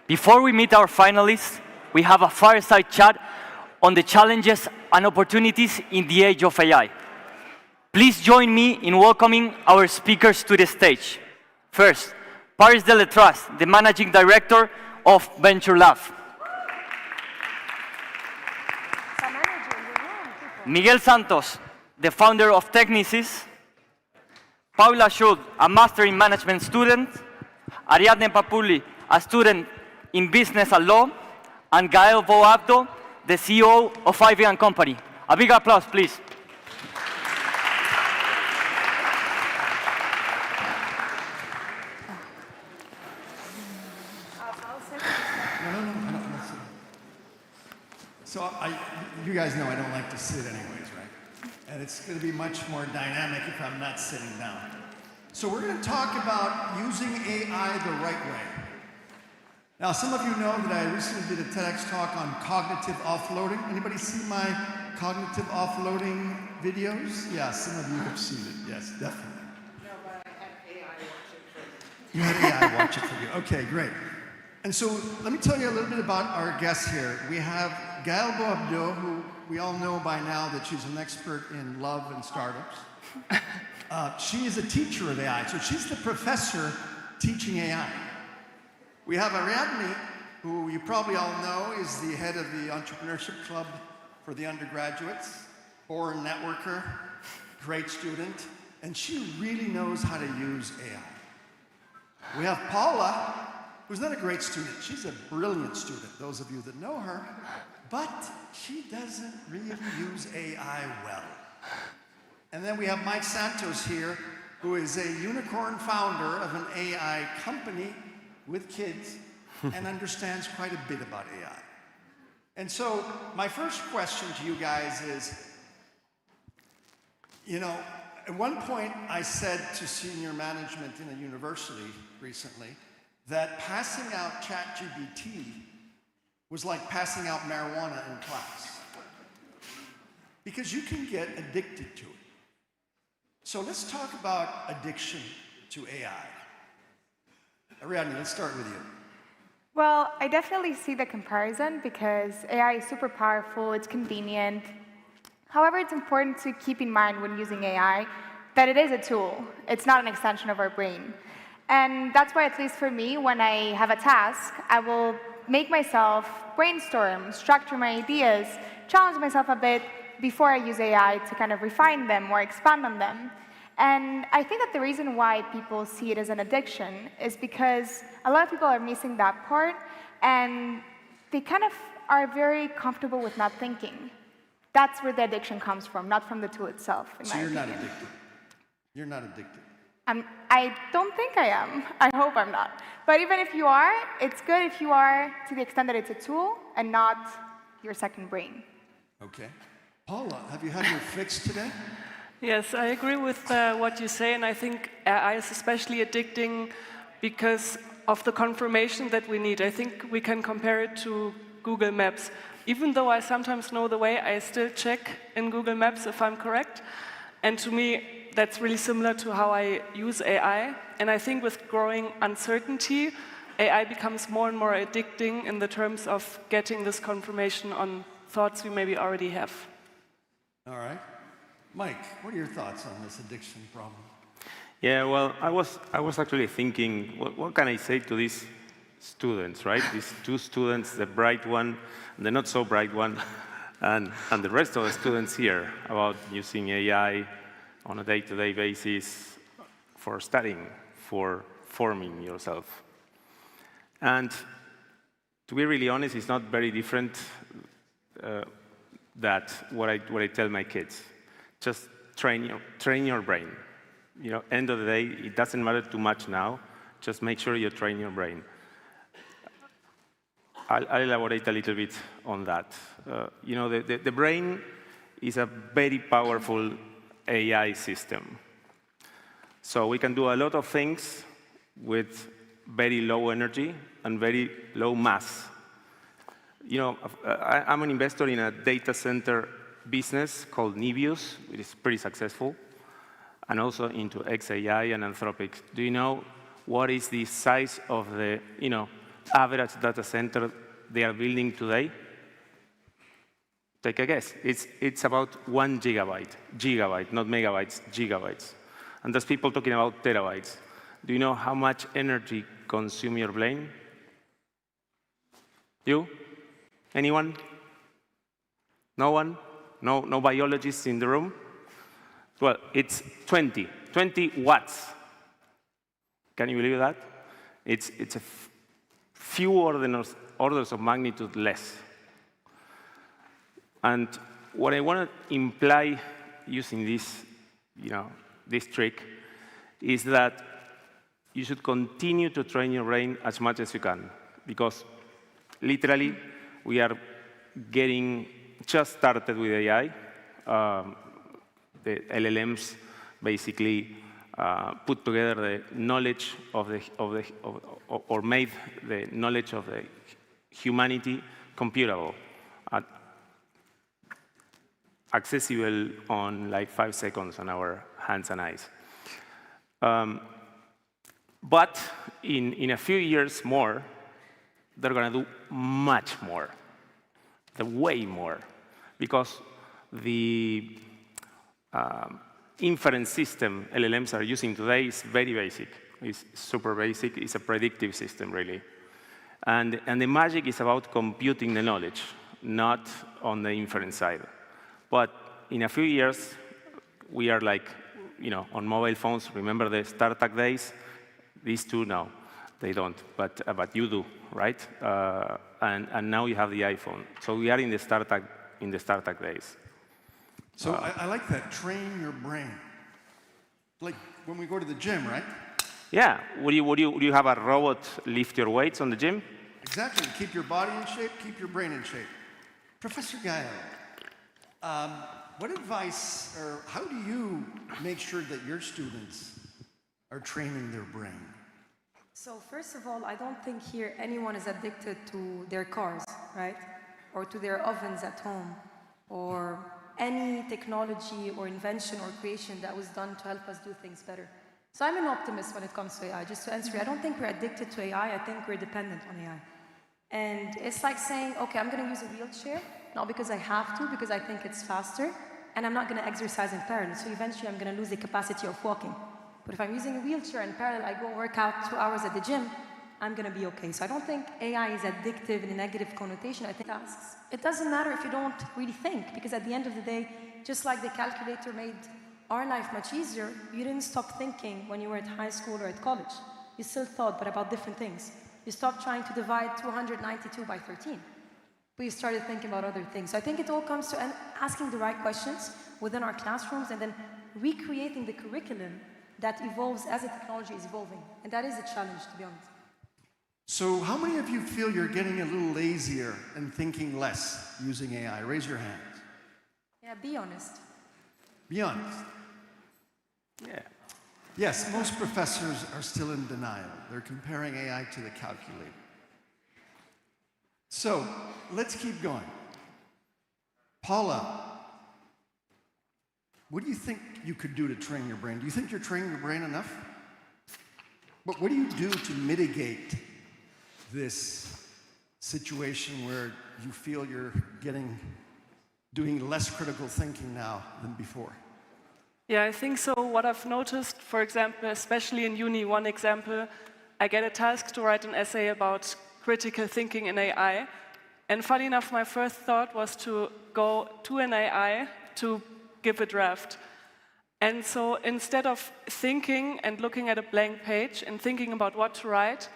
Before we meet our finalists, we have a fireside chat on the challenges and opportunities in the age of AI. Please join me in welcoming our speakers to the stage. First, Paris Deletras, the Managing Director of Venture Lab. Miguel Santos, the founder of Technicis. Paula Schuld, a Master in Management student. Ariadne Papuli, a student in Business and Law. And Gael Boabdo, the CEO of Ivy & Company. A big applause, please. So you guys know I don't like to sit anyways, right? And it's going to be much more dynamic if I'm not sitting down. So we're going to talk about using AI the right way. Now, some of you know that I recently did a TEDx talk on cognitive offloading. Anybody see my cognitive offloading videos? Yeah, some of you have seen it. Yes, definitely. No, but I had AI watch it for you. You had AI watch it for you. Okay, great. And so let me tell you a little bit about our guests here. We have Gael Boabdo, who we all know by now that she's an expert in love and startups. She is a teacher of AI, so she's the professor teaching AI. We have Ariadne, who you probably all know is the head of the Entrepreneurship Club for the undergraduates, born networker, great student, and she really knows how to use AI. We have Paula, who's not a great student. She's a brilliant student, those of you that know her, but she doesn't really use AI well. And then we have Mike Santos here, who is a unicorn founder of an AI company with kids and understands quite a bit about AI. And so my first question to you guys is, you know, at one point I said to senior management in a university recently that passing out ChatGPT was like passing out marijuana in class, because you can get addicted to it. So let's talk about addiction to AI. Ariadne, let's start with you. Well, I definitely see the comparison because AI is super powerful, it's convenient. However, it's important to keep in mind when using AI that it is a tool. It's not an extension of our brain. And that's why, at least for me, when I have a task, I will make myself brainstorm, structure my ideas, challenge myself a bit before I use AI to kind of refine them or expand on them. And I think that the reason why people see it as an addiction is because a lot of people are missing that part, and they kind of are very comfortable with not thinking. That's where the addiction comes from, not from the tool itself, in my opinion. So you're not addicted? You're not addicted? I don't think I am. I hope I'm not. But even if you are, it's good if you are to the extent that it's a tool and not your second brain. Okay. Paula, have you had your fix today? Yes, I agree with what you say, and I think AI is especially addicting because of the confirmation that we need. I think we can compare it to Google Maps. Even though I sometimes know the way, I still check in Google Maps if I'm correct. And to me, that's really similar to how I use AI. And I think with growing uncertainty, AI becomes more and more addicting in the terms of getting this confirmation on thoughts we maybe already have. All right. Mike, what are your thoughts on this addiction problem? Yeah, well, I was actually thinking, what can I say to these students, right? These two students, the bright one, the not so bright one, and the rest of the students here about using AI on a day-to-day basis for studying, for forming yourself. And to be really honest, it's not very different that what I tell my kids. Just train your brain. You know, end of the day, it doesn't matter too much now. Just make sure you train your brain. I'll elaborate a little bit on that. You know, the brain is a very powerful AI system. So we can do a lot of things with very low energy and very low mass. You know, I'm an investor in a data center business called Nebius. It is pretty successful. and also into XAI and Anthropic. Do you know what is the size of the average data center they are building today? Take a guess. It's about 1 gigabyte. Gigabyte, not megabytes, gigabytes. And there's people talking about terabytes. Do you know how much energy consumes your brain? You? Anyone? No one? No biologists in the room? Well, it's 20 watts. Can you believe that? It's a few orders of magnitude less. And what I want to imply using this, this trick is that you should continue to train your brain as much as you can, because literally we are getting just started with AI. The LLMs basically put together the knowledge or made the knowledge of the humanity computable, accessible on like 5 seconds on our hands and eyes. But in a few years more, they're going to do much more, way more, because the inference system LLMs are using today is very basic. It's super basic. It's a predictive system, really. And the magic is about computing the knowledge, not on the inference side. But in a few years, we are like, on mobile phones. Remember the StarTAC days? These two, no, they don't. But you do, right? And now you have the iPhone. So we are in the StarTAC days. So I like that, train your brain. Like when we go to the gym, right? Yeah. Would you have a robot lift your weights on the gym? Exactly. Keep your body in shape, keep your brain in shape. Professor Gael, what advice, or how do you make sure that your students are training their brain? So first of all, I don't think here anyone is addicted to their cars, right? Or to their ovens at home, or any technology or invention or creation that was done to help us do things better. So I'm an optimist when it comes to AI. Just to answer, I don't think we're addicted to AI. I think we're dependent on AI. And it's like saying, okay, I'm going to use a wheelchair, not because I have to, because I think it's faster, and I'm not going to exercise in parallel. So eventually I'm going to lose the capacity of walking. But if I'm using a wheelchair in parallel, I go work out 2 hours at the gym, I'm going to be okay. So I don't think AI is addictive in a negative connotation. I think tasks. It doesn't matter if you don't really think, because at the end of the day, just like the calculator made our life much easier, you didn't stop thinking when you were at high school or at college. You still thought, but about different things. You stopped trying to divide 292 by 13. But you started thinking about other things. So I think it all comes to asking the right questions within our classrooms and then recreating the curriculum that evolves as the technology is evolving. And that is a challenge, to be honest. So how many of you feel you're getting a little lazier and thinking less using AI? Raise your hands. Yeah, be honest. Be honest. Yeah. Yes, most professors are still in denial. They're comparing AI to the calculator. So let's keep going. Paula, what do you think you could do to train your brain? Do you think you're training your brain enough? But what do you do to mitigate this situation where you feel you're doing less critical thinking now than before? Yeah, I think so. What I've noticed, for example, especially in uni, one example, I get a task to write an essay about critical thinking in AI. And funny enough, my first thought was to go to an AI to give a draft. And so instead of thinking and looking at a blank page and thinking about what to write,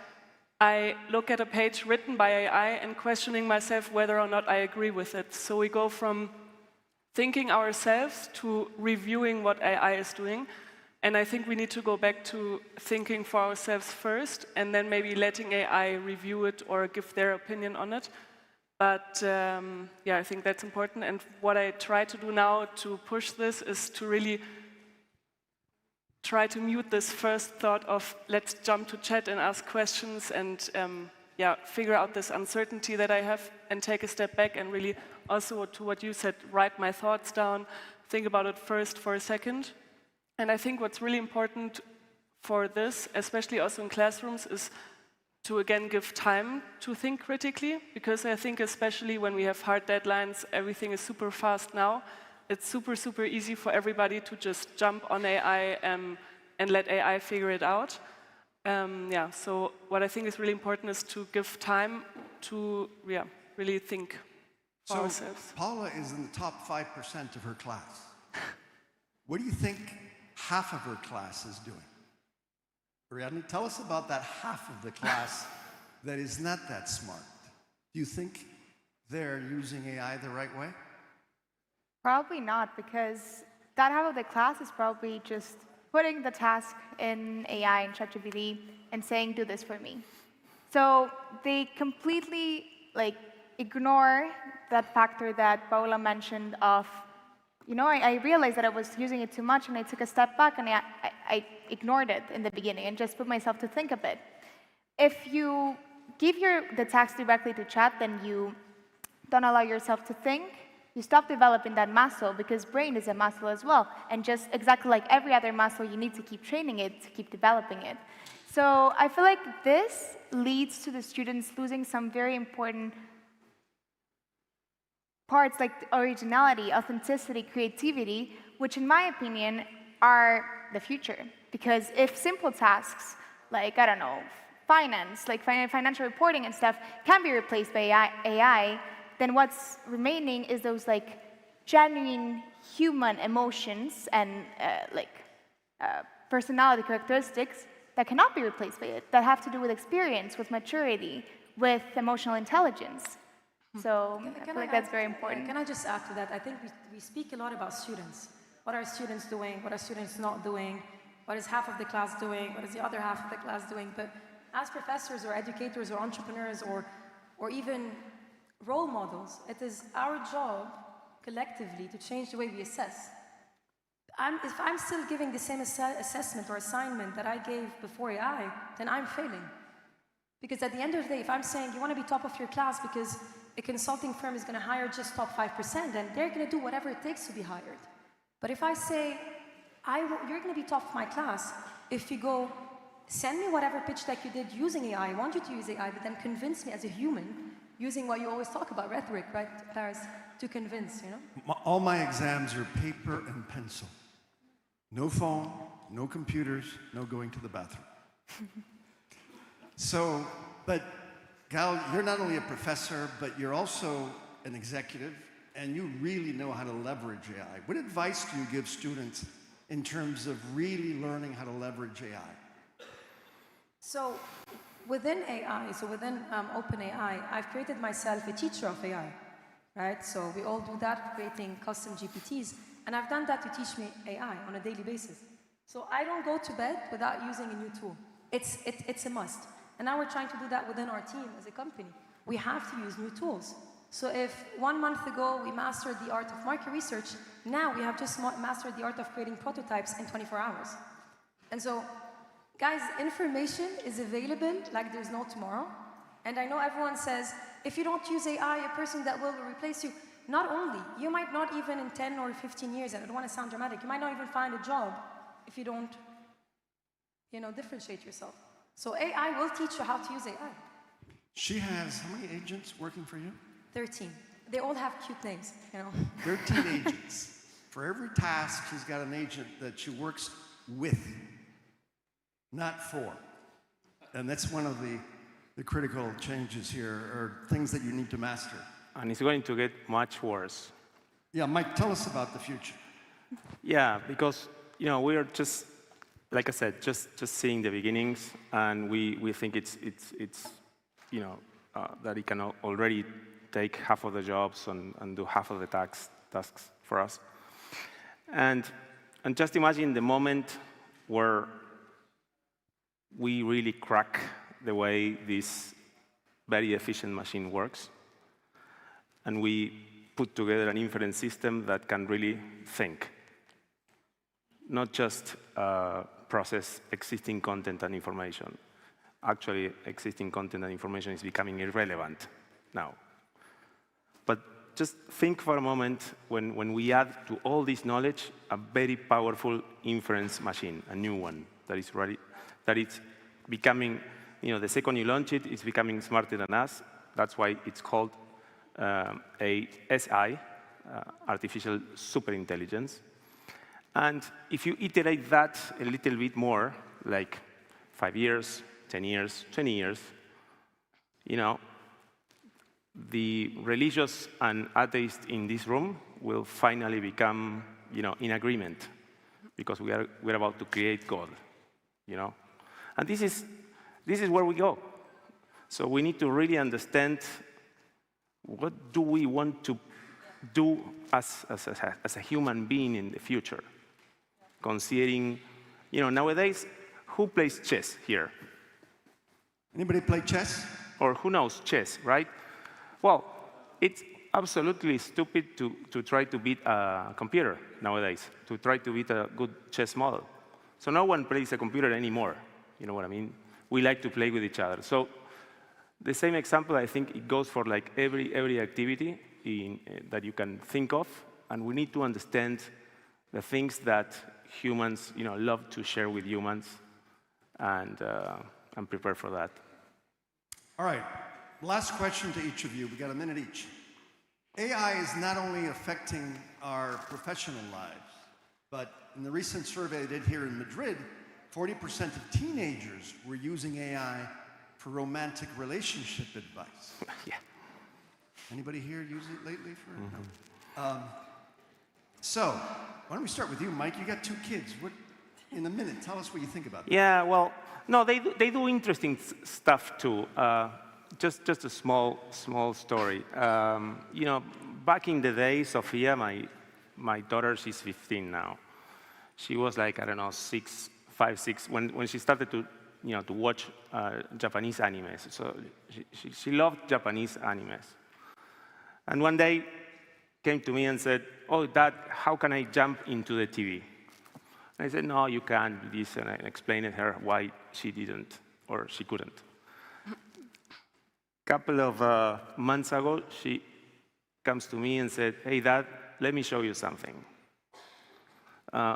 I look at a page written by AI and questioning myself whether or not I agree with it. So we go from thinking ourselves to reviewing what AI is doing. And I think we need to go back to thinking for ourselves first, and then maybe letting AI review it or give their opinion on it. But yeah, I think that's important. And what I try to do now to push this is to really try to mute this first thought of let's jump to chat and ask questions and yeah, figure out this uncertainty that I have and take a step back and really also to what you said, write my thoughts down, think about it first for a second. And I think what's really important for this, especially also in classrooms, is to again give time to think critically, because I think especially when we have hard deadlines, everything is super fast now. It's super, super easy for everybody to just jump on AI and let AI figure it out. So what I think is really important is to give time to really think for ourselves. Paula is in the top 5% of her class. What do you think half of her class is doing? Ariadne, tell us about that half of the class that is not that smart. Do you think they're using AI the right way? Probably not, because that half of the class is probably just putting the task in AI and ChatGPT and saying, do this for me. So they completely ignore that factor that Paula mentioned of, I realized that I was using it too much, and I took a step back, and I ignored it in the beginning and just put myself to think a bit. If you give the task directly to chat, then you don't allow yourself to think. You stop developing that muscle, because brain is a muscle as well. And just exactly like every other muscle, you need to keep training it to keep developing it. So I feel like this leads to the students losing some very important parts like originality, authenticity, creativity, which in my opinion are the future. Because if simple tasks like, I don't know, finance, like financial reporting and stuff can be replaced by AI, then what's remaining is those genuine human emotions and personality characteristics that cannot be replaced by it, that have to do with experience, with maturity, with emotional intelligence. So I feel like that's very important. Can I just add to that? I think we speak a lot about students. What are students doing? What are students not doing? What is half of the class doing? What is the other half of the class doing? But as professors or educators or entrepreneurs or even role models, it is our job collectively to change the way we assess. If I'm still giving the same assessment or assignment that I gave before AI, then I'm failing. Because at the end of the day, if I'm saying you want to be top of your class because a consulting firm is going to hire just top 5%, then they're going to do whatever it takes to be hired. But if I say, you're going to be top of my class, if you go, send me whatever pitch deck you did using AI, I want you to use AI, but then convince me as a human, using what you always talk about, rhetoric, right, Paris, to convince, All my exams are paper and pencil. No phone, no computers, no going to the bathroom. But Gal, you're not only a professor, but you're also an executive, and you really know how to leverage AI. What advice do you give students in terms of really learning how to leverage AI? So within AI, within OpenAI, I've created myself a teacher of AI, right? So we all do that, creating custom GPTs, and I've done that to teach me AI on a daily basis. So I don't go to bed without using a new tool. It's a must. And now we're trying to do that within our team as a company. We have to use new tools. So if 1 month ago we mastered the art of market research, now we have just mastered the art of creating prototypes in 24 hours. And so, guys, information is available like there's no tomorrow. And I know everyone says, if you don't use AI, a person that will replace you. Not only, you might not even in 10 or 15 years, and I don't want to sound dramatic, you might not even find a job if you don't, differentiate yourself. So AI will teach you how to use AI. She has how many agents working for you? 13. They all have cute names, 13 agents. For every task, she's got an agent that she works with, not for. And that's one of the critical changes here, or things that you need to master. And it's going to get much worse. Yeah, Mike, tell us about the future. Yeah, because we are just, like I said, just seeing the beginnings, and we think it's that it can already take half of the jobs and do half of the tasks for us. And just imagine the moment where we really crack the way this very efficient machine works, and we put together an inference system that can really think, not just process existing content and information. Actually, existing content and information is becoming irrelevant now. But just think for a moment when we add to all this knowledge a very powerful inference machine, a new one that is ready, that it's becoming, the second you launch it, it's becoming smarter than us. That's why it's called a SI, artificial superintelligence. And if you iterate that a little bit more, like 5 years, 10 years, 20 years, the religious and atheists in this room will finally become, in agreement, because we're about to create God, And this is where we go. So we need to really understand what do we want to do as a human being in the future, considering, nowadays, who plays chess here? Anybody play chess? Or who knows chess, right? Well, it's absolutely stupid to try to beat a computer nowadays, to try to beat a good chess model. So no one plays a computer anymore, you know what I mean? We like to play with each other. So the same example, I think it goes for like every activity that you can think of, and we need to understand the things that humans, love to share with humans, and prepare for that. All right, last question to each of you. We got a minute each. AI is not only affecting our professional lives, but in the recent survey I did here in Madrid, 40% of teenagers were using AI for romantic relationship advice. Yeah. Anybody here use it lately? No. So, why don't we start with you, Mike? You got 2 kids. In a minute, tell us what you think about that. Yeah, well, no, they do interesting stuff too. Just a small story. Back in the day, Sophia, my daughter, she's 15 now. She was like, I don't know, 5, 6, when she started to watch Japanese animes. So she loved Japanese animes. And one day came to me and said, "Oh, Dad, how can I jump into the TV?" I said, "No, you can't do this," and I explained to her why she didn't, or she couldn't. A couple of months ago, she comes to me and said, "Hey, Dad, let me show you something."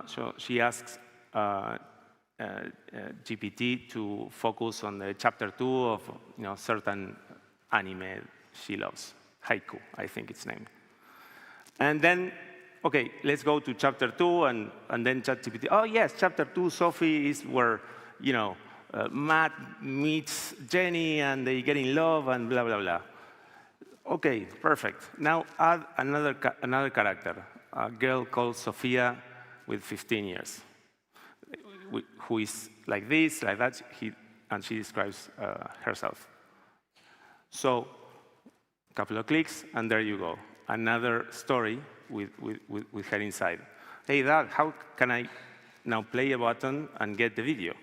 So she asks GPT to focus on the chapter 2 of certain anime she loves, Haiku, I think it's named. And then, okay, let's go to chapter 2, and then ChatGPT. Oh yes, chapter 2, Sophie, is where Matt meets Jenny and they get in love and blah blah blah. Okay, perfect. Now add another character, a girl called Sophia with 15 years, who is like this, like that, and she describes herself. So, a couple of clicks, and there you go. Another story with her inside. Hey, Dad, how can I now play a button and get the video?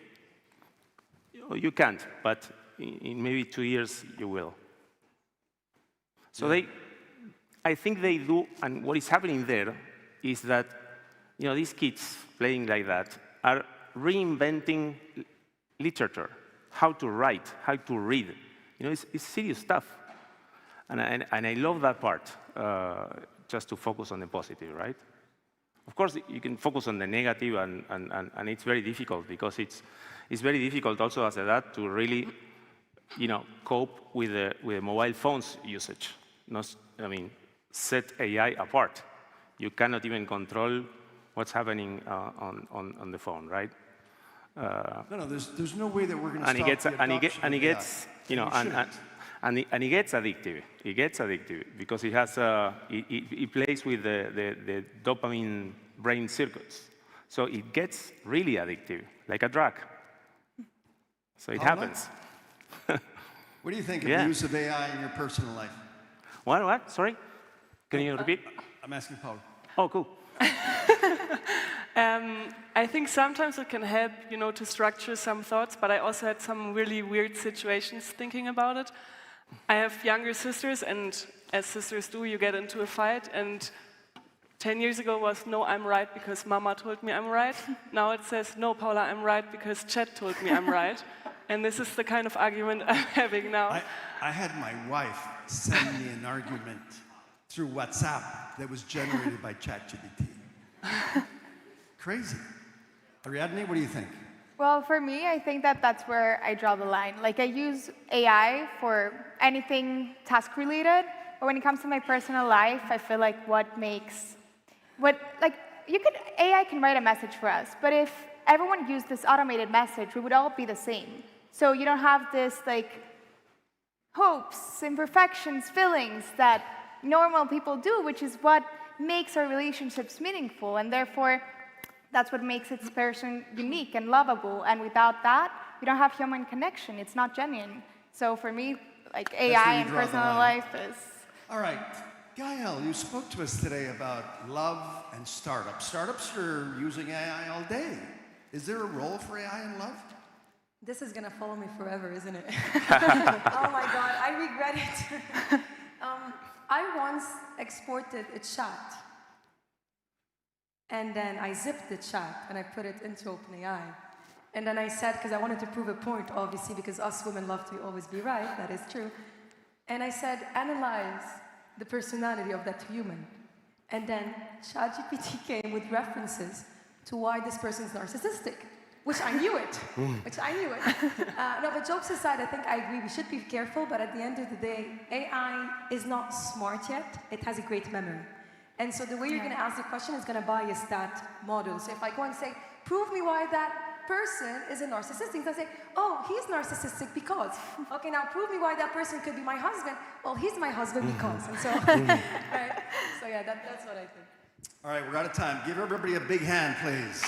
You can't, but in maybe 2 years, you will. So I think they do, and what is happening there is that these kids playing like that are reinventing literature, how to write, how to read. It's serious stuff. And I love that part, just to focus on the positive, right? Of course, you can focus on the negative, and it's very difficult, because it's very difficult also as a dad to really, cope with the mobile phones usage. Set AI apart. You cannot even control what's happening on the phone, right? No, there's no way that we're going to and stop it gets, the and adoption it of gets, AI. and it gets addictive. It gets addictive because it has it plays with the dopamine brain circuits. So it gets really addictive, like a drug. So it happens. What do you think of the use of AI in your personal life? What? Sorry? Can you repeat? I'm asking Paul. Oh, cool. I think sometimes it can help, to structure some thoughts, but I also had some really weird situations thinking about it. I have younger sisters, and as sisters do, you get into a fight, and 10 years ago was, no, I'm right because Mama told me I'm right. Now it says, no, Paula, I'm right because Chet told me I'm right. And this is the kind of argument I'm having now. I had my wife send me an argument through WhatsApp that was generated by ChatGPT. Crazy. Ariadne, what do you think? Well, for me, I think that that's where I draw the line. Like, I use AI for anything task-related, but when it comes to my personal life, I feel like AI can write a message for us, but if everyone used this automated message, we would all be the same. So you don't have this, like, hopes, imperfections, feelings that normal people do, which is what makes our relationships meaningful, and therefore, that's what makes its person unique and lovable. And without that, we don't have human connection. It's not genuine. So for me, like, AI in personal life is... All right. Gael, you spoke to us today about love and startups. Startups are using AI all day. Is there a role for AI in love? This is going to follow me forever, isn't it? Oh my God, I regret it. I once exported a chat. And then I zipped the chat and I put it into OpenAI. And then I said, because I wanted to prove a point, obviously, because us women love to always be right, that is true. And I said, analyze the personality of that human. And then ChatGPT came with references to why this person's narcissistic, which I knew it, No, but jokes aside, I think I agree, we should be careful, but at the end of the day, AI is not smart yet, it has a great memory. And so the way you're going to ask the question is going to bias that model. So if I go and say, prove me why that person is a narcissistic, I say, oh, he's narcissistic because. Okay, now prove me why that person could be my husband. Well, he's my husband because. And so, right? So yeah, that's what I think. All right, we're out of time. Give everybody a big hand, please.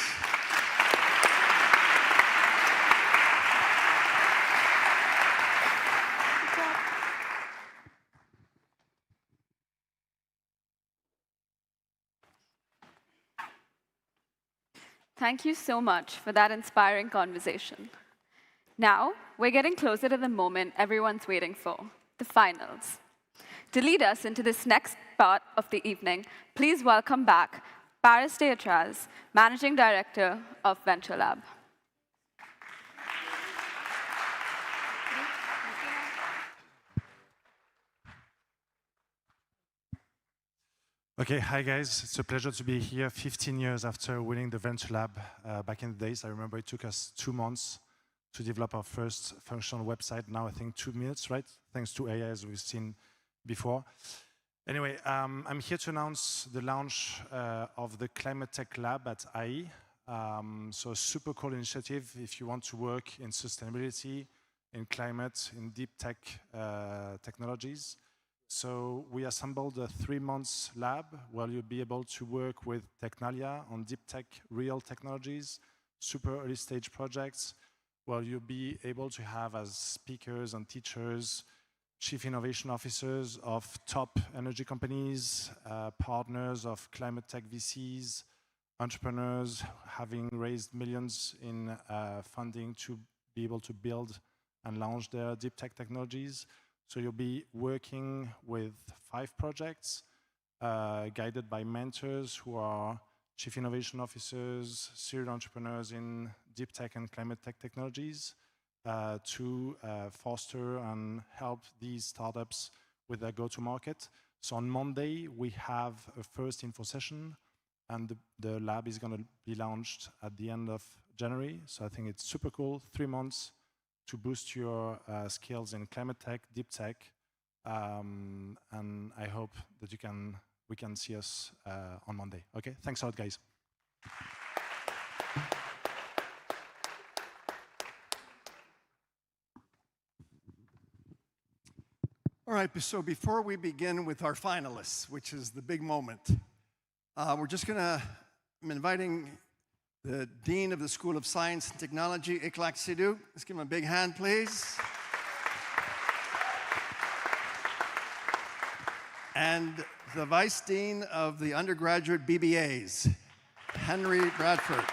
Thank you so much for that inspiring conversation. Now, we're getting closer to the moment everyone's waiting for, the finals. To lead us into this next part of the evening, please welcome back Paris Teatraz, Managing Director of Venture Lab. Okay, hi guys. It's a pleasure to be here 15 years after winning the Venture Lab back in the days. I remember it took us 2 months to develop our first functional website. Now I think 2 minutes, right? Thanks to AI, as we've seen before. Anyway, I'm here to announce the launch of the Climate Tech Lab at IE. So a super cool initiative if you want to work in sustainability, in climate, in deep tech technologies. So we assembled a 3-month lab where you'll be able to work with Technalia on deep tech, real technologies, super early stage projects, where you'll be able to have as speakers and teachers, chief innovation officers of top energy companies, partners of climate tech VCs, entrepreneurs having raised millions in funding to be able to build and launch their deep tech technologies. So you'll be working with 5 projects, guided by mentors who are chief innovation officers, serial entrepreneurs in deep tech and climate tech technologies, to foster and help these startups with their go-to-market. So on Monday, we have a first info session, and the lab is going to be launched at the end of January. So I think it's super cool, 3 months to boost your skills in climate tech, deep tech, and I hope that we can see us on Monday. Okay, thanks a lot, guys. All right, so before we begin with our finalists, which is the big moment, I'm inviting the Dean of the School of Science and Technology, Iklak Sidhu. Let's give him a big hand, please. And the Vice Dean of the Undergraduate BBAs, Henry Bradford.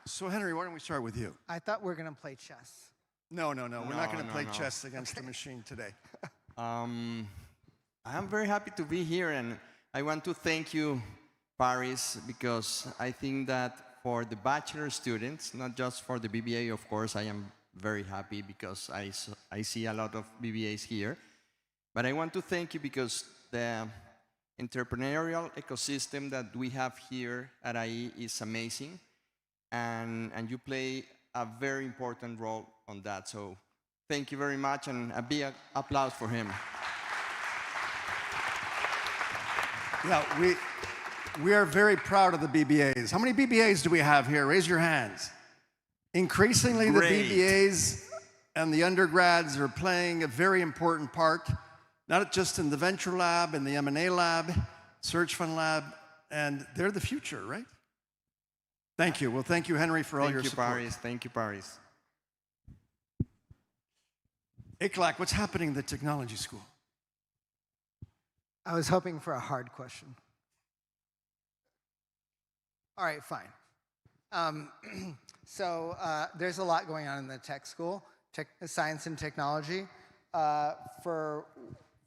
So Henry, why don't we start with you? I thought we were going to play chess. No, we're not going to play chess against the machine today. I'm very happy to be here, and I want to thank you, Paris, because I think that for the bachelor students, not just for the BBA, of course, I am very happy because I see a lot of BBAs here. But I want to thank you because the entrepreneurial ecosystem that we have here at IE is amazing, and you play a very important role on that. So thank you very much, and a big applause for him. Yeah, we are very proud of the BBAs. How many BBAs do we have here? Raise your hands. Increasingly, Great. the BBAs and the undergrads are playing a very important part, not just in the venture lab, in the M&A lab, search fund lab, and they're the future, right? Thank you. Well, thank you, Henry, for all your support. Paris. Thank you, Paris. Iklak, what's happening in the technology school? I was hoping for a hard question. All right, fine. So there's a lot going on in the tech school, science and technology. For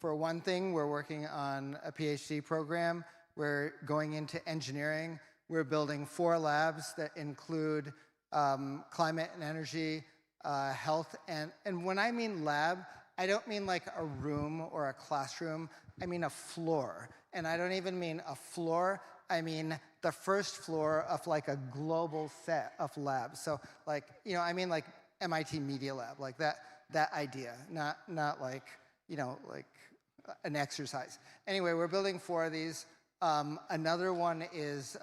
one thing, we're working on a PhD program. We're going into engineering. We're building 4 labs that include climate and energy, health, and when I mean lab, I don't mean like a room or a classroom. I mean a floor. And I don't even mean a floor. I mean the first floor of like a global set of labs. So like, you know, I mean like MIT Media Lab, like that idea, not like, you know, like an exercise. Anyway, we're building 4 of these. Another one is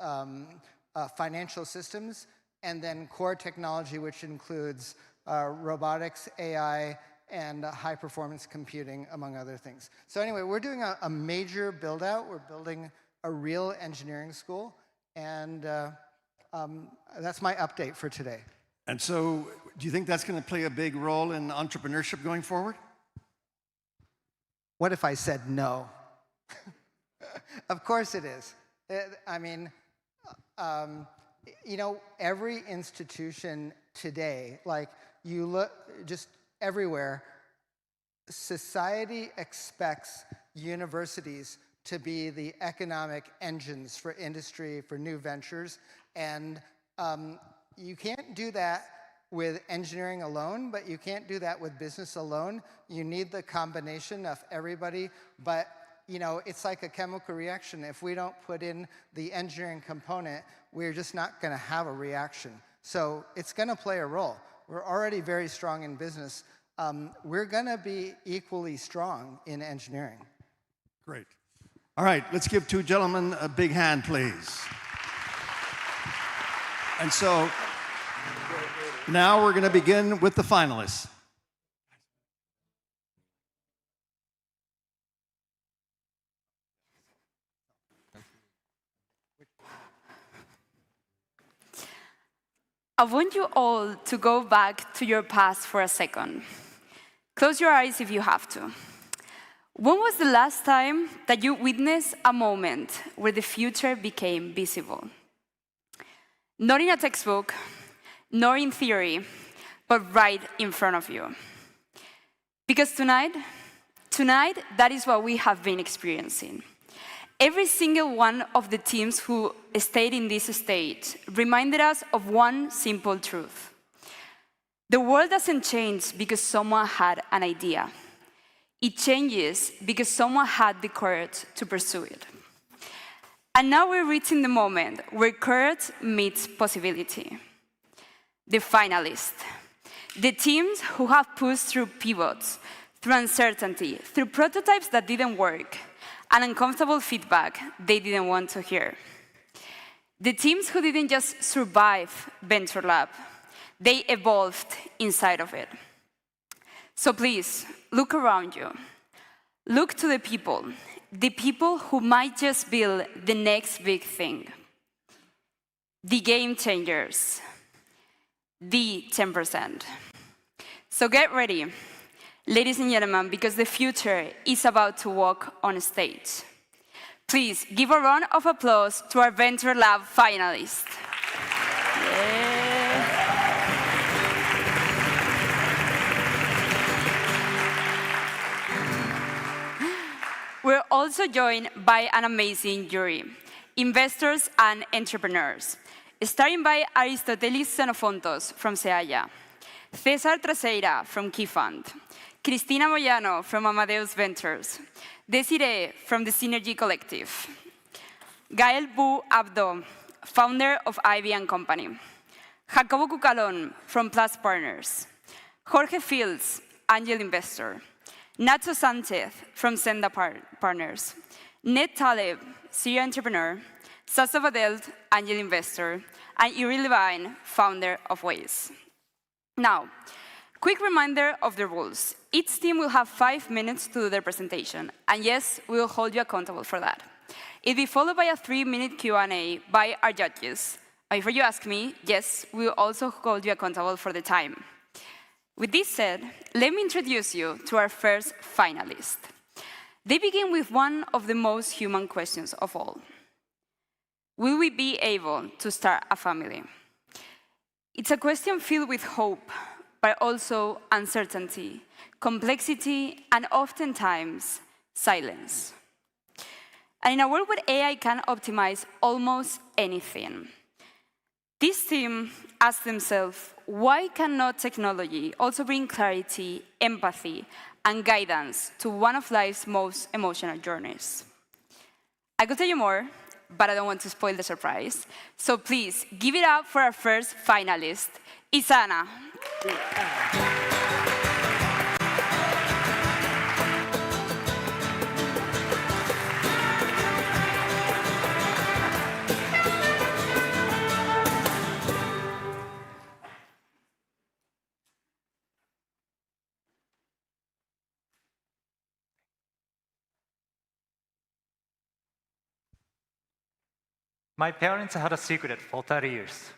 financial systems, and then core technology, which includes robotics, AI, and high-performance computing, among other things. So anyway, we're doing a major build-out. We're building a real engineering school, and that's my update for today. And so, do you think that's going to play a big role in entrepreneurship going forward? What if I said no? Of course it is. I mean, you know, every institution today, like you look just everywhere, society expects universities to be the economic engines for industry, for new ventures, and you can't do that with engineering alone, but you can't do that with business alone. You need the combination of everybody, but you know, it's like a chemical reaction. If we don't put in the engineering component, we're just not going to have a reaction. So it's going to play a role. We're already very strong in business. We're going to be equally strong in engineering. Great. All right, let's give 2 gentlemen a big hand, please. And so now we're going to begin with the finalists. I want you all to go back to your past for a second. Close your eyes if you have to. When was the last time that you witnessed a moment where the future became visible? Not in a textbook, nor in theory, but right in front of you. Because tonight, that is what we have been experiencing. Every single one of the teams who stayed in this stage reminded us of one simple truth. The world doesn't change because someone had an idea. It changes because someone had the courage to pursue it. And now we're reaching the moment where courage meets possibility. The finalists, the teams who have pushed through pivots, through uncertainty, through prototypes that didn't work, and uncomfortable feedback they didn't want to hear. The teams who didn't just survive Venture Lab, they evolved inside of it. So please, look around you. Look to the people who might just build the next big thing. The game changers, the 10%. So get ready. Ladies and gentlemen, because the future is about to walk on stage. Please give a round of applause to our Venture Lab finalists. Yeah. We're also joined by an amazing jury, investors and entrepreneurs, starting by Aristotelis Xenophontos from Seaya, Cesar Traseira from Key Fund, Cristina Moyano from Amadeus Ventures, Desiree from the Synergy Collective, Gael Bu Abdo, founder of Ivy & Company, Jacobo Cucalon from Plus Partners, Jorge Fields, angel investor, Nacho Sanchez from Senda Partners, Ned Taleb, serial entrepreneur, Sasa Vadelt, angel investor, and Uri Levine, founder of Waze. Now, quick reminder of the rules. Each team will have 5 minutes to do their presentation, and yes, we will hold you accountable for that. It will be followed by a 3-minute Q&A by our judges. Before you ask me, yes, we will also hold you accountable for the time. With this said, let me introduce you to our first finalist. They begin with one of the most human questions of all. Will we be able to start a family? It's a question filled with hope, but also uncertainty, complexity, and oftentimes silence. And in a world where AI can optimize almost anything, this team asked themselves, why cannot technology also bring clarity, empathy, and guidance to one of life's most emotional journeys? I could tell you more, but I don't want to spoil the surprise. So please, give it up for our first finalist, Isana. My parents had a secret for 30 years,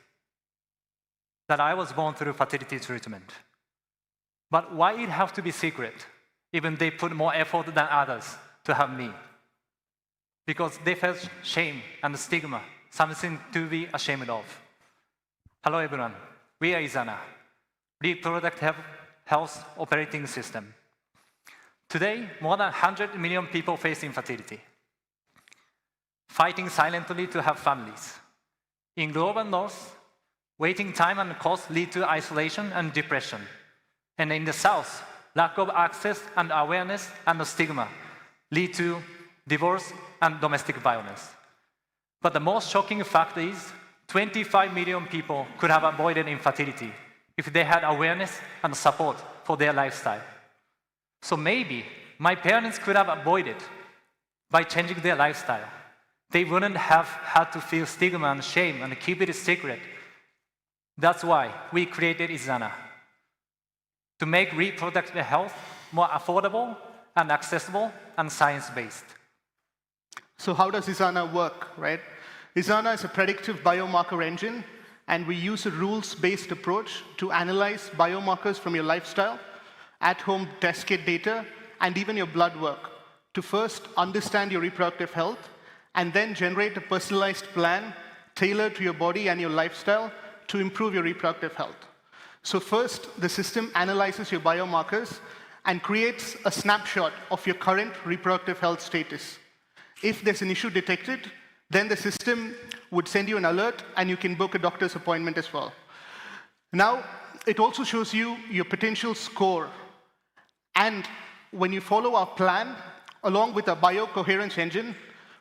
that I was born through fertility treatment. But why it have to be secret, even they put more effort than others to have me? Because they felt shame and stigma, something to be ashamed of. Hello everyone, we are Izana, reproductive health operating system. Today, more than 100 million people face infertility, fighting silently to have families. In global north, waiting time and cost lead to isolation and depression. And in the south, lack of access and awareness and stigma lead to divorce and domestic violence. But the most shocking fact is 25 million people could have avoided infertility if they had awareness and support for their lifestyle. So maybe my parents could have avoided by changing their lifestyle. They wouldn't have had to feel stigma and shame and keep it a secret. That's why we created Izana, to make reproductive health more affordable and accessible and science-based. So how does Izana work, right? Izana is a predictive biomarker engine, and we use a rules-based approach to analyze biomarkers from your lifestyle, at-home test kit data, and even your blood work to first understand your reproductive health and then generate a personalized plan tailored to your body and your lifestyle to improve your reproductive health. So first, the system analyzes your biomarkers and creates a snapshot of your current reproductive health status. If there's an issue detected, then the system would send you an alert and you can book a doctor's appointment as well. Now, it also shows you your potential score. And when you follow our plan, along with a biocoherence engine,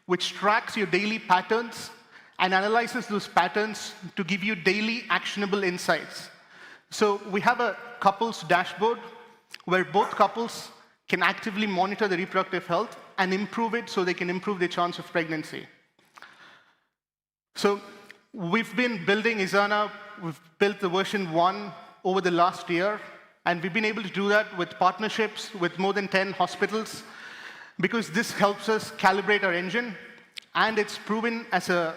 which tracks your daily patterns and analyzes those patterns to give you daily actionable insights. So we have a couples dashboard where both couples can actively monitor their reproductive health and improve it so they can improve their chance of pregnancy. So we've been building Izana. We've built the version 1 over the last year, and we've been able to do that with partnerships with more than 10 hospitals, because this helps us calibrate our engine, and it's proven as a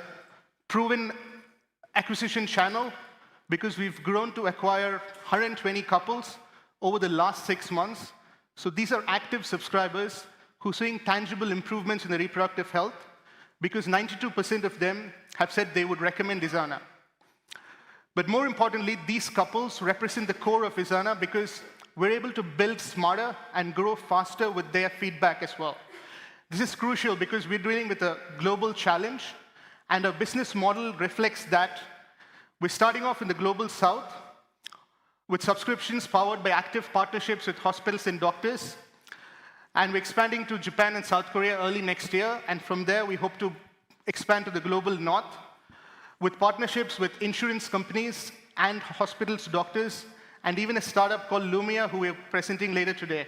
proven acquisition channel, because we've grown to acquire 120 couples over the last 6 months. So these are active subscribers who are seeing tangible improvements in their reproductive health, because 92% of them have said they would recommend Izana. But more importantly, these couples represent the core of Izana, because we're able to build smarter and grow faster with their feedback as well. This is crucial because we're dealing with a global challenge, and our business model reflects that. We're starting off in the global south, with subscriptions powered by active partnerships with hospitals and doctors. And we're expanding to Japan and South Korea early next year. And from there, we hope to expand to the global north with partnerships with insurance companies and hospitals, doctors, and even a startup called Lumia, who we're presenting later today.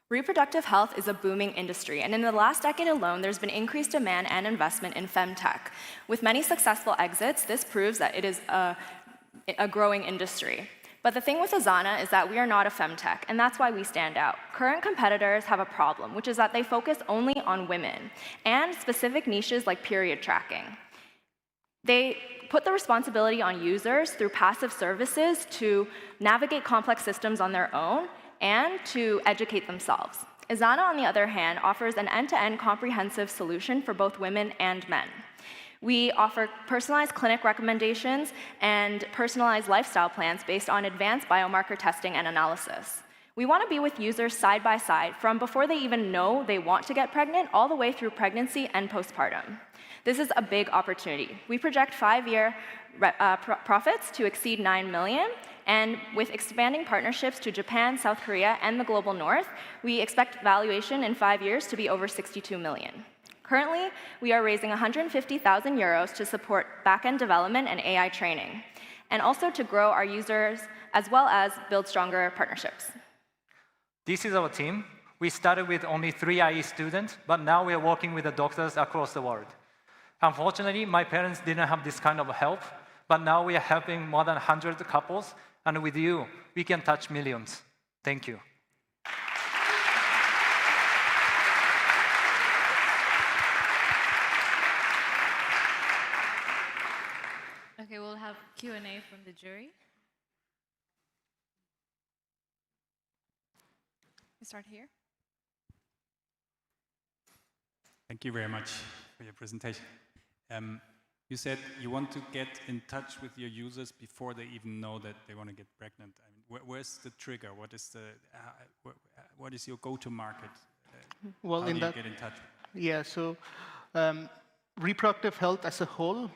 Reproductive health is a booming industry, and in the last decade alone, there's been increased demand and investment in femtech. With many successful exits, this proves that it is a growing industry. But the thing with Asana is that we are not a femtech, and that's why we stand out. Current competitors have a problem, which is that they focus only on women and specific niches like period tracking. They put the responsibility on users through passive services to navigate complex systems on their own and to educate themselves. Asana, on the other hand, offers an end-to-end comprehensive solution for both women and men. We offer personalized clinic recommendations and personalized lifestyle plans based on advanced biomarker testing and analysis. We want to be with users side by side from before they even know they want to get pregnant all the way through pregnancy and postpartum. This is a big opportunity. We project 5-year profits to exceed 9 million, and with expanding partnerships to Japan, South Korea, and the global north, we expect valuation in 5 years to be over 62 million. Currently, we are raising 150,000 euros to support back-end development and AI training, and also to grow our users as well as build stronger partnerships. This is our team. We started with only 3 IE students, but now we are working with the doctors across the world. Unfortunately, my parents didn't have this kind of help, but now we are helping more than 100 couples, and with you, we can touch millions. Thank you. Okay, we'll have Q&A from the jury. We start here. Thank you very much for your presentation. You said you want to get in touch with your users before they even know that they want to get pregnant. I mean, where's the trigger? What is your go-to market? Well, how do you get in touch? Yeah, so reproductive health as a whole,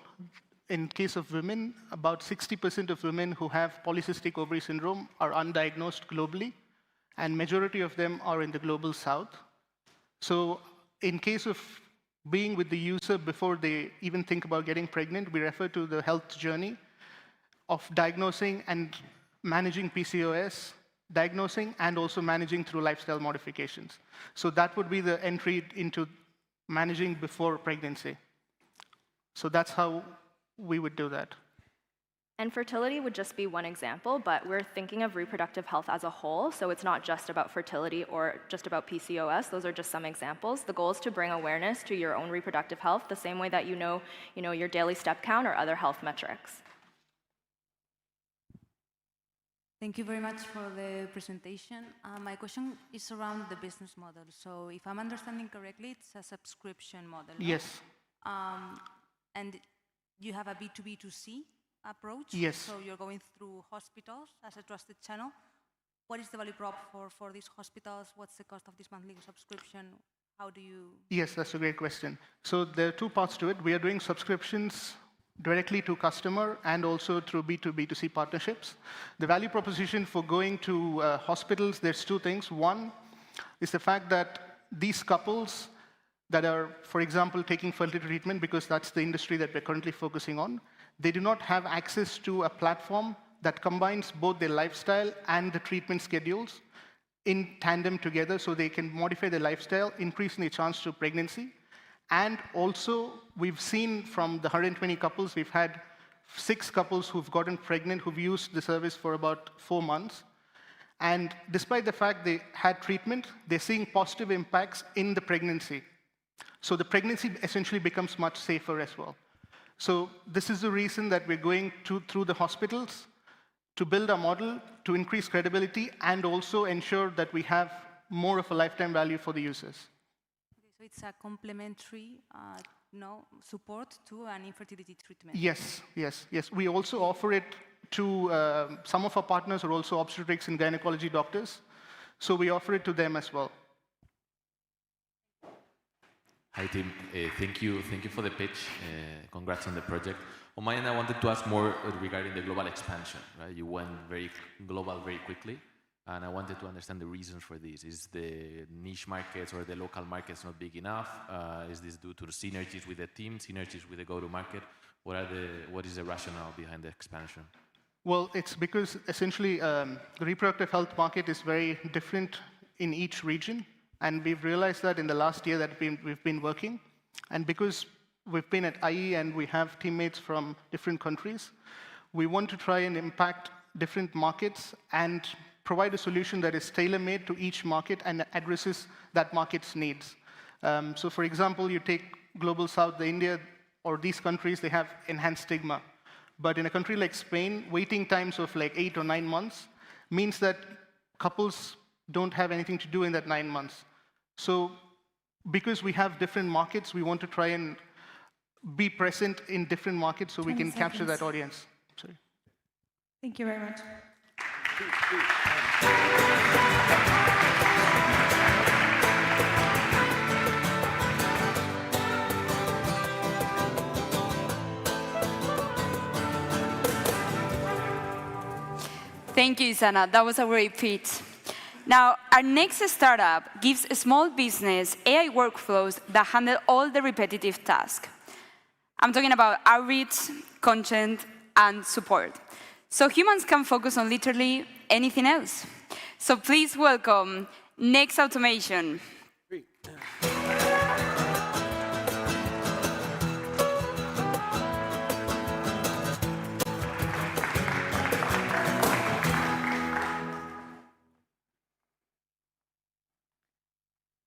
in case of women, about 60% of women who have polycystic ovary syndrome are undiagnosed globally, and majority of them are in the global south. So in case of being with the user before they even think about getting pregnant, we refer to the health journey of diagnosing and managing PCOS, diagnosing and also managing through lifestyle modifications. So that would be the entry into managing before pregnancy. So that's how we would do that. And fertility would just be one example, but we're thinking of reproductive health as a whole, so it's not just about fertility or just about PCOS. Those are just some examples. The goal is to bring awareness to your own reproductive health the same way that you know your daily step count or other health metrics. Thank you very much for the presentation. My question is around the business model. So if I'm understanding correctly, it's a subscription model. Yes. And you have a B2B2C approach. Yes. So you're going through hospitals as a trusted channel. What is the value prop for these hospitals? What's the cost of this monthly subscription? How do you... Yes, that's a great question. So there are 2 parts to it. We are doing subscriptions directly to customer and also through B2B2C partnerships. The value proposition for going to hospitals, there's 2 things. One is the fact that these couples that are, for example, taking fertility treatment, because that's the industry that we're currently focusing on, they do not have access to a platform that combines both their lifestyle and the treatment schedules in tandem together, so they can modify their lifestyle, increasing the chance to pregnancy. And also, we've seen from the 120 couples, we've had 6 couples who've gotten pregnant, who've used the service for about 4 months. And despite the fact they had treatment, they're seeing positive impacts in the pregnancy. So the pregnancy essentially becomes much safer as well. So this is the reason that we're going through the hospitals to build a model, to increase credibility, and also ensure that we have more of a lifetime value for the users. Okay, so it's a complementary support to an infertility treatment. Yes, yes, yes. We also offer it to some of our partners are also obstetrics and gynecology doctors. So we offer it to them as well. Hi, team. Thank you for the pitch. Congrats on the project. On my end, I wanted to ask more regarding the global expansion. Right? You went very global very quickly, and I wanted to understand the reasons for this. Is the niche markets or the local markets not big enough? Is this due to synergies with the team, synergies with the go-to-market? What is the rationale behind the expansion? Well, it's because essentially the reproductive health market is very different in each region. And we've realized that in the last year that we've been working. And because we've been at IE and we have teammates from different countries, we want to try and impact different markets and provide a solution that is tailor-made to each market and addresses that market's needs. So for example, you take Global South, India, or these countries, they have enhanced stigma. But in a country like Spain, waiting times of like 8 or 9 months means that couples don't have anything to do in that 9 months. So because we have different markets, we want to try and be present in different markets so we can capture that audience. Sorry. Thank you very much. Thank you, Isana. That was a great pitch. Now, our next startup gives a small business AI workflows that handle all the repetitive tasks. I'm talking about outreach, content, and support. So humans can focus on literally anything else. So please welcome Next Automation.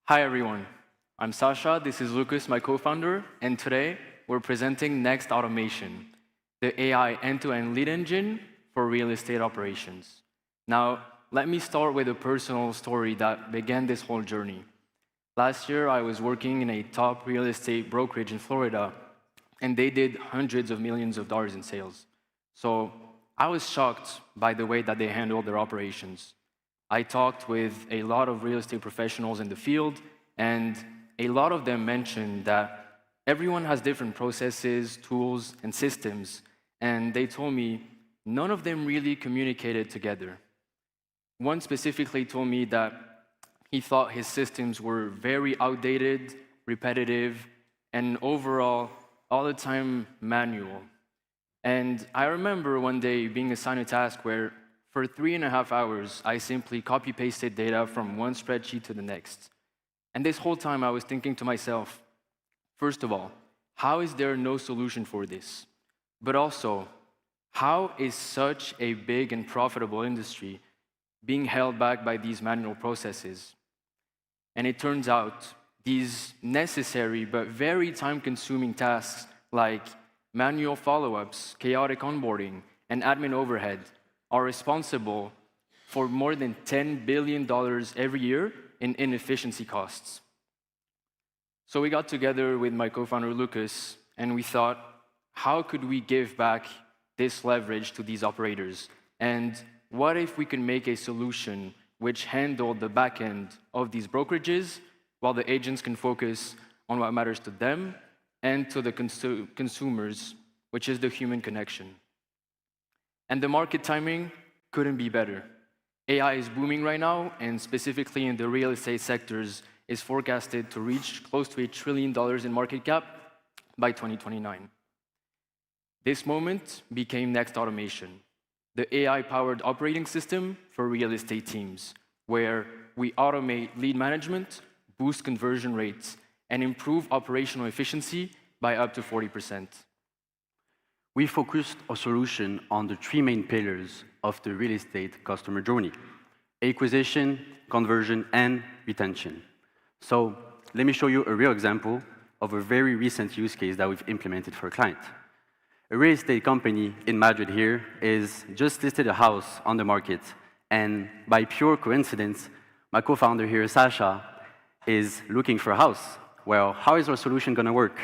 Hi, everyone. I'm Sasha. This is Lucas, my co-founder. And today, we're presenting Next Automation, the AI end-to-end lead engine for real estate operations. Now, let me start with a personal story that began this whole journey. Last year, I was working in a top real estate brokerage in Florida, and they did hundreds of millions of dollars in sales. So I was shocked by the way that they handled their operations. I talked with a lot of real estate professionals in the field, and a lot of them mentioned that everyone has different processes, tools, and systems, and they told me none of them really communicated together. One specifically told me that he thought his systems were very outdated, repetitive, and overall, all the time manual. And I remember one day being assigned a task where for 3.5 hours, I simply copy-pasted data from one spreadsheet to the next. And this whole time, I was thinking to myself, first of all, how is there no solution for this? But also, how is such a big and profitable industry being held back by these manual processes? And it turns out, these necessary but very time-consuming tasks like manual follow-ups, chaotic onboarding, and admin overhead are responsible for more than $10 billion every year in inefficiency costs. So we got together with my co-founder Lucas, and we thought, how could we give back this leverage to these operators? And what if we can make a solution which handled the back end of these brokerages, while the agents can focus on what matters to them and to the consumers, which is the human connection. And the market timing couldn't be better. AI is booming right now, and specifically in the real estate sectors, is forecasted to reach close to $1 trillion in market cap by 2029. This moment became Next Automation, the AI-powered operating system for real estate teams, where we automate lead management, boost conversion rates, and improve operational efficiency by up to 40%. We focused our solution on the 3 main pillars of the real estate customer journey: acquisition, conversion, and retention. So let me show you a real example of a very recent use case that we've implemented for a client. A real estate company in Madrid here is just listed a house on the market, and by pure coincidence, my co-founder here, Sasha, is looking for a house. Well, how is our solution going to work?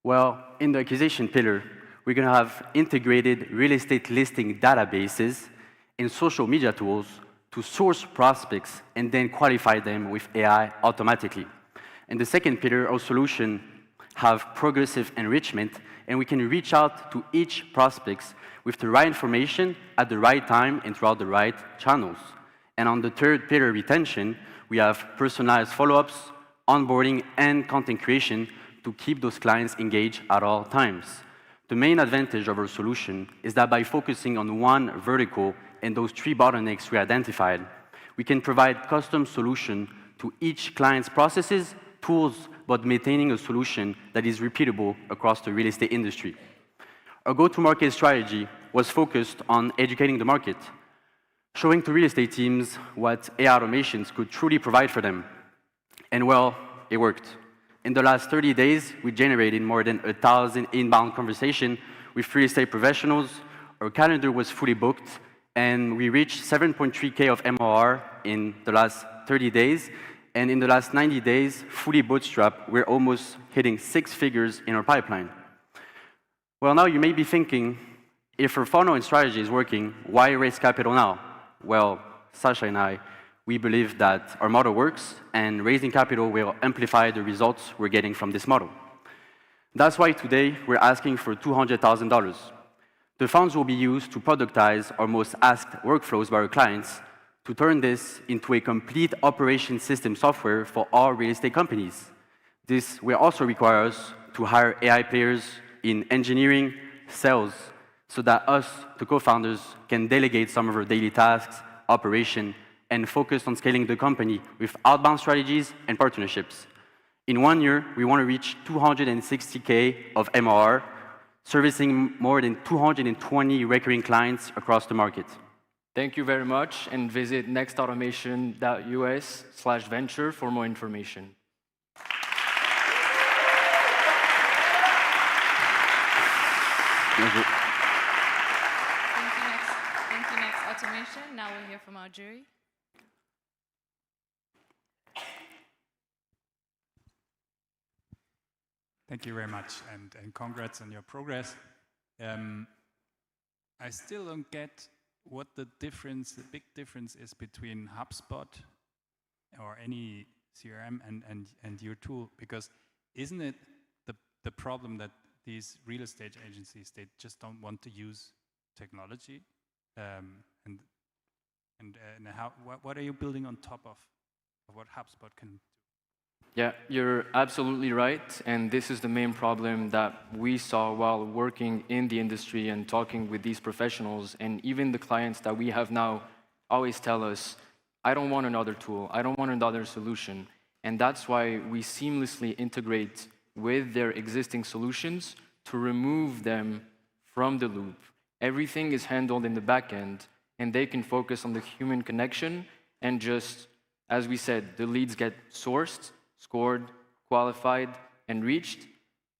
Well, in the acquisition pillar, we're going to have integrated real estate listing databases and social media tools to source prospects and then qualify them with AI automatically. In the second pillar, our solution have progressive enrichment, and we can reach out to each prospects with the right information at the right time and throughout the right channels. And on the third pillar, retention, we have personalized follow-ups, onboarding, and content creation to keep those clients engaged at all times. The main advantage of our solution is that by focusing on one vertical and those 3 bottlenecks we identified, we can provide custom solution to each client's processes, tools, but maintaining a solution that is repeatable across the real estate industry. Our go-to-market strategy was focused on educating the market, showing to real estate teams what AI automations could truly provide for them. And well, it worked. In the last 30 days, we generated more than 1,000 inbound conversations with real estate professionals. Our calendar was fully booked, and we reached 7.3K of MRR in the last 30 days. And in the last 90 days, fully bootstrapped, we're almost hitting 6 figures in our pipeline. Well, now you may be thinking, if our funnel and strategy is working, why raise capital now? Well, Sasha and I, we believe that our model works, and raising capital will amplify the results we're getting from this model. That's why today we're asking for $200,000. The funds will be used to productize our most asked workflows by our clients to turn this into a complete operation system software for all real estate companies. This will also require us to hire AI players in engineering, sales, so that us, the co-founders, can delegate some of our daily tasks, operation, and focus on scaling the company with outbound strategies and partnerships. In 1 year, we want to reach 260K of MRR, servicing more than 220 recurring clients across the market. Thank you very much, and visit nextautomation.us/venture for more information. Thank you, Next Automation. Now we'll hear from our jury. Thank you very much, and congrats on your progress. I still don't get what the big difference is between HubSpot or any CRM and your tool, because isn't it the problem that these real estate agencies, they just don't want to use technology? What are you building on top of what HubSpot can do? Yeah, you're absolutely right, and this is the main problem that we saw while working in the industry and talking with these professionals, and even the clients that we have now always tell us, I don't want another tool, I don't want another solution, and that's why we seamlessly integrate with their existing solutions to remove them from the loop. Everything is handled in the back end, and they can focus on the human connection, and just, as we said, the leads get sourced, scored, qualified, and reached.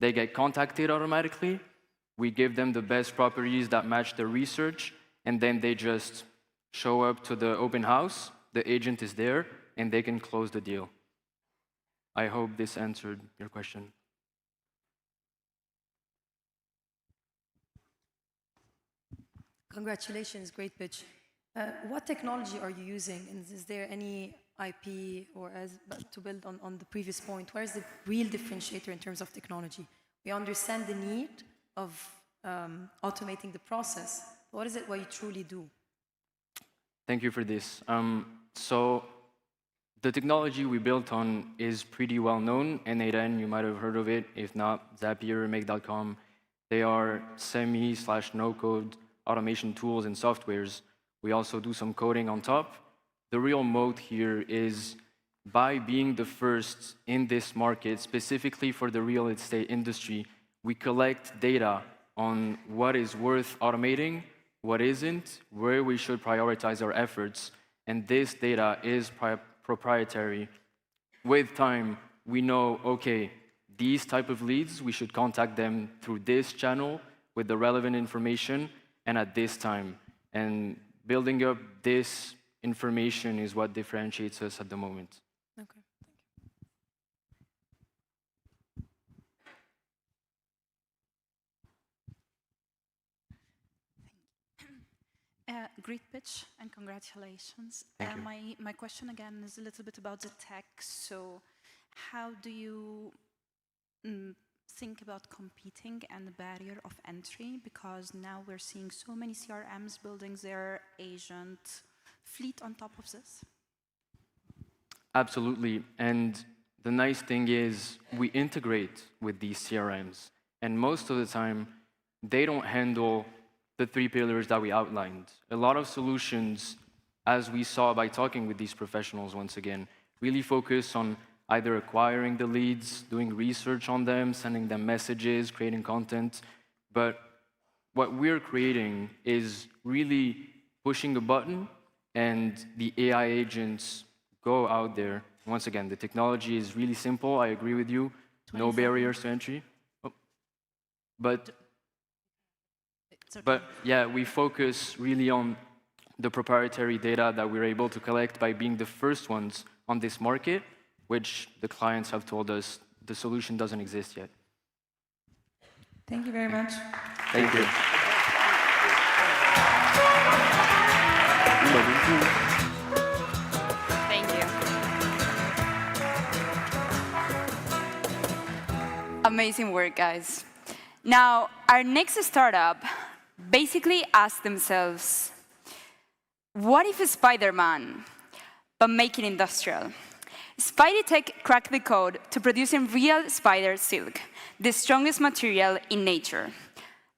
They get contacted automatically. We give them the best properties that match their research, and then they just show up to the open house, the agent is there, and they can close the deal. I hope this answered your question. Congratulations, great pitch. What technology are you using? And is there any IP or to build on the previous point? Where is the real differentiator in terms of technology? We understand the need of automating the process. What is it what you truly do? Thank you for this. So the technology we built on is pretty well known. N8N, you might have heard of it. If not, Zapier, Make.com. They are semi/no-code automation tools and softwares. We also do some coding on top. The real moat here is by being the first in this market, specifically for the real estate industry, we collect data on what is worth automating, what isn't, where we should prioritize our efforts, and this data is proprietary. With time, we know, okay, these type of leads, we should contact them through this channel with the relevant information and at this time. And building up this information is what differentiates us at the moment. Okay, Great pitch and congratulations. Thank you. My question again is a little bit about the tech. So how do you think about competing and the barrier of entry? Because now we're seeing so many CRMs building their agent fleet on top of this. Absolutely. And the nice thing is we integrate with these CRMs. And most of the time, they don't handle the 3 pillars that we outlined. A lot of solutions, as we saw by talking with these professionals once again, really focus on either acquiring the leads, doing research on them, sending them messages, creating content. But what we're creating is really pushing a button and the AI agents go out there. Once again, the technology is really simple. I agree with you. No barriers to entry. Oh. But yeah, we focus really on the proprietary data that we're able to collect by being the first ones on this market, which the clients have told us the solution doesn't exist yet. Thank you very much. Thank you. Thank you. Amazing work, guys. Now, our next startup basically asked themselves, what if Spider-Man, but make it industrial? Spidey Tech cracked the code to producing real spider silk, the strongest material in nature.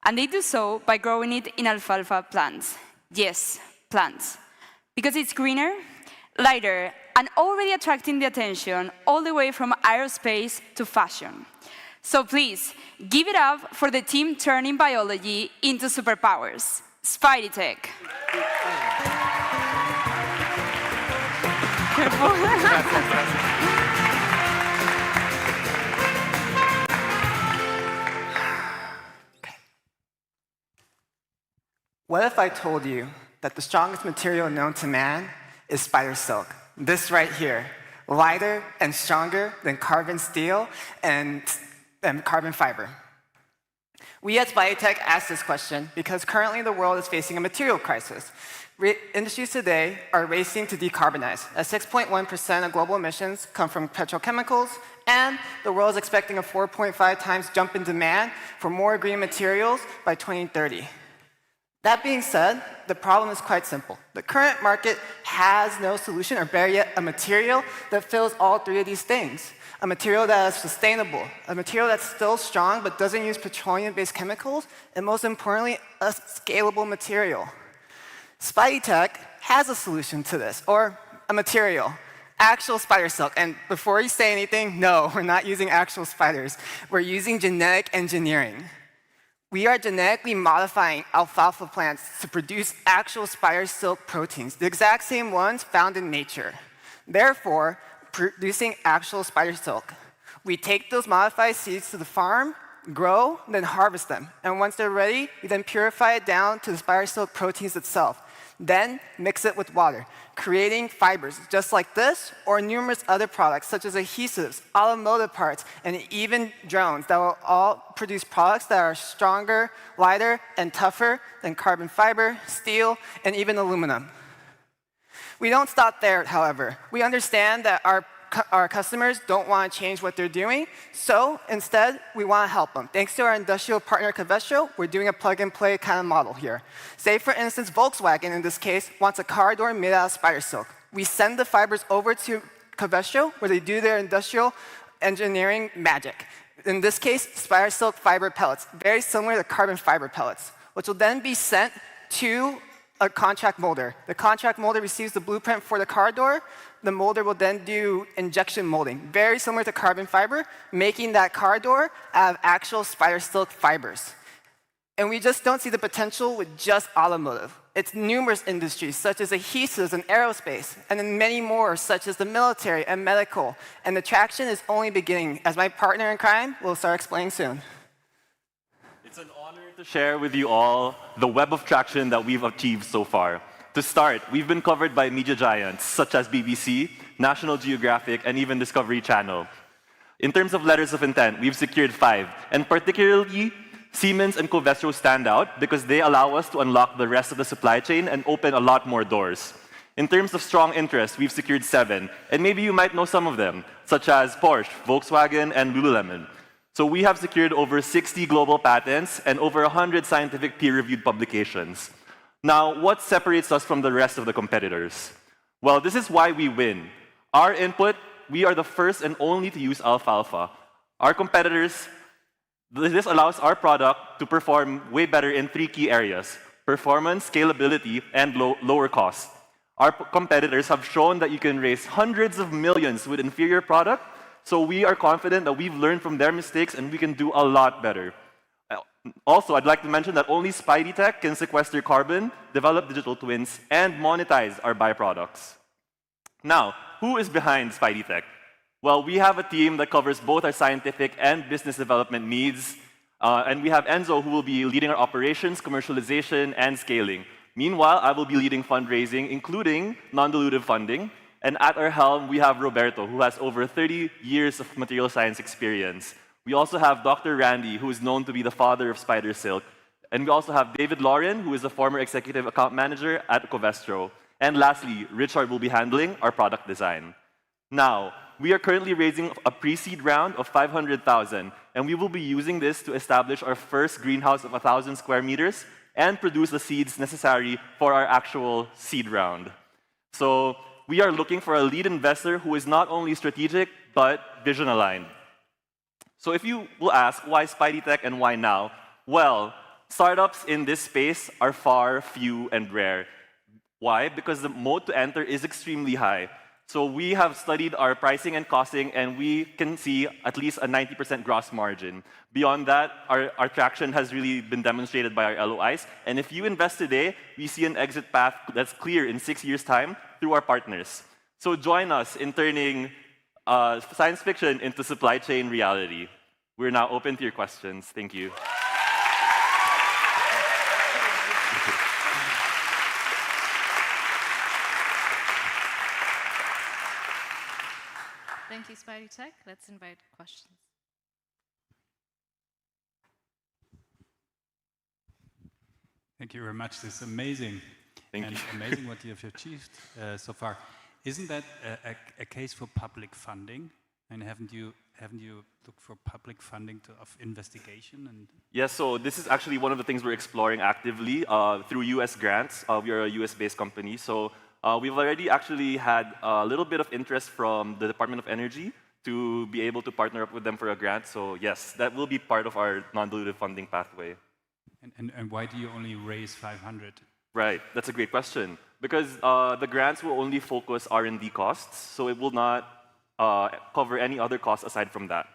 And they do so by growing it in alfalfa plants. Yes, plants. Because it's greener, lighter, and already attracting the attention all the way from aerospace to fashion. So please, give it up for the team turning biology into superpowers, Spidey Tech. What if I told you that the strongest material known to man is spider silk? This right here, lighter and stronger than carbon steel and carbon fiber. We at Spidey asked this question because currently the world is facing a material crisis. Industries today are racing to decarbonize, as 6.1% of global emissions come from petrochemicals, and the world is expecting a 4.5 times jump in demand for more green materials by 2030. That being said, the problem is quite simple. The current market has no solution or better yet a material that fills all 3 of these things. A material that is sustainable, a material that's still strong but doesn't use petroleum-based chemicals, and most importantly, a scalable material. Spidey Tech has a solution to this, or a material, actual spider silk. And before you say anything, no, we're not using actual spiders. We're using genetic engineering. We are genetically modifying alfalfa plants to produce actual spider silk proteins, the exact same ones found in nature. Therefore, producing actual spider silk. We take those modified seeds to the farm, grow, then harvest them. And once they're ready, we then purify it down to the spider silk proteins itself. Then mix it with water, creating fibers just like this, or numerous other products such as adhesives, automotive parts, and even drones that will all produce products that are stronger, lighter, and tougher than carbon fiber, steel, and even aluminum. We don't stop there, however. We understand that our customers don't want to change what they're doing, so instead, we want to help them. Thanks to our industrial partner, Covestro, we're doing a plug-and-play kind of model here. Say, for instance, Volkswagen, in this case, wants a car door made out of spider silk. We send the fibers over to Covestro, where they do their industrial engineering magic. In this case, spider silk fiber pellets, very similar to carbon fiber pellets, which will then be sent to a contract molder. The contract molder receives the blueprint for the car door. The molder will then do injection molding, very similar to carbon fiber, making that car door out of actual spider silk fibers. And we just don't see the potential with just automotive. It's numerous industries, such as adhesives and aerospace, and then many more, such as the military and medical. And the traction is only beginning, as my partner in crime will start explaining soon. It's an honor to share with you all the web of traction that we've achieved so far. To start, we've been covered by media giants such as BBC, National Geographic, and even Discovery Channel. In terms of letters of intent, we've secured 5, and particularly Siemens and Covestro stand out because they allow us to unlock the rest of the supply chain and open a lot more doors. In terms of strong interest, we've secured 7, and maybe you might know some of them, such as Porsche, Volkswagen, and Lululemon. So we have secured over 60 global patents and over 100 scientific peer-reviewed publications. Now, what separates us from the rest of the competitors? Well, this is why we win. Our input, we are the first and only to use alfalfa. Our competitors, this allows our product to perform way better in 3 key areas: performance, scalability, and lower cost. Our competitors have shown that you can raise hundreds of millions with inferior product, so we are confident that we've learned from their mistakes and we can do a lot better. Also, I'd like to mention that only Spidey Tech can sequester carbon, develop digital twins, and monetize our byproducts. Now, who is behind Spidey Tech? Well, we have a team that covers both our scientific and business development needs, and we have Enzo, who will be leading our operations, commercialization, and scaling. Meanwhile, I will be leading fundraising, including non-dilutive funding. And at our helm, we have Roberto, who has over 30 years of material science experience. We also have Dr. Randy, who is known to be the father of Spider Silk. And we also have David Lauren, who is a former executive account manager at Covestro. And lastly, Richard will be handling our product design. Now, we are currently raising a pre-seed round of 500,000, and we will be using this to establish our first greenhouse of 1,000 square meters and produce the seeds necessary for our actual seed round. So we are looking for a lead investor who is not only strategic, but vision-aligned. So if you will ask, why Spidey Tech and why now? Well, startups in this space are far, few, and rare. Why? Because the moat to enter is extremely high. So we have studied our pricing and costing, and we can see at least a 90% gross margin. Beyond that, our traction has really been demonstrated by our LOIs. And if you invest today, we see an exit path that's clear in 6 years' time through our partners. So join us in turning science fiction into supply chain reality. We're now open to your questions. Thank you. Thank you, Spidey Tech. Let's invite questions. Thank you very much. This is amazing. Thank you. Amazing what you have achieved so far. Isn't that a case for public funding? And haven't you looked for public funding of investigation? And yes, so this is actually one of the things we're exploring actively through US grants. We are a US-based company, so we've already actually had a little bit of interest from the Department of Energy to be able to partner up with them for a grant. So yes, that will be part of our non-dilutive funding pathway. And why do you only raise 500? Right, that's a great question. Because the grants will only focus R&D costs, so it will not cover any other costs aside from that.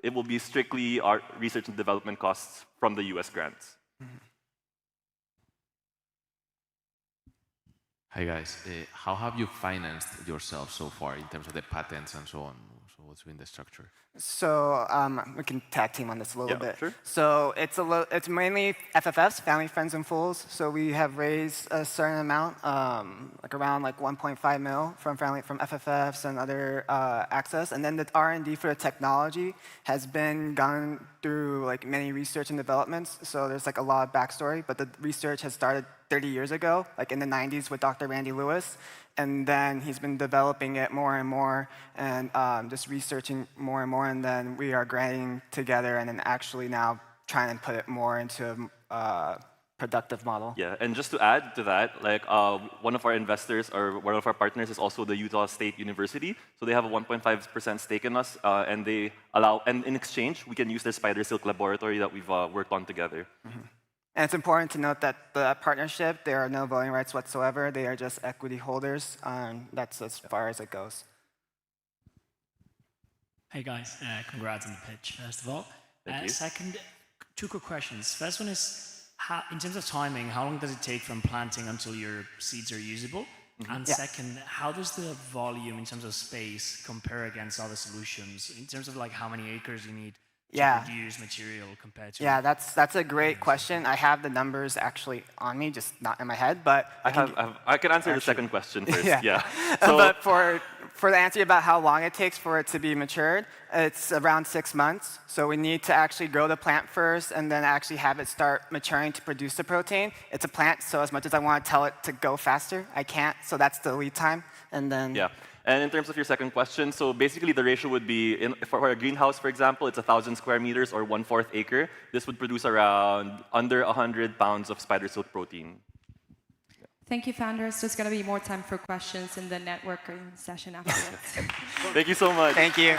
It will be strictly our research and development costs from the US grants. Hi guys, how have you financed yourself so far in terms of the patents and so on? So what's been the structure? So we can tag team on this a little bit. Sure. So it's mainly FFFs, family, friends, and fools. So we have raised a certain amount, like around 1.5 mil from FFFs and other access. And then the R&D for the technology has been gone through many research and developments. So there's a lot of backstory, but the research has started 30 years ago, in the 90s with Dr. Randy Lewis. And then he's been developing it more and more and just researching more and more. And then we are granting together and then actually now trying to put it more into a productive model. Yeah, and just to add to that, one of our investors or one of our partners is also the Utah State University. So they have a 1.5% stake in us, and they allow, and in exchange, we can use their Spider Silk laboratory that we've worked on together. And it's important to note that the partnership, there are no voting rights whatsoever. They are just equity holders. That's as far as it goes. Hey guys, congrats on the pitch, first of all. Thank you. Second, 2 quick questions. First one is, in terms of timing, how long does it take from planting until your seeds are usable? And second, how does the volume in terms of space compare against other solutions? In terms of how many acres you need to produce material compared to... Yeah, that's a great question. I have the numbers actually on me, just not in my head, but... I can answer the second question first. Yeah. So, but For the answer about how long it takes for it to be matured, it's around 6 months. So we need to actually grow the plant first and then actually have it start maturing to produce the protein. It's a plant, so as much as I want to tell it to go faster, I can't. So that's the lead time. And then yeah. And in terms of your second question, so basically the ratio would be, for a greenhouse, for example, it's 1,000 square meters or 1/4 acre. This would produce around under 100 pounds of spider silk protein. Thank you, founders. There's going to be more time for questions in the networking session afterwards. Thank you so much. Thank you.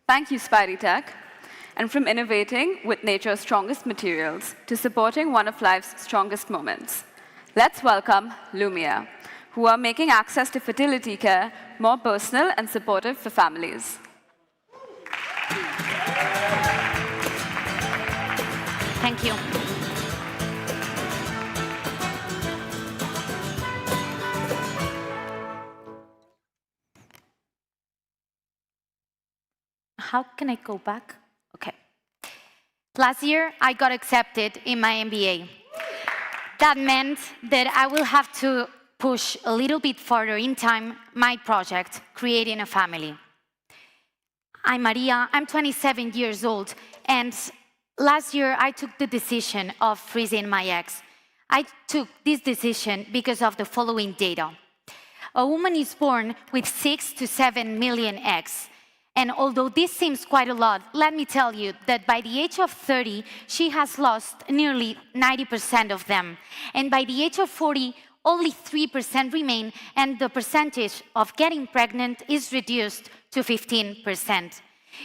Thank you, Spidey Tech. And from innovating with nature's strongest materials to supporting one of life's strongest moments, let's welcome Lumia, who are making access to fertility care more personal and supportive for families. Thank you. How can I go back? Okay. Last year, I got accepted in my MBA. That meant that I will have to push a little bit further in time my project, creating a family. I'm Maria, I'm 27 years old, and last year I took the decision of freezing my eggs. I took this decision because of the following data. A woman is born with 6 to 7 million eggs. And although this seems quite a lot, let me tell you that by the age of 30, she has lost nearly 90% of them. And by the age of 40, only 3% remain, and the percentage of getting pregnant is reduced to 15%.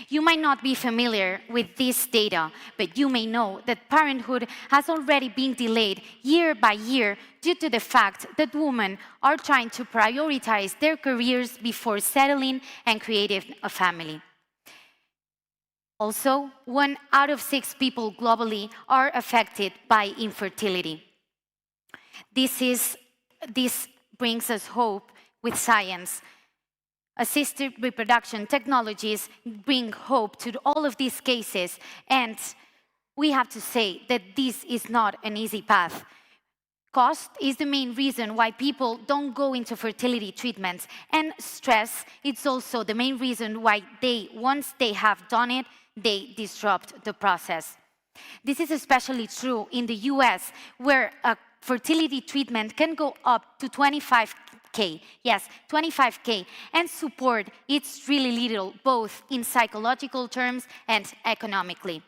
You might not be familiar with this data, but you may know that parenthood has already been delayed year by year due to the fact that women are trying to prioritize their careers before settling and creating a family. Also, 1 out of 6 people globally are affected by infertility. This brings us hope with science. Assisted reproduction technologies bring hope to all of these cases, and we have to say that this is not an easy path. Cost is the main reason why people don't go into fertility treatments, and stress is also the main reason why once they have done it, they disrupt the process. This is especially true in the US, where a fertility treatment can go up to 25K, yes, 25K, and support it's really little, both in psychological terms and economically.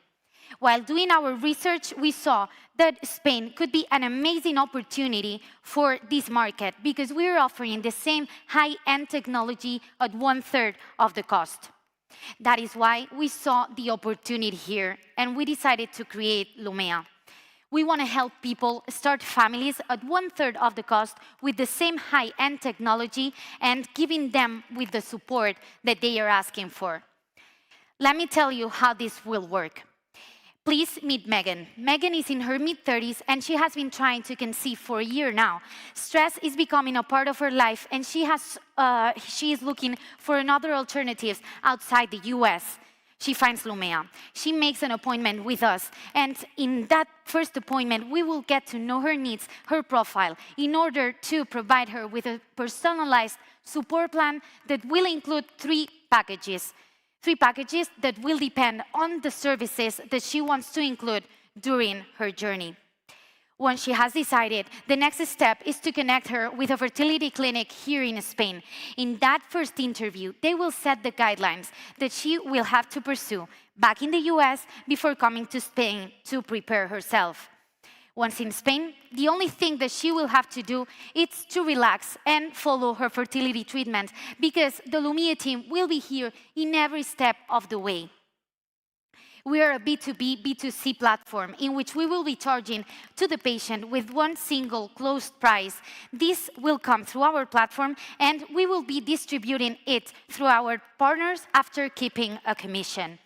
While doing our research, we saw that Spain could be an amazing opportunity for this market because we're offering the same high-end technology at 1/3 of the cost. That is why we saw the opportunity here, and we decided to create Lumea. We want to help people start families at 1/3 of the cost with the same high-end technology and giving them with the support that they are asking for. Let me tell you how this will work. Please meet Megan. Megan is in her mid-30s and she has been trying to conceive for a year now. Stress is becoming a part of her life and she is looking for another alternatives outside the US. She finds Lumea. She makes an appointment with us, and in that first appointment, we will get to know her needs, her profile, in order to provide her with a personalized support plan that will include 3 packages. 3 packages that will depend on the services that she wants to include during her journey. Once she has decided, the next step is to connect her with a fertility clinic here in Spain. In that first interview, they will set the guidelines that she will have to pursue back in the US before coming to Spain to prepare herself. Once in Spain, the only thing that she will have to do is to relax and follow her fertility treatment because the Lumea team will be here in every step of the way. We are a B2B, B2C platform in which we will be charging to the patient with one single closed price. This will come through our platform and we will be distributing it through our partners after keeping a commission.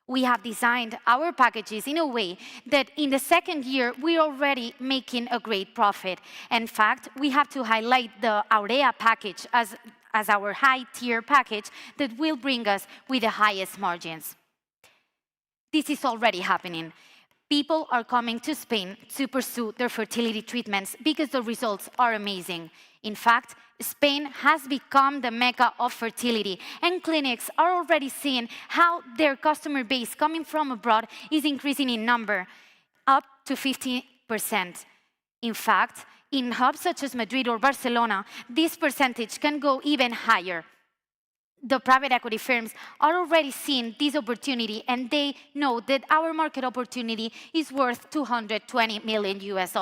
We have designed our packages in a way that in the second year, we're already making a great profit. In fact, we have to highlight the Aurea package as our high-tier package that will bring us with the highest margins. This is already happening. People are coming to Spain to pursue their fertility treatments because the results are amazing. In fact, Spain has become the mecca of fertility, and clinics are already seeing how their customer base coming from abroad is increasing in number, up to 50%. In fact, in hubs such as Madrid or Barcelona, this percentage can go even higher. The private equity firms are already seeing this opportunity, and they know that our market opportunity is worth $220 million US.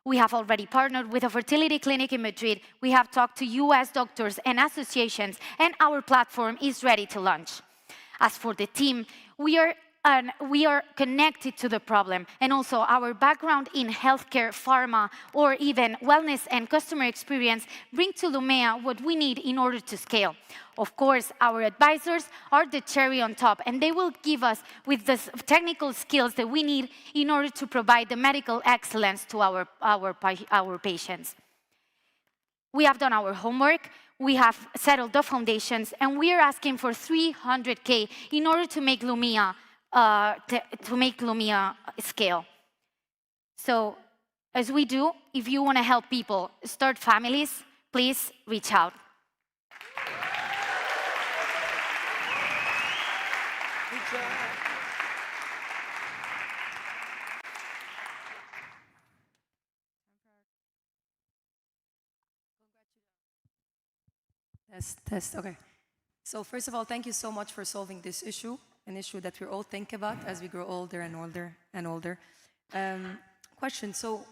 We have already partnered with a fertility clinic in Madrid. We have talked to US doctors and associations, and our platform is ready to launch. As for the team, we are connected to the problem, and also our background in healthcare, pharma, or even wellness and customer experience bring to Lumea what we need in order to scale. Of course, our advisors are the cherry on top, and they will give us with the technical skills that we need in order to provide the medical excellence to our patients. We have done our homework. We have settled the foundations, and we are asking for 300K in order to make Lumea scale. So, as we do, if you want to help people start families, please reach out. Test. Okay. So first of all, thank you so much for solving this issue, an issue that we all think about as we grow older and older and older. Question, so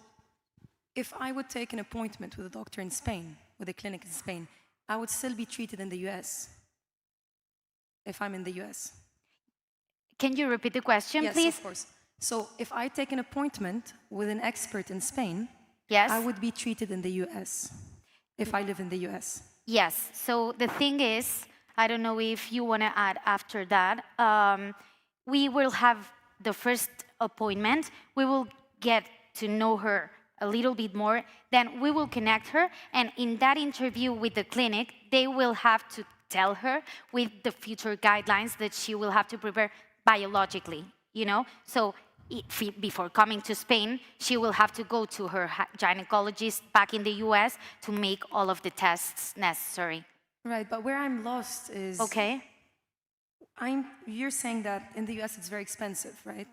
if I would take an appointment with a doctor in Spain, with a clinic in Spain, I would still be treated in the US if I'm in the US. Can you repeat the question, please? Yes, of course. So if I take an appointment with an expert in Spain, yes, I would be treated in the US if I live in the US. Yes, so the thing is, I don't know if you want to add after that, we will have the first appointment, we will get to know her a little bit more, then we will connect her, and in that interview with the clinic, they will have to tell her with the future guidelines that she will have to prepare biologically, you know? So before coming to Spain, she will have to go to her gynecologist back in the US to make all of the tests necessary. Right, but where I'm lost is... Okay. You're saying that in the US it's very expensive, right?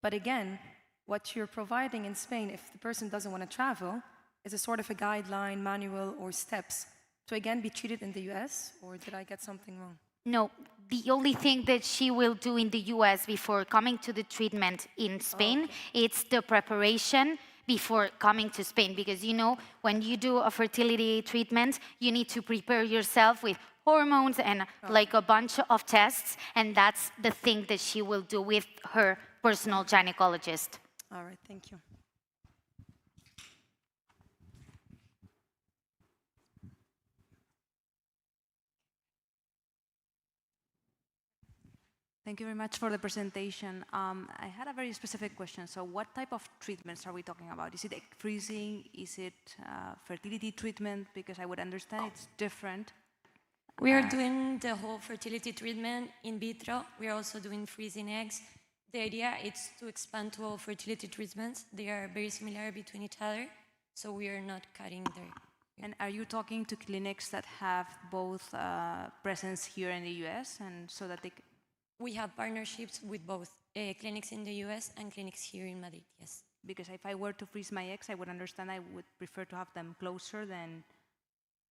But again, what you're providing in Spain, if the person doesn't want to travel, is a sort of a guideline, manual, or steps to again be treated in the US, or did I get something wrong? No, the only thing that she will do in the US before coming to the treatment in Spain, it's the preparation before coming to Spain. Because, you know, when you do a fertility treatment, you need to prepare yourself with hormones and like a bunch of tests. And that's the thing that she will do with her personal gynecologist. All right, thank you. Thank you very much for the presentation. I had a very specific question. So what type of treatments are we talking about? Is it egg freezing? Is it fertility treatment? Because I would understand it's different. We are doing the whole fertility treatment in vitro. We are also doing freezing eggs. The idea is to expand to all fertility treatments. They are very similar between each other, so we are not cutting there. And are you talking to clinics that have both presence here in the US and so that they... We have partnerships with both clinics in the US and clinics here in Madrid, yes. Because if I were to freeze my eggs, I would understand I would prefer to have them closer than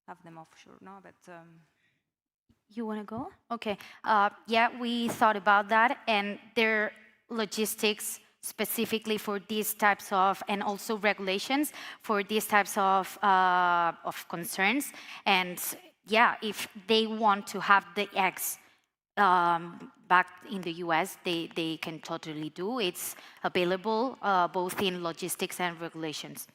have them offshore, no? But you want to go? Okay. Yeah, we thought about that, and there are logistics specifically for these types of, and also regulations for these types of concerns. And yeah, if they want to have the eggs back in the US, they can totally do. It's available both in logistics and regulations.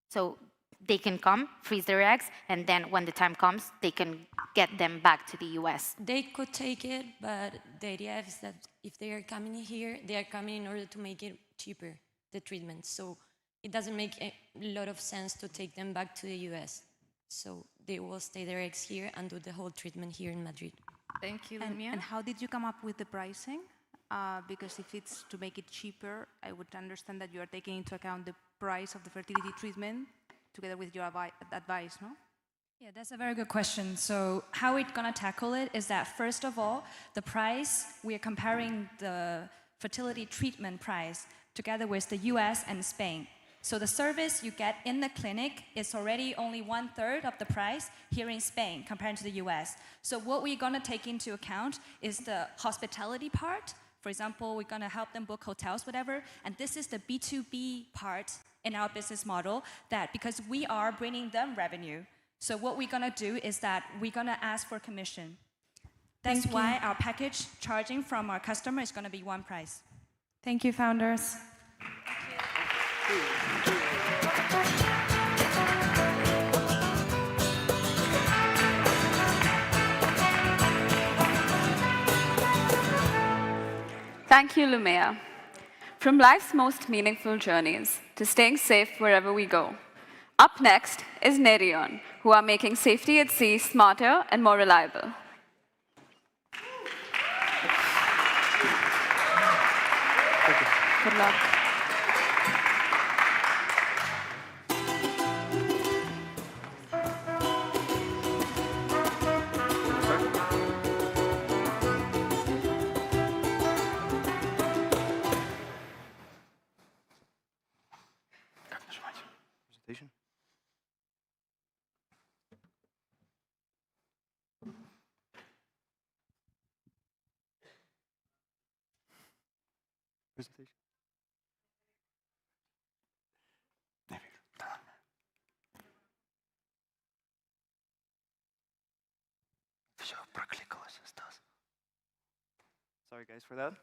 So they can come, freeze their eggs, and then when the time comes, they can get them back to the US. They could take it, but the idea is that if they are coming here, they are coming in order to make it cheaper, the treatment. So it doesn't make a lot of sense to take them back to the US. So they will stay their eggs here and do the whole treatment here in Madrid. Thank you, And Lumia. how did you come up with the pricing? Because if it's to make it cheaper, I would understand that you are taking into account the price of the fertility treatment together with your advice, no? Yeah, that's a very good question. So how we're going to tackle it is that, first of all, the price, we are comparing the fertility treatment price together with the US and Spain. So the service you get in the clinic is already only 1/3 of the price here in Spain compared to the US. So what we're going to take into account is the hospitality part. For example, we're going to help them book hotels, whatever. And this is the B2B part in our business model, that because we are bringing them revenue. So what we're going to do is that we're going to ask for commission. That's why our package charging from our customer is going to be one price. Thank you, founders. Thank you, Lumia. From life's most meaningful journeys to staying safe wherever we go. Up next is Nerion, who are making safety at sea smarter and more reliable. Good luck. Presentation. Presentation. Sorry guys for that.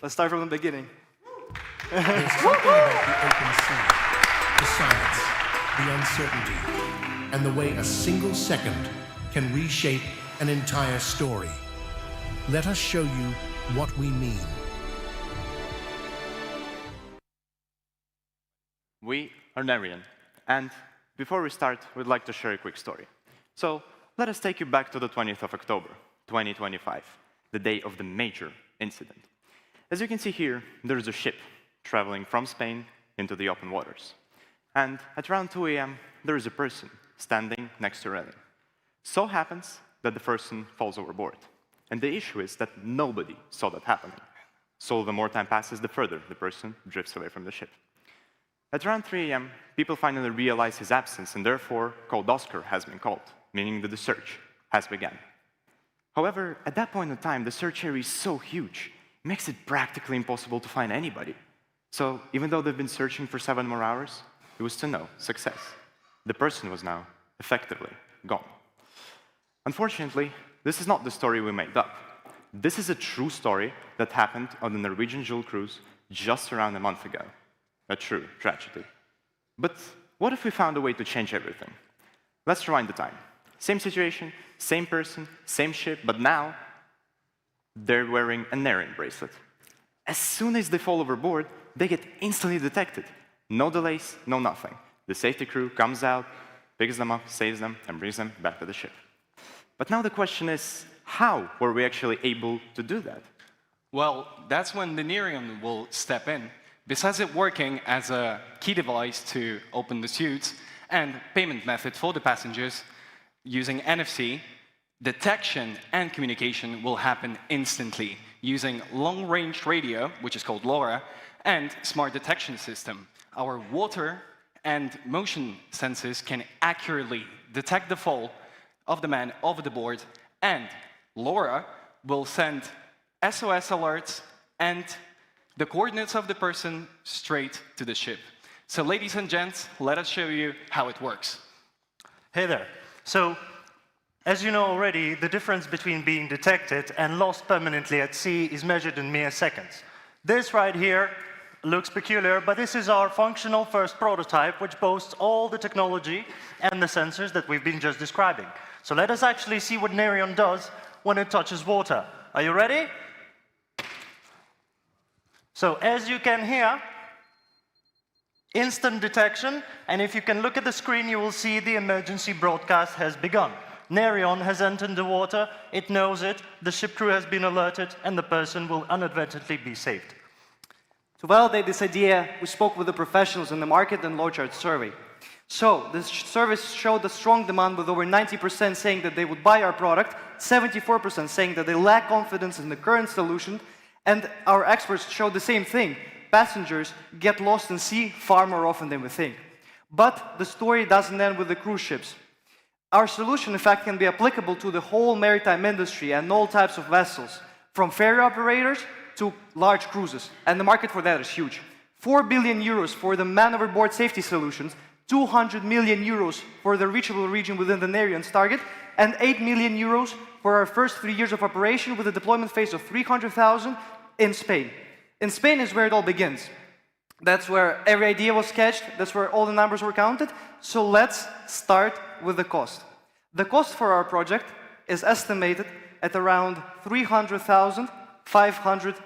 Let's start from the beginning. There's something about the open sea, the silence, the uncertainty, and the way a single second can reshape an entire story. Let us show you what we mean. We are Nerion, and before we start, we'd like to share a quick story. So let us take you back to the 20th of October, 2025, the day of the major incident. As you can see here, there's a ship traveling from Spain into the open waters. And at around 2 a.m., there is a person standing next to a railing. So happens that the person falls overboard. And the issue is that nobody saw that happening. So the more time passes, the further the person drifts away from the ship. At around 3 a.m., people finally realize his absence, and therefore Code Oscar has been called, meaning that the search has begun. However, at that point in time, the search area is so huge, it makes it practically impossible to find anybody. So even though they've been searching for 7 more hours, it was to no success. The person was now effectively gone. Unfortunately, this is not the story we made up. This is a true story that happened on the Norwegian Jewel cruise just around a month ago. A true tragedy. But what if we found a way to change everything? Let's rewind the time. Same situation, same person, same ship, but now they're wearing a Nerion bracelet. As soon as they fall overboard, they get instantly detected. No delays, no nothing. The safety crew comes out, picks them up, saves them, and brings them back to the ship. But now the question is, how were we actually able to do that? Well, that's when the Nerion will step in. Besides it working as a key device to open the suits and payment method for the passengers, using NFC, detection and communication will happen instantly using long-range radio, which is called LoRa, and smart detection system. Our water and motion sensors can accurately detect the fall of the man over the board, and LoRa will send SOS alerts and the coordinates of the person straight to the ship. So ladies and gents, let us show you how it works. Hey there. So, as you know already, the difference between being detected and lost permanently at sea is measured in mere seconds. This right here looks peculiar, but this is our functional first prototype, which boasts all the technology and the sensors that we've been just describing. So let us actually see what Nerion does when it touches water. Are you ready? So as you can hear, instant detection, and if you can look at the screen, you will see the emergency broadcast has begun. Nerion has entered the water, it knows it, the ship crew has been alerted, and the person will inadvertently be saved. To validate this idea, we spoke with the professionals in the market and launched our survey. So, this service showed a strong demand with over 90% saying that they would buy our product, 74% saying that they lack confidence in the current solution, and our experts showed the same thing. Passengers get lost in sea far more often than we think. But the story doesn't end with the cruise ships. Our solution, in fact, can be applicable to the whole maritime industry and all types of vessels, from ferry operators to large cruises. And the market for that is huge. 4 billion euros for the man-overboard safety solutions, 200 million euros for the reachable region within the Nerion's target, and 8 million euros for our first 3 years of operation with a deployment phase of 300,000 in Spain. In Spain is where it all begins. That's where every idea was sketched, that's where all the numbers were counted. So let's start with the cost. The cost for our project is estimated at around 300,500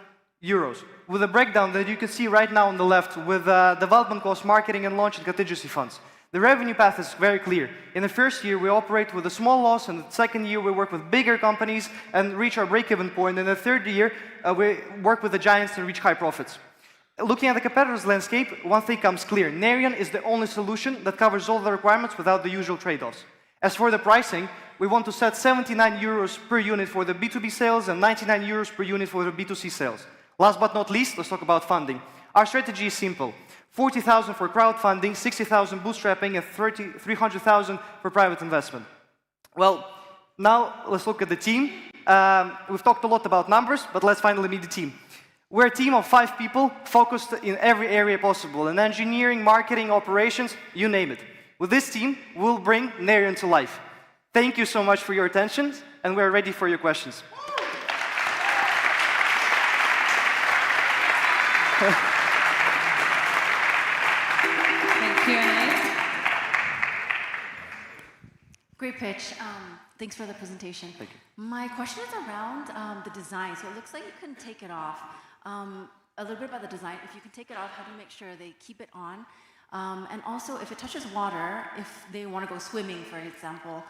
euros, with a breakdown that you can see right now on the left with development costs, marketing and launch and contingency funds. The revenue path is very clear. In the first year, we operate with a small loss, and the second year, we work with bigger companies and reach our break-even point. In the third year, we work with the giants and reach high profits. Looking at the competitors' landscape, one thing comes clear. Nerion is the only solution that covers all the requirements without the usual trade-offs. As for the pricing, we want to set 79 euros per unit for the B2B sales and 99 euros per unit for the B2C sales. Last but not least, let's talk about funding. Our strategy is simple. 40,000 for crowdfunding, 60,000 bootstrapping, and 300,000 for private investment. Well, now let's look at the team. We've talked a lot about numbers, but let's finally meet the team. We're a team of 5 people focused in every area possible, in engineering, marketing, operations, you name it. With this team, we'll bring Nerion to life. Thank you so much for your attention, and we're ready for your questions. Great pitch. Thanks for the presentation. Thank you. My question is around the design. So it looks like you can take it off. A little bit about the design. If you can take it off, how do you make sure they keep it on? And also, if it touches water, if they want to go swimming, for example,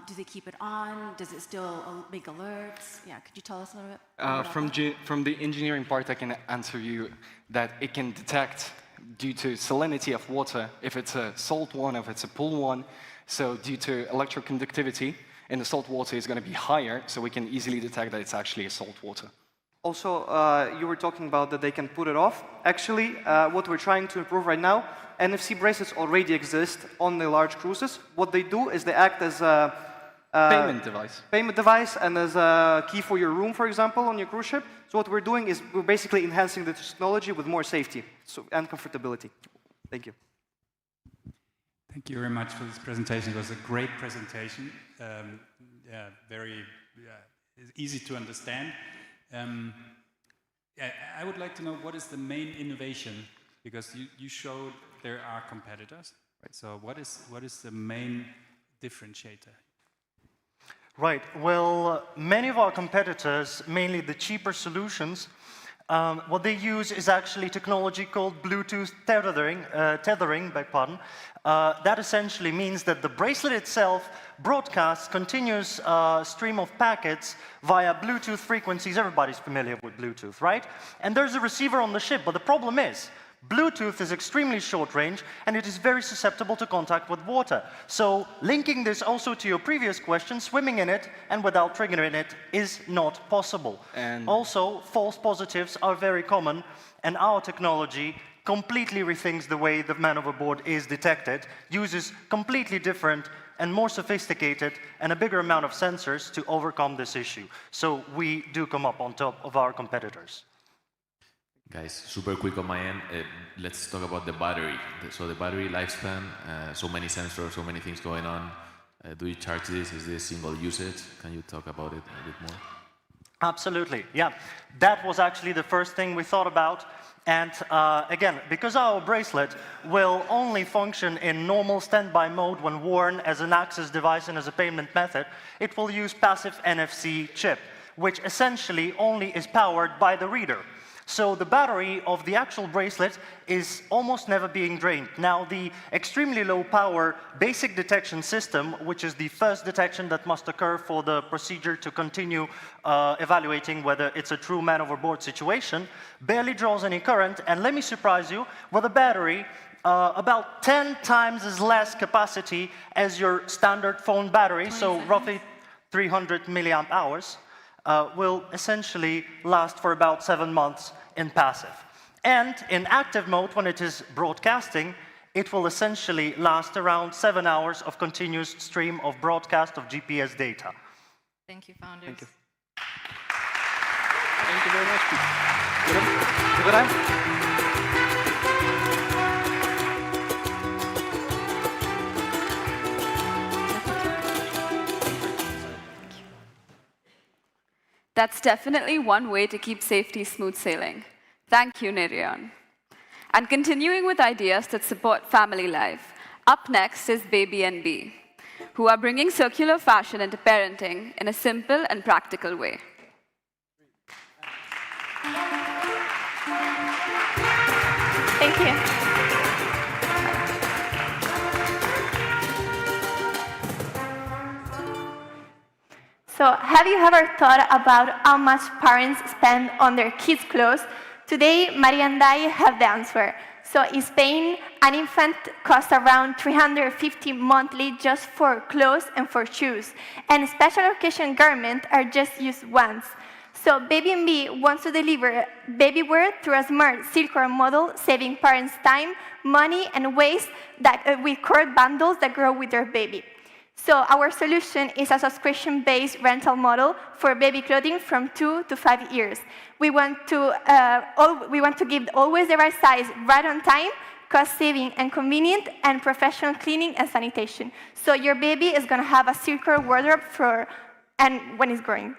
do they keep it on? Does it still make alerts? Yeah, could you tell us a little bit? From the engineering part, I can answer you that it can detect due to salinity of water, if it's a salt one, if it's a pool one. So due to electroconductivity, in the salt water is going to be higher, so we can easily detect that it's actually a salt water. Also, you were talking about that they can put it off. Actually, what we're trying to improve right now, NFC bracelets already exist on the large cruises. What they do is they act as a payment device and as a key for your room, for example, on your cruise ship. So what we're doing is we're basically enhancing the technology with more safety and comfortability. Thank you. Thank you very much for this presentation. It was a great presentation. Very easy to understand. I would like to know what is the main innovation, because you showed there are competitors. Right. So what is the main differentiator? Right. Well, many of our competitors, mainly the cheaper solutions, what they use is actually technology called Bluetooth tethering. That essentially means that the bracelet itself broadcasts continuous stream of packets via Bluetooth frequencies. Everybody's familiar with Bluetooth, right? And there's a receiver on the ship, but the problem is, Bluetooth is extremely short range, and it is very susceptible to contact with water. So linking this also to your previous question, swimming in it and without triggering it is not possible. And also, false positives are very common, and our technology completely rethinks the way the man overboard is detected, uses completely different and more sophisticated and a bigger amount of sensors to overcome this issue. So we do come up on top of our competitors. Guys, super quick on my end, let's talk about the battery. So the battery lifespan, so many sensors, so many things going on. Do you charge this? Is this single usage? Can you talk about it a bit more? Absolutely, yeah. That was actually the first thing we thought about. And again, because our bracelet will only function in normal standby mode when worn as an access device and as a payment method, it will use passive NFC chip, which essentially only is powered by the reader. So the battery of the actual bracelet is almost never being drained. Now, the extremely low power basic detection system, which is the first detection that must occur for the procedure to continue evaluating whether it's a true man overboard situation, barely draws any current. And let me surprise you, with a battery about 10 times as less capacity as your standard phone battery, so roughly 300 milliamp hours, will essentially last for about 7 months in passive. And in active mode, when it is broadcasting, it will essentially last around 7 hours of continuous stream of broadcast of GPS data. Thank you, founders. Thank you. Thank you very much. Good. That's definitely one way to keep safety smooth sailing. Thank you, Nerion. And continuing with ideas that support family life, up next is Baby and Bee, who are bringing circular fashion into parenting in a simple and practical way. Thank you. So, have you ever thought about how much parents spend on their kids' clothes? Today, Maria and I have the answer. So, in Spain, an infant costs around 350 monthly just for clothes and for shoes. And special occasion garments are just used once. So, Baby&Bee wants to deliver baby wear through a smart circular model, saving parents time, money, and waste that, with core bundles that grow with their baby. So our solution is a subscription-based rental model for baby clothing from 2 to 5 years. We want to give always the right size, right on time, cost-saving and convenient, and professional cleaning and sanitation. So your baby is going to have a circular wardrobe when it's growing.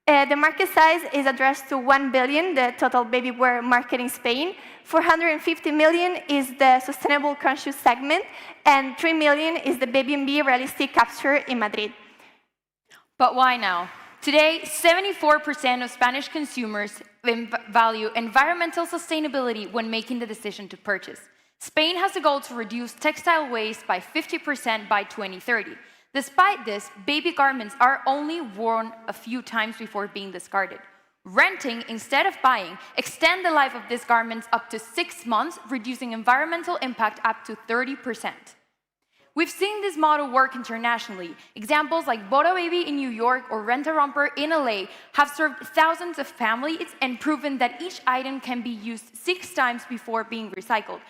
The market size is addressed to 1 billion, the total baby wear market in Spain. 450 million is the sustainable conscious segment, and 3 million is the Baby&Bee realistic capture in Madrid. But why now? Today, 74% of Spanish consumers value environmental sustainability when making the decision to purchase. Spain has a goal to reduce textile waste by 50% by 2030. Despite this, baby garments are only worn a few times before being discarded. Renting, instead of buying, extend the life of these garments up to 6 months, reducing environmental impact up to 30%. We've seen this model work internationally. Examples like Bora Baby in New York or Rent a Romper in LA have served thousands of families and proven that each item can be used 6 times before being recycled.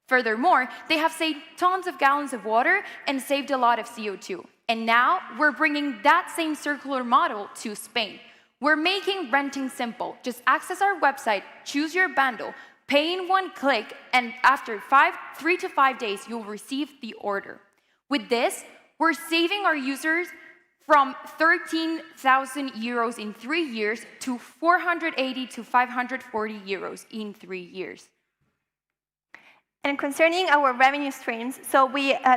Furthermore, they have saved tons of gallons of water and saved a lot of CO2. And now, we're bringing that same circular model to Spain. We're making renting simple. Just access our website, choose your bundle, pay in 1 click, and after 3 to 5 days, you'll receive the order. With this, we're saving our users from 13,000 euros in 3 years to 480 to 540 euros in 3 years. And concerning our revenue streams, so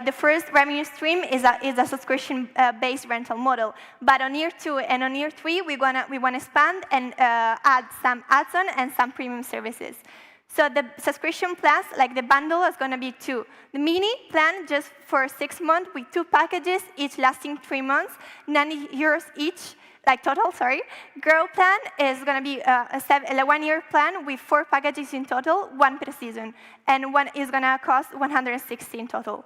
the first revenue stream is a subscription-based rental model. But on year 2 and on year 3, we want to expand and add some add-on and some premium services. So the subscription plans, like the bundle, is going to be 2. The mini plan, just for 6 months, with 2 packages, each lasting 3 months, 90 euros each. Like total, sorry. Girl plan is going to be a 1-year plan with 4 packages in total, 1 per season. And one is going to cost 160 in total.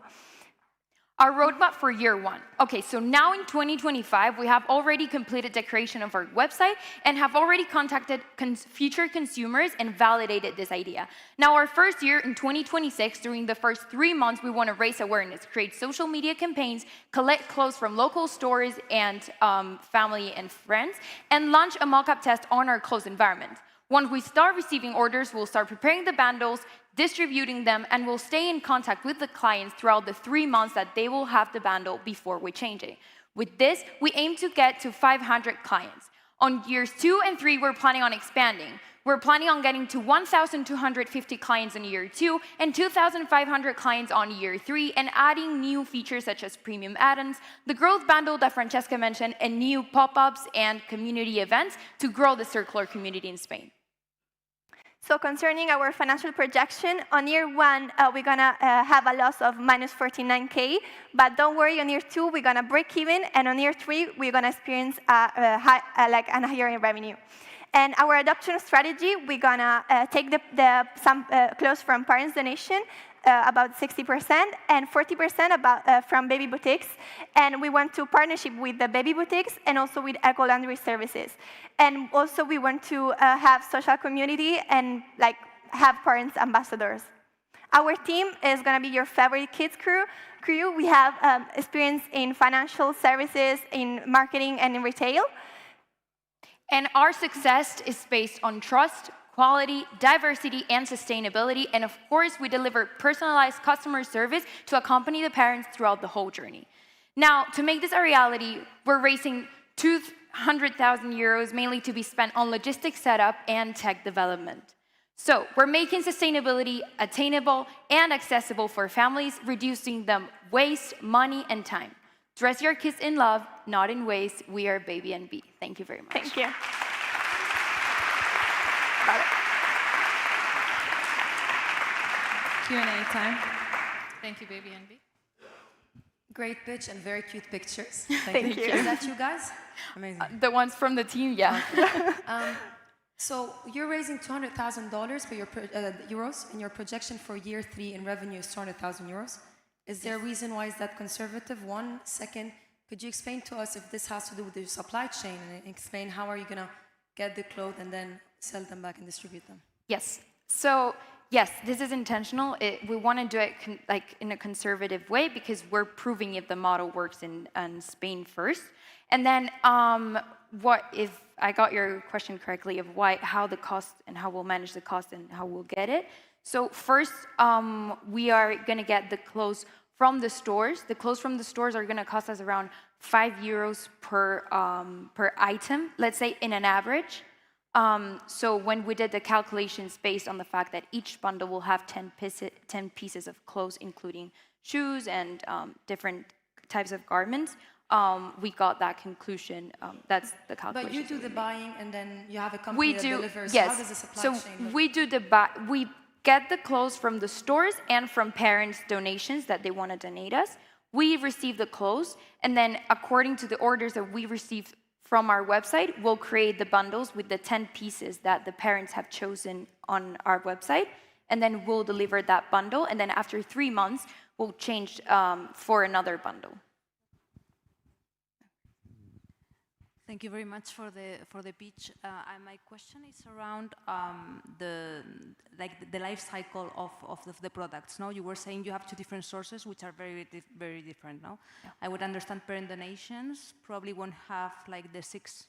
Our roadmap for year 1. Okay, so now in 2025, we have already completed the creation of our website and have already contacted future consumers and validated this idea. Now, our first year in 2026, during the first 3 months, we want to raise awareness, create social media campaigns, collect clothes from local stores and family and friends, and launch a mock-up test on our closed environment. Once we start receiving orders, we'll start preparing the bundles, distributing them, and we'll stay in contact with the clients throughout the 3 months that they will have the bundle before we change it. With this, we aim to get to 500 clients. On years 2 and 3, we're planning on expanding. We're planning on getting to 1,250 clients in year 2 and 2,500 clients on year 3, and adding new features such as premium add-ons, the growth bundle that Francesca mentioned, and new pop-ups and community events to grow the circular community in Spain. So concerning our financial projection, on year 1, we're going to have a loss of minus 49K. But don't worry, on year 2, we're going to break even. And on year 3, we're going to experience a higher revenue. And our adoption strategy, we're going to take some clothes from parents' donation, about 60%, and 40% from baby boutiques. And we want to partnership with the baby boutiques and also with eco laundry services. And also we want to have social community and have parents ambassadors. Our team is going to be your favorite kids crew. We have experience in financial services, in marketing, and in retail. And our success is based on trust, quality, diversity, and sustainability. And of course, we deliver personalized customer service to accompany the parents throughout the whole journey. Now, to make this a reality, we're raising 200,000 euros mainly to be spent on logistics setup and tech development. So we're making sustainability attainable and accessible for families, reducing them waste, money, and time. Dress your kids in love, not in waste. We are Baby and B. Thank you very much. Thank you. Q&A time. Thank you, Baby and B. Great pitch and very cute pictures. Thank you. Is that you guys? Amazing. The ones from the team, yeah. So you're raising $200,000 for your euros, and your projection for year 3 in revenue is 200,000 euros. Is there a reason why is that conservative? One, second, could you explain to us if this has to do with the supply chain and explain how are you going to get the clothes and then sell them back and distribute them? Yes. So yes, this is intentional. We want to do it in a conservative way because we're proving if the model works in Spain first. And then what if I got your question correctly of how the cost and how we'll manage the cost and how we'll get it. So first, we are going to get the clothes from the stores. The clothes from the stores are going to cost us around €5 per item, let's say in an average. So when we did the calculations based on the fact that each bundle will have 10 pieces of clothes, including shoes and different types of garments, we got that conclusion. That's the calculation. But you do the buying and then you have a company that delivers. Yes. How does the supply chain look? We get the clothes from the stores and from parents' donations that they want to donate us. We receive the clothes, and then according to the orders that we receive from our website, we'll create the bundles with the 10 pieces that the parents have chosen on our website, and then we'll deliver that bundle, and then after 3 months, we'll change for another bundle. Thank you very much for the pitch. And my question is around the life cycle of the products. No, you were saying you have 2 different sources which are very different. No, yeah. I would understand parent donations probably won't have the 6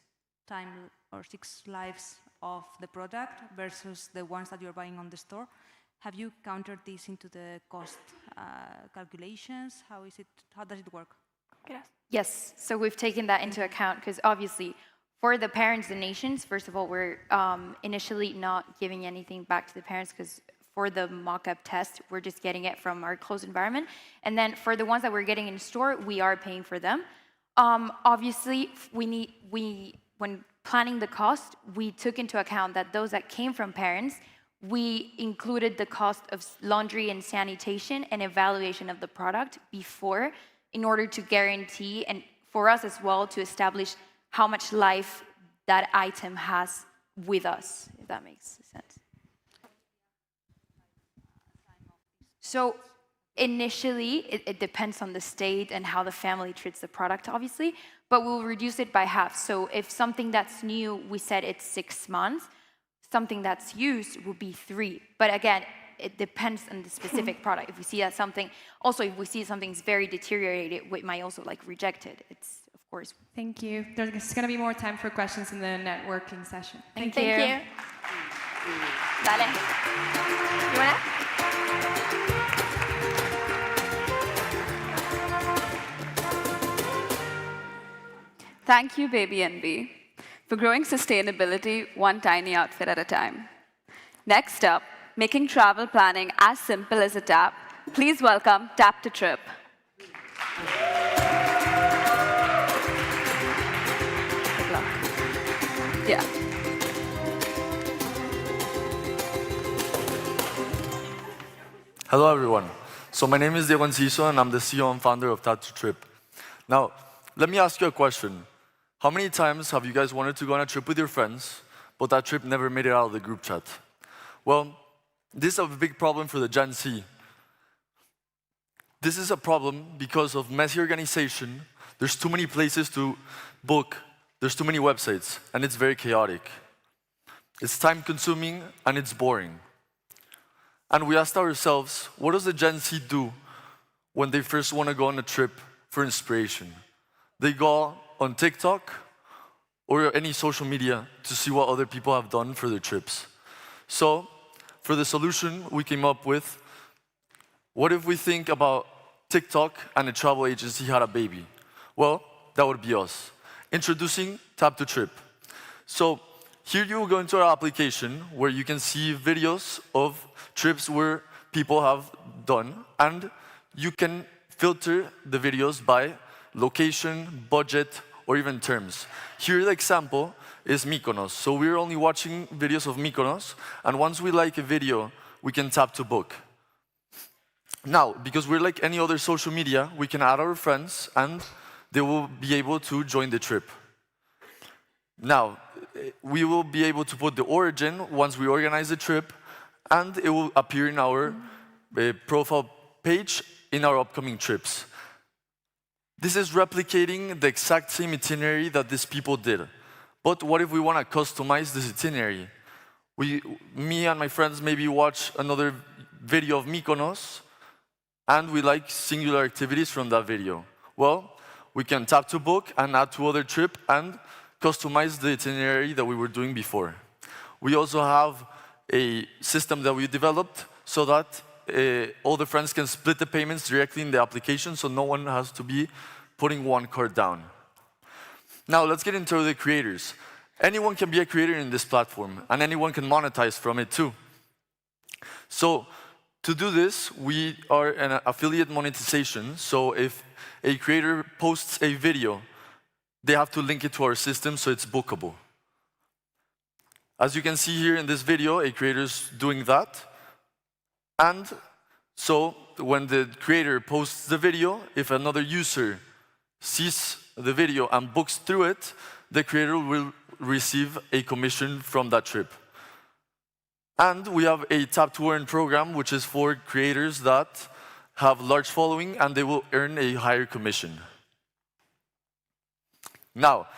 lives of the product versus the ones that you're buying on the store. Have you countered this into the cost calculations? How does it work? Yes, so we've taken that into account because obviously for the parents' donations, first of all, we're initially not giving anything back to the parents because for the mock-up test, we're just getting it from our closed environment. And then for the ones that we're getting in store, we are paying for them. Obviously, when planning the cost, we took into account that those that came from parents, we included the cost of laundry and sanitation and evaluation of the product before, in order to guarantee, and for us as well, to establish how much life that item has with us, if that makes sense. So initially, it depends on the state and how the family treats the product, obviously, but we'll reduce it by half. So if something that's new, we said it's 6 months, something that's used will be 3. But again, it depends on the specific product. If we see that something, also if we see something's very deteriorated, we might also reject it. It's, of course. Thank you. There's going to be more time for questions in the networking session. Thank you. Dale. You wanna? Thank you, Baby and B, for growing sustainability one tiny outfit at a time. Next up, making travel planning as simple as a tap, please welcome Tap to Trip. Good luck. Yeah. Hello, everyone. So my name is Diego Enciso, and I'm the CEO and founder of Tattoo Trip. Now, let me ask you a question. How many times have you guys wanted to go on a trip with your friends, but that trip never made it out of the group chat? Well, this is a big problem for the Gen Z. This is a problem because of messy organization. There's too many places to book. There's too many websites, and it's very chaotic. It's time-consuming, and it's boring. And we asked ourselves, what does the Gen Z do when they first want to go on a trip for inspiration? They go on TikTok or any social media to see what other people have done for their trips. So, for the solution we came up with, what if we think about TikTok and a travel agency had a baby? Well, that would be us. Introducing Tap to Trip. So, here you will go into our application where you can see videos of trips where people have done, and you can filter the videos by location, budget, or even terms. Here the example is Mykonos. So we're only watching videos of Mykonos, and once we like a video, we can tap to book. Now, because we're like any other social media, we can add our friends, and they will be able to join the trip. Now, we will be able to put the origin once we organize the trip, and it will appear in our profile page in our upcoming trips. This is replicating the exact same itinerary that these people did. But what if we want to customize this itinerary? Me and my friends maybe watch another video of Mykonos, and we like singular activities from that video. Well, we can tap to book and add to other trip and customize the itinerary that we were doing before. We also have a system that we developed so that all the friends can split the payments directly in the application, so no one has to be putting one card down. Now, let's get into the creators. Anyone can be a creator in this platform, and anyone can monetize from it too. So, to do this, we are an affiliate monetization. So if a creator posts a video, they have to link it to our system so it's bookable. As you can see here in this video, a creator is doing that. And so when the creator posts the video, if another user sees the video and books through it, the creator will receive a commission from that trip. And we have a Tap to Earn program, which is for creators that have large following, and they will earn a higher commission. Now,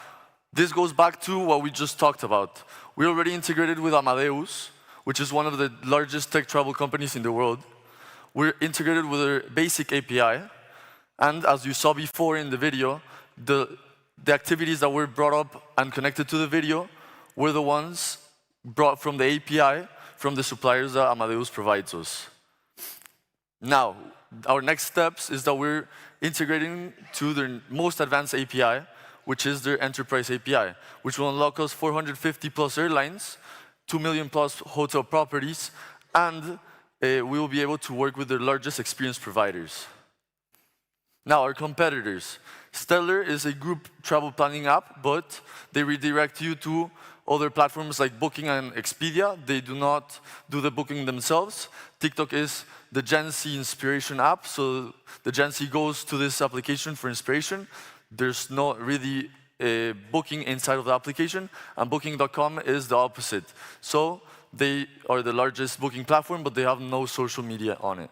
this goes back to what we just talked about. We're already integrated with Amadeus, which is one of the largest tech travel companies in the world. We're integrated with their basic API, and as you saw before in the video, the activities that were brought up and connected to the video were the ones brought from the API from the suppliers that Amadeus provides us. Now, our next steps is that we're integrating to their most advanced API, which is their enterprise API, which will unlock us 450 plus airlines, 2 million plus hotel properties, and we will be able to work with the largest experience providers. Now, our competitors. Stellar is a group travel planning app, but they redirect you to other platforms like Booking and Expedia. They do not do the booking themselves. TikTok is the Gen Z inspiration app, so the Gen Z goes to this application for inspiration. There's not really a booking inside of the application, and Booking.com is the opposite. So they are the largest booking platform, but they have no social media on it.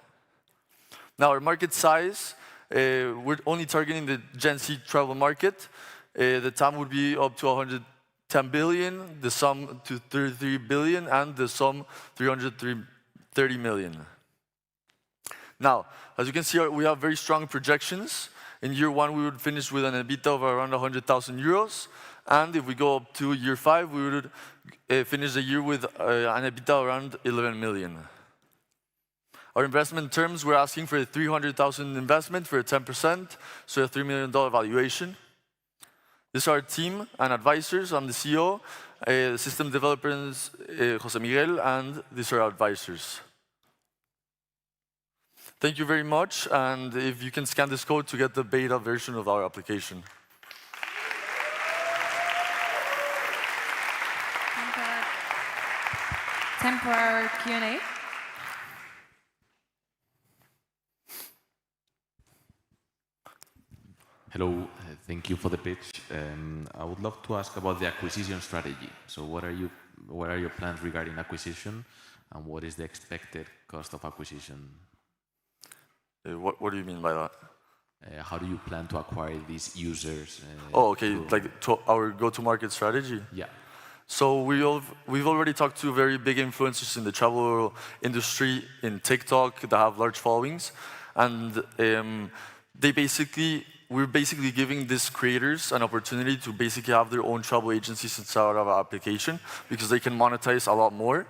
Now, our market size, we're only targeting the Gen Z travel market. The TAM would be up to 110 billion, the sum to 33 billion, and the sum 330 million. Now, as you can see, we have very strong projections. In year one, we would finish with an EBITDA of around 100,000 euros. And if we go up to year 5, we would finish the year with an EBITDA around 11 million. Our investment terms, we're asking for a 300,000 investment for a 10%, so a $3 million valuation. This is our team and advisors. I'm the CEO, the system developers, Jose Miguel, and these are our advisors. Thank you very much, and if you can scan this code to get the beta version of our application. Time for our Q&A. Hello, thank you for the pitch. I would love to ask about the acquisition strategy. So what are your plans regarding acquisition, and what is the expected cost of acquisition? What do you mean by that? How do you plan to acquire these users? Oh, okay, like our go-to-market strategy? Yeah. So we've already talked to very big influencers in the travel industry, in TikTok, that have large followings, and we're basically giving these creators an opportunity to basically have their own travel agencies inside of our application, because they can monetize a lot more.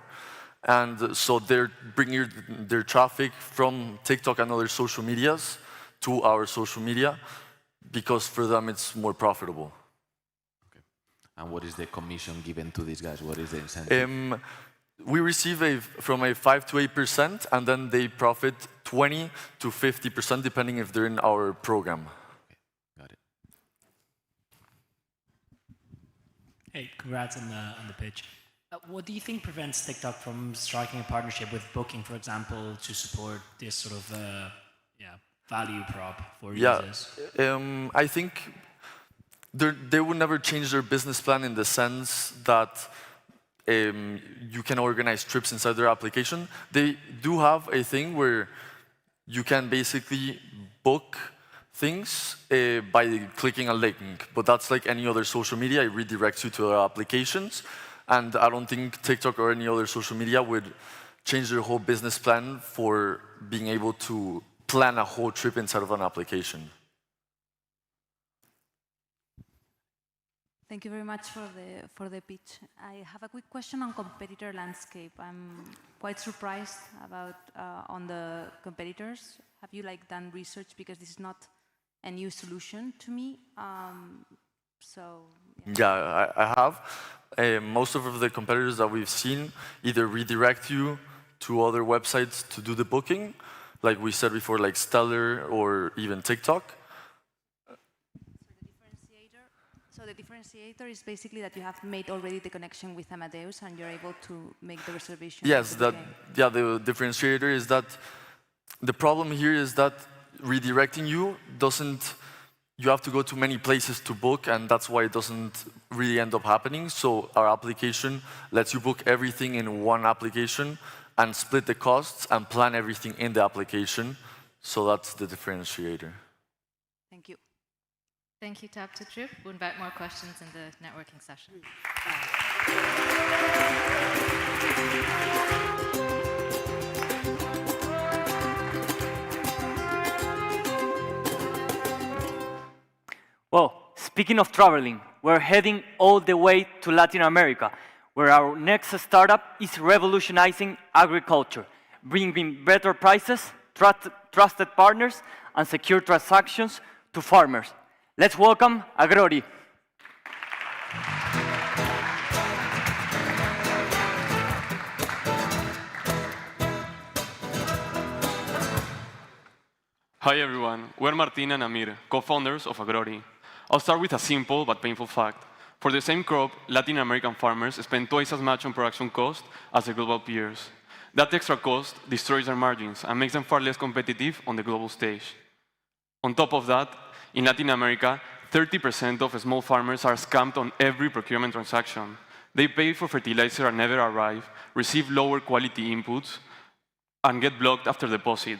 And so they're bringing their traffic from TikTok and other social medias to our social media, because for them it's more profitable. Okay. And what is the commission given to these guys? What is the incentive? We receive from a 5 to 8%, and then they profit 20 to 50%, depending if they're in our program. Okay. Got it. Hey, congrats on the pitch. What do you think prevents TikTok from striking a partnership with Booking, for example, to support this sort of value prop for users? I think they would never change their business plan in the sense that you can organize trips inside their application. They do have a thing where you can basically book things by clicking a link, but that's like any other social media. It redirects you to our applications, and I don't think TikTok or any other social media would change their whole business plan for being able to plan a whole trip inside of an application. Thank you very much for the pitch. I have a quick question on competitor landscape. I'm quite surprised about on the competitors. Have you done research, because this is not a new solution to me? Yeah, I have. Most of the competitors that we've seen either redirect you to other websites to do the booking, like we said before, like Stellar or even TikTok. So the differentiator is basically that you have made already the connection with Amadeus and you're able to make the reservation. Yes, the differentiator is that the problem here is that redirecting you doesn't, you have to go to many places to book, and that's why it doesn't really end up happening. So our application lets you book everything in one application and split the costs and plan everything in the application. So that's the differentiator. Thank you. Thank you, Tap to Trip. We'll invite more questions in the networking session. Well, speaking of traveling, we're heading all the way to Latin America, where our next startup is revolutionizing agriculture, bringing better prices, trusted partners, and secure transactions to farmers. Let's welcome Agrori. Hi everyone, we're Martin and Amir, co-founders of Agrori. I'll start with a simple but painful fact. For the same crop, Latin American farmers spend twice as much on production cost as their global peers. That extra cost destroys their margins and makes them far less competitive on the global stage. On top of that, in Latin America, 30% of small farmers are scammed on every procurement transaction. They pay for fertilizer and never arrive, receive lower quality inputs, and get blocked after deposit.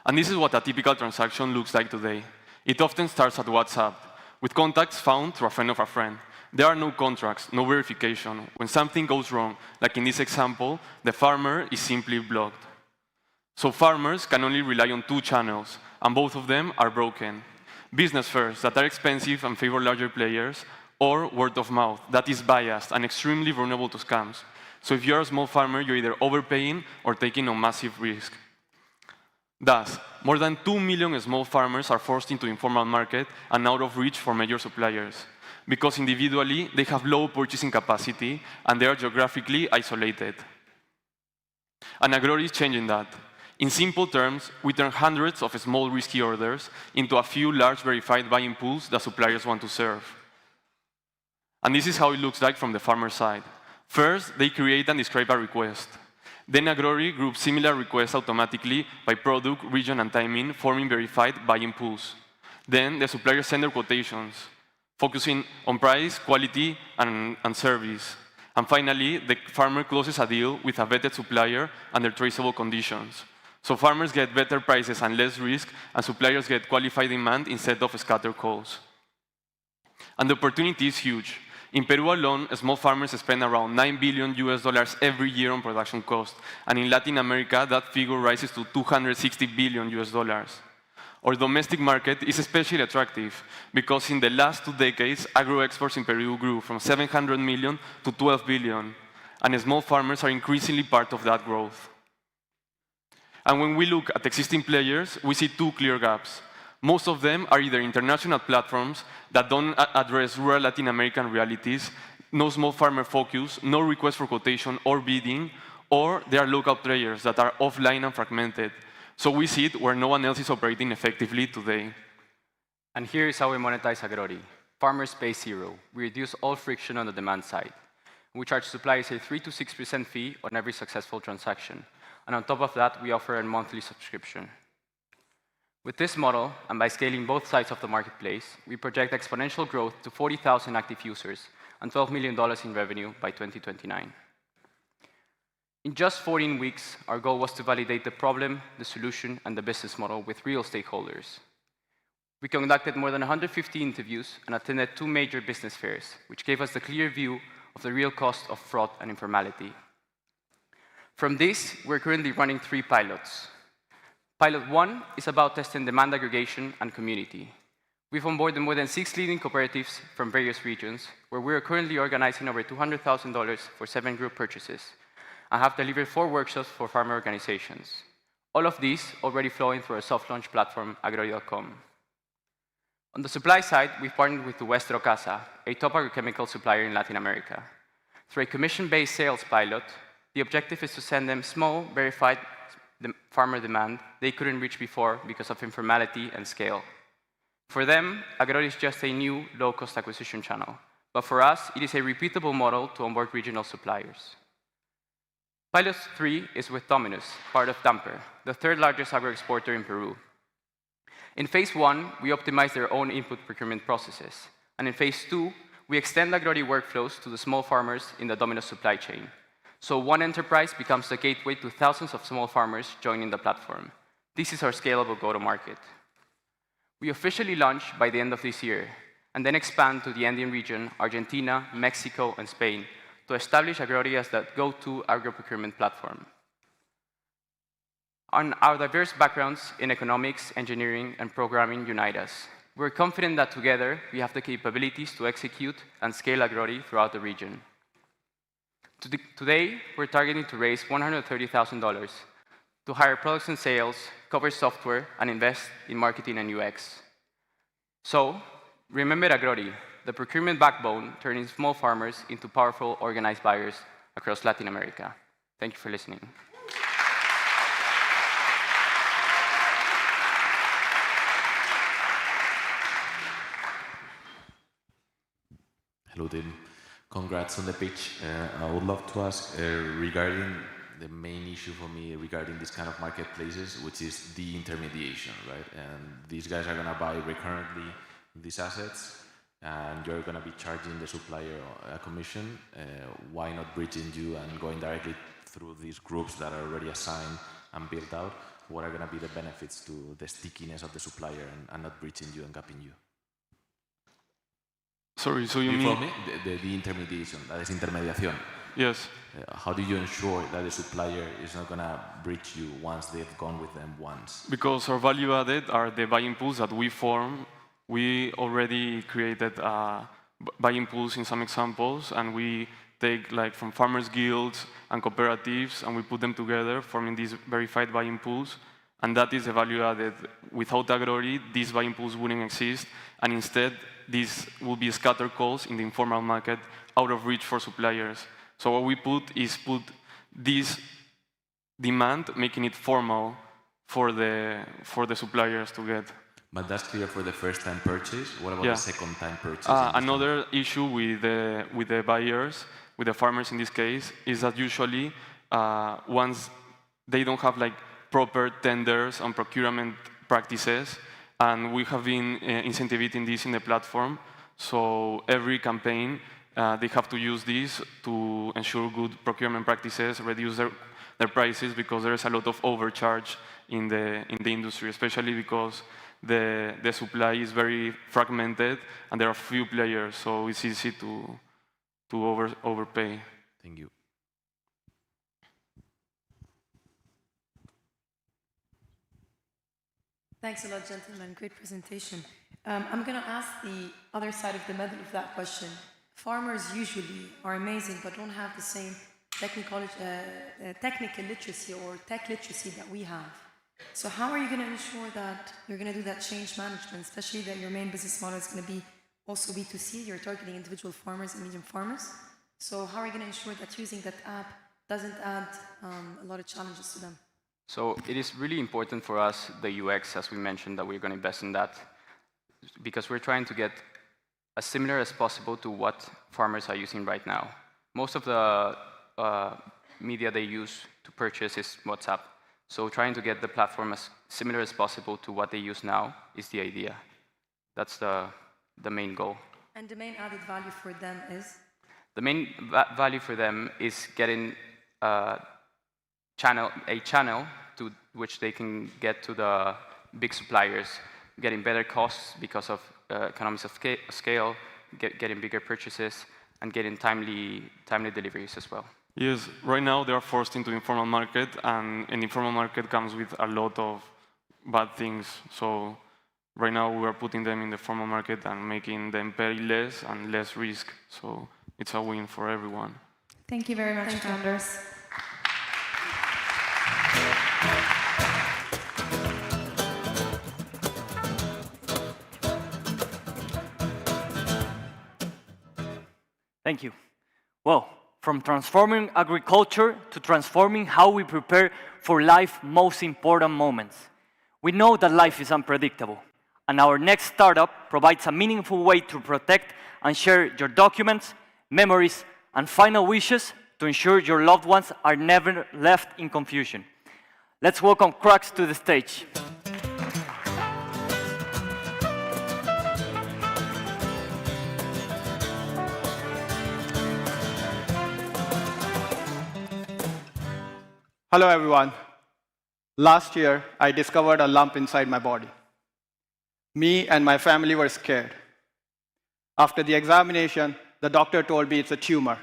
And this is what a typical transaction looks like today. It often starts at WhatsApp, with contacts found through a friend of a friend. There are no contracts, no verification. When something goes wrong, like in this example, the farmer is simply blocked. So farmers can only rely on two channels, and both of them are broken. Business fairs that are expensive and favor larger players, or word of mouth that is biased and extremely vulnerable to scams. So if you're a small farmer, you're either overpaying or taking a massive risk. Thus, more than 2 million small farmers are forced into informal market and out of reach for major suppliers, because individually they have low purchasing capacity and they are geographically isolated. And Agrori is changing that. In simple terms, we turn hundreds of small risky orders into a few large verified buying pools that suppliers want to serve. And this is how it looks like from the farmer side. First, they create and describe a request. Then Agrori groups similar requests automatically by product, region, and timing, forming verified buying pools. Then the suppliers send their quotations, focusing on price, quality, and service. And finally, the farmer closes a deal with a vetted supplier under traceable conditions. So farmers get better prices and less risk, and suppliers get qualified demand instead of scattered calls. And the opportunity is huge. In Peru alone, small farmers spend around $9 billion every year on production costs. And in Latin America, that figure rises to $260 billion. Our domestic market is especially attractive because in the last 2 decades, agro exports in Peru grew from 700 million to 12 billion, and small farmers are increasingly part of that growth. And when we look at existing players, we see 2 clear gaps. Most of them are either international platforms that don't address rural Latin American realities, no small farmer focus, no request for quotation or bidding, or they are local players that are offline and fragmented. So we see it where no one else is operating effectively today. And here is how we monetize Agrori. Farmers pay 0. We reduce all friction on the demand side. We charge suppliers a 3 to 6% fee on every successful transaction. And on top of that, we offer a monthly subscription. With this model, and by scaling both sides of the marketplace, we project exponential growth to 40,000 active users and $12 million in revenue by 2029. In just 14 weeks, our goal was to validate the problem, the solution, and the business model with real stakeholders. We conducted more than 150 interviews and attended 2 major business fairs, which gave us the clear view of the real cost of fraud and informality. From this, we're currently running 3 pilots. Pilot 1 is about testing demand aggregation and community. We've onboarded more than 6 leading cooperatives from various regions, where we are currently organizing over $200,000 for 7 group purchases, and have delivered 4 workshops for farmer organizations. All of these already flowing through our soft launch platform, agrori.com. On the supply side, we've partnered with Nuestro Casa, a top agrochemical supplier in Latin America. Through a commission-based sales pilot, the objective is to send them small, verified farmer demand they couldn't reach before because of informality and scale. For them, Agrori is just a new, low-cost acquisition channel. But for us, it is a repeatable model to onboard regional suppliers. Pilot 3 is with Dominus, part of Damper, the 3rd largest agro-exporter in Peru. In phase 1, we optimize their own input procurement processes. And in phase 2, we extend Agrori workflows to the small farmers in the Dominus supply chain. So one enterprise becomes the gateway to thousands of small farmers joining the platform. This is our scalable go-to-market. We officially launch by the end of this year, and then expand to the Andean region, Argentina, Mexico, and Spain, to establish Agrori as the go-to agro-procurement platform. And our diverse backgrounds in economics, engineering, and programming unite us. We're confident that together, we have the capabilities to execute and scale Agrori throughout the region. Today, we're targeting to raise $130,000 to hire products and sales, cover software, and invest in marketing and UX. So, remember Agrori, the procurement backbone turning small farmers into powerful, organized buyers across Latin America. Thank you for listening. Hello, Tim. Congrats on the pitch. I would love to ask regarding the main issue for me regarding this kind of marketplaces, which is the intermediation, right? And these guys are going to buy recurrently these assets, and you're going to be charging the supplier a commission. Why not bridging you and going directly through these groups that are already assigned and built out? What are going to be the benefits to the stickiness of the supplier and not bridging you and gapping you? Sorry, so you mean... follow me? The intermediation, that is intermediación. Yes. How do you ensure that the supplier is not going to bridge you once they've gone with them once? Because our value added are the buying pools that we form. We already created buying pools in some examples, and we take like from farmers guilds and cooperatives, and we put them together, forming these verified buying pools. And that is the value added. Without Agrori, these buying pools wouldn't exist, and instead, these will be scattered calls in the informal market out of reach for suppliers. So what we put is this demand, making it formal for the suppliers to get. But that's clear for the first-time purchase. What about the second-time purchase? Another issue with the buyers, with the farmers in this case, is that usually once they don't have like proper tenders and procurement practices, And we have been incentivizing this in the platform. So every campaign, they have to use this to ensure good procurement practices, reduce their prices, because there is a lot of overcharge in the industry, especially because the supply is very fragmented and there are few players, so it's easy to overpay. Thank you. Thanks a lot, gentlemen. Great presentation. I'm going to ask the other side of the medal of that question. Farmers usually are amazing, but don't have the same technical literacy or tech literacy that we have. So how are you going to ensure that you're going to do that change management, especially that your main business model is going to be also B2C, you're targeting individual farmers and medium farmers. So how are you going to ensure that using that app doesn't add a lot of challenges to them? So it is really important for us, the UX, as we mentioned, that we're going to invest in that, because we're trying to get as similar as possible to what farmers are using right now. Most of the media they use to purchase is WhatsApp. So trying to get the platform as similar as possible to what they use now is the idea. That's the main goal. And the main added value for them is? The main value for them is getting a channel to which they can get to the big suppliers, getting better costs because of economies of scale, getting bigger purchases, and getting timely deliveries as well. Yes, right now they are forced into the informal market, and an informal market comes with a lot of bad things. So right now we are putting them in the formal market and making them pay less and less risk. So it's a win for everyone. Thank you very much, founders. Thank you. Well, from transforming agriculture to transforming how we prepare for life's most important moments. We know that life is unpredictable, and our next startup provides a meaningful way to protect and share your documents, memories, and final wishes to ensure your loved ones are never left in confusion. Let's welcome Crux to the stage. Hello, everyone. Last year, I discovered a lump inside my body. Me and my family were scared. After the examination, the doctor told me it's a tumor.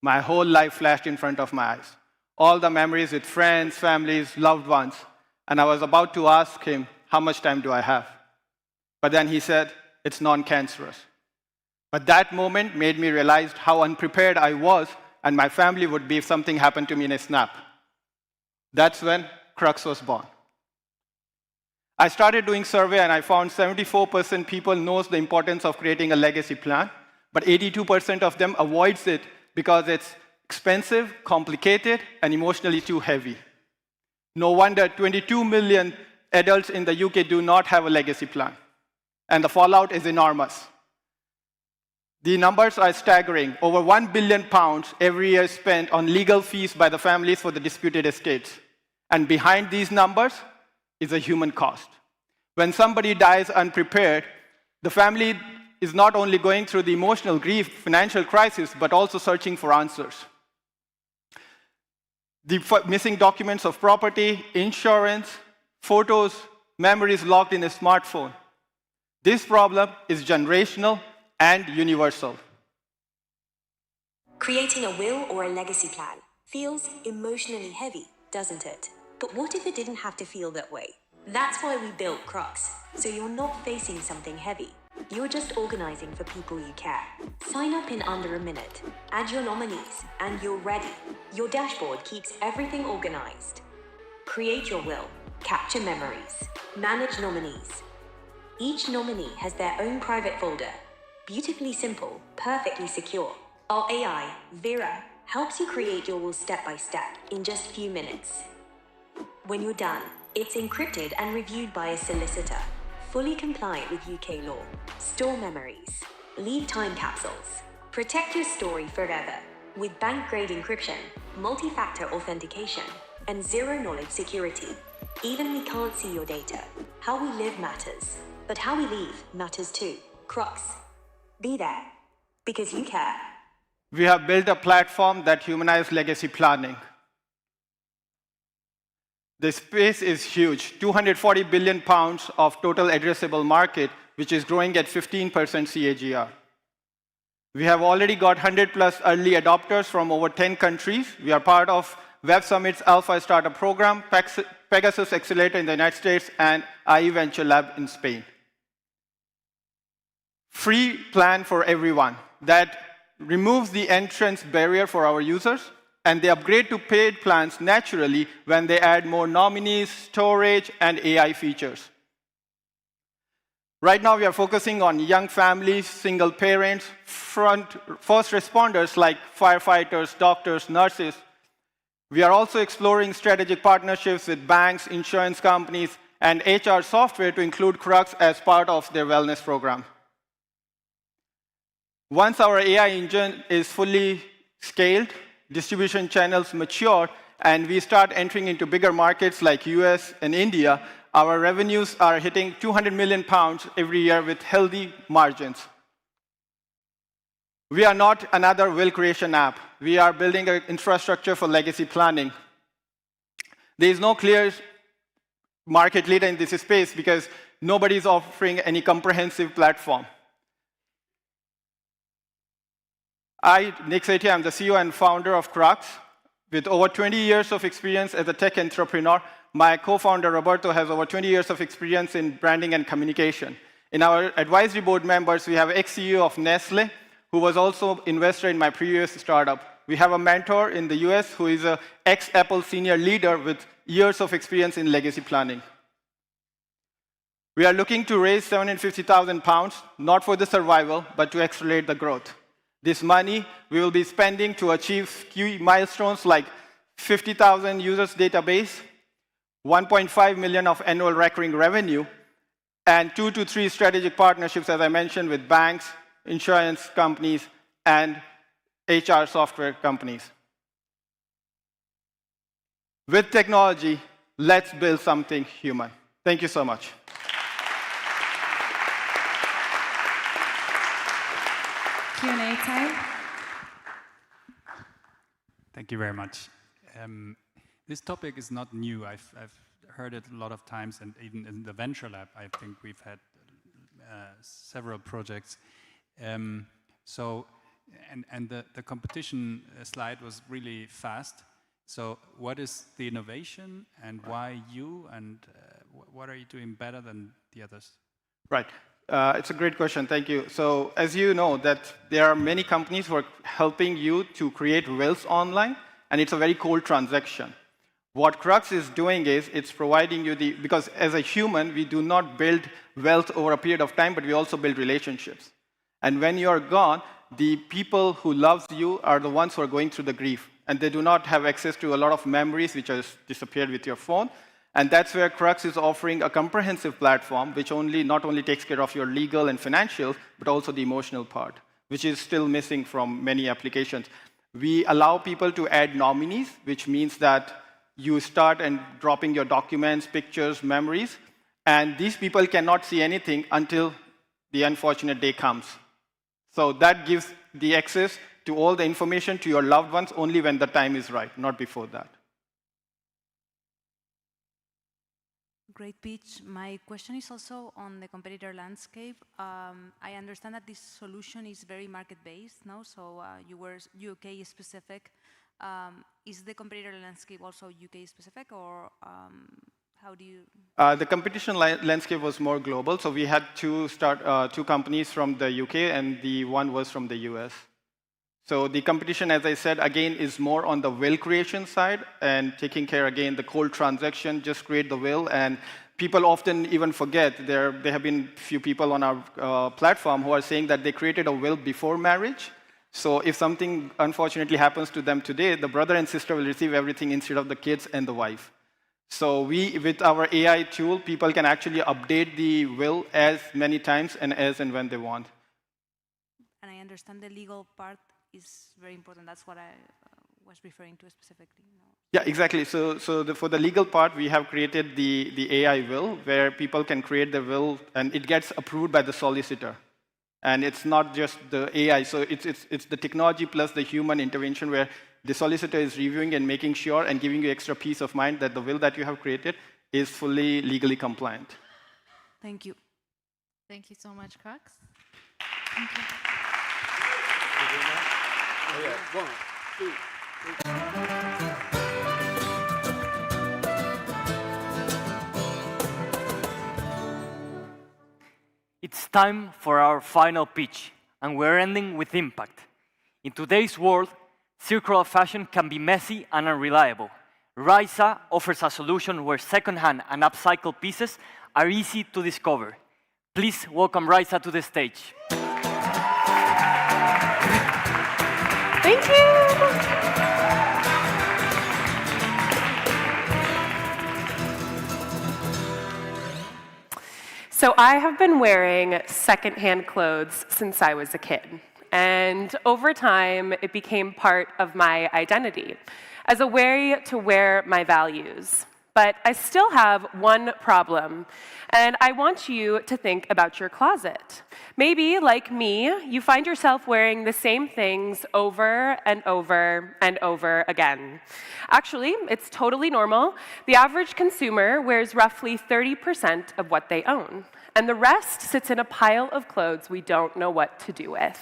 My whole life flashed in front of my eyes. All the memories with friends, families, loved ones. And I was about to ask him, how much time do I have? But then he said, it's non-cancerous. But that moment made me realize how unprepared I was and my family would be if something happened to me in a snap. That's when Crux was born. I started doing survey and I found 74% people knows the importance of creating a legacy plan, but 82% of them avoids it because it's expensive, complicated, and emotionally too heavy. No wonder 22 million adults in the UK do not have a legacy plan, and the fallout is enormous. The numbers are staggering. Over £1 billion every year spent on legal fees by the families for the disputed estates. And behind these numbers is a human cost. When somebody dies unprepared, the family is not only going through the emotional grief, financial crisis, but also searching for answers. The missing documents of property, insurance, photos, memories locked in a smartphone. This problem is generational and universal. Creating a will or a legacy plan feels emotionally heavy, doesn't it? But what if it didn't have to feel that way? That's why we built Crux, so you're not facing something heavy. You're just organizing for people you care. Sign up in under a minute, add your nominees, and you're ready. Your dashboard keeps everything organized. Create your will, capture memories, manage nominees. Each nominee has their own private folder. Beautifully simple, perfectly secure. Our AI, Vera, helps you create your will step by step in just a few minutes. When you're done, it's encrypted and reviewed by a solicitor, fully compliant with UK law. Store memories, leave time capsules, protect your story forever with bank-grade encryption, multi-factor authentication, and zero-knowledge security. Even we can't see your data, How we live matters, but how we leave matters too. Crocs. Be there, because you care. We have built a platform that humanizes legacy planning. The space is huge, 240 billion pounds of total addressable market, which is growing at 15% CAGR. We have already got 100+ early adopters from over 10 countries. We are part of Web Summit's Alpha Startup Program, Pegasus Accelerator in the United States, and IE Venture Lab in Spain. Free plan for everyone that removes the entrance barrier for our users, and they upgrade to paid plans naturally when they add more nominees, storage, and AI features. Right now, we are focusing on young families, single parents, first responders like firefighters, doctors, nurses. We are also exploring strategic partnerships with banks, insurance companies, and HR software to include Crux as part of their wellness program. Once our AI engine is fully scaled, distribution channels mature, and we start entering into bigger markets like US and India, our revenues are hitting 200 million pounds every year with healthy margins. We are not another will creation app. We are building an infrastructure for legacy planning. There is no clear market leader in this space because nobody is offering any comprehensive platform. Nick Sethi, I'm the CEO and founder of Crux. With over 20 years of experience as a tech entrepreneur, my co-founder Roberto has over 20 years of experience in branding and communication. In our advisory board members, we have ex-CEO of Nestle, who was also investor in my previous startup. We have a mentor in the US who is an ex-Apple senior leader with years of experience in legacy planning. We are looking to raise 750,000 pounds, not for the survival, but to accelerate the growth. This money we will be spending to achieve key milestones like 50,000 users database, 1.5 million of annual recurring revenue, and 2 to 3 strategic partnerships, as I mentioned, with banks, insurance companies, and HR software companies. With technology, let's build something human. Thank you so much. Q&A time. Thank you very much. This topic is not new. I've heard it a lot of times, and even in the Venture Lab, I think we've had several projects. The competition slide was really fast. So what is the innovation, and why you, and what are you doing better than the others? Right. It's a great question. Thank you. So as you know, that there are many companies who are helping you to create wills online, and it's a very cold transaction. What Crux is doing is it's providing you because as a human, we do not build wealth over a period of time, but we also build relationships. And when you're gone, the people who love you are the ones who are going through the grief, and they do not have access to a lot of memories which has disappeared with your phone. And that's where Crux is offering a comprehensive platform which not only takes care of your legal and financial, but also the emotional part, which is still missing from many applications. We allow people to add nominees, which means that you start and dropping your documents, pictures, memories, and these people cannot see anything until the unfortunate day comes. So that gives the access to all the information to your loved ones only when the time is right, not before that. Great pitch. My question is also on the competitor landscape. I understand that this solution is very market-based, no? So you were UK specific. Is the competitor landscape also UK specific, or how do you? The competition landscape was more global. So we had two companies from the UK, and the one was from the US. So the competition, as I said, again, is more on the will creation side and taking care, again, the cold transaction, just create the will. And people often even forget, there have been few people on our platform who are saying that they created a will before marriage. So if something unfortunately happens to them today, the brother and sister will receive everything instead of the kids and the wife. So with our AI tool, people can actually update the will as many times and as and when they want. And I understand the legal part is very important. That's what I was referring to specifically. Yeah, exactly. For the legal part, we have created the AI will, where people can create the will, and it gets approved by the solicitor. And it's not just the AI, so it's the technology plus the human intervention, where the solicitor is reviewing and making sure and giving you extra peace of mind that the will that you have created is fully legally compliant. Thank you. Thank you so much, Crux. Oh, yeah. 1, 2, 3. It's time for our final pitch, and we're ending with impact. In today's world, circular fashion can be messy and unreliable. Risa offers a solution where second-hand and upcycled pieces are easy to discover. Please welcome Risa to the stage. Thank you. So I have been wearing secondhand clothes since I was a kid. And over time, it became part of my identity as a way to wear my values. But I still have one problem, and I want you to think about your closet. Maybe, like me, you find yourself wearing the same things over and over and over again. Actually, it's totally normal. The average consumer wears roughly 30% of what they own, and the rest sits in a pile of clothes we don't know what to do with.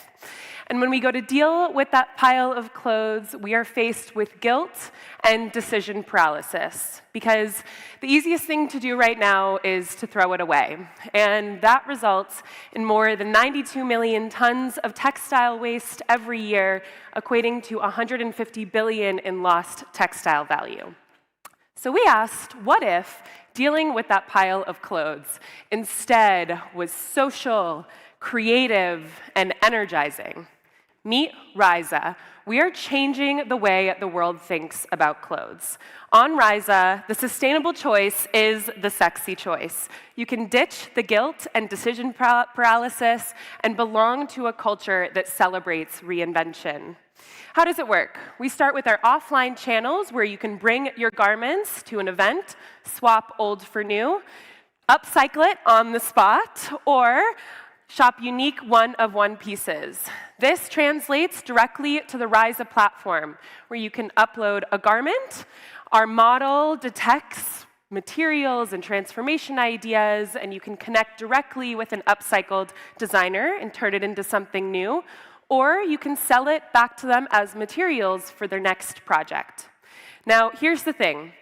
And when we go to deal with that pile of clothes, we are faced with guilt and decision paralysis, because the easiest thing to do right now is to throw it away. And that results in more than 92 million tons of textile waste every year, equating to 150 billion in lost textile value. So we asked, what if dealing with that pile of clothes instead was social, creative, and energizing? Meet Risa. We are changing the way the world thinks about clothes. On Risa, the sustainable choice is the sexy choice. You can ditch the guilt and decision paralysis and belong to a culture that celebrates reinvention. How does it work? We start with our offline channels, where you can bring your garments to an event, swap old for new, upcycle it on the spot, or shop unique one-of-one pieces. This translates directly to the Risa platform, where you can upload a garment. Our model detects materials and transformation ideas, and you can connect directly with an upcycled designer and turn it into something new, or you can sell it back to them as materials for their next project. Now, here's the thing.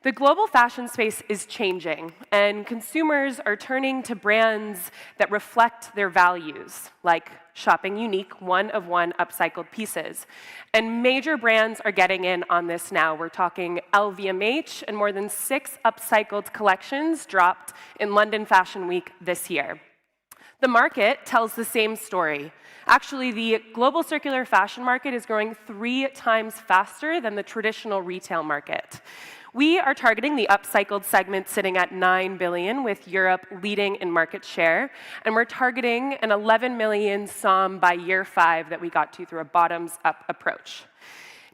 The global fashion space is changing, and consumers are turning to brands that reflect their values, like shopping unique one-of-one upcycled pieces. And major brands are getting in on this now. We're talking LVMH, and more than 6 upcycled collections dropped in London Fashion Week this year. The market tells the same story. Actually, the global circular fashion market is growing 3 times faster than the traditional retail market. We are targeting the upcycled segment, sitting at 9 billion, with Europe leading in market share. And we're targeting an 11 million SOM by year 5 that we got to through a bottoms-up approach.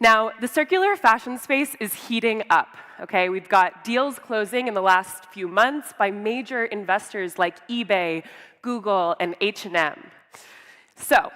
Now, the circular fashion space is heating up. Okay, we've got deals closing in the last few months by major investors like eBay, Google, and H&M. So,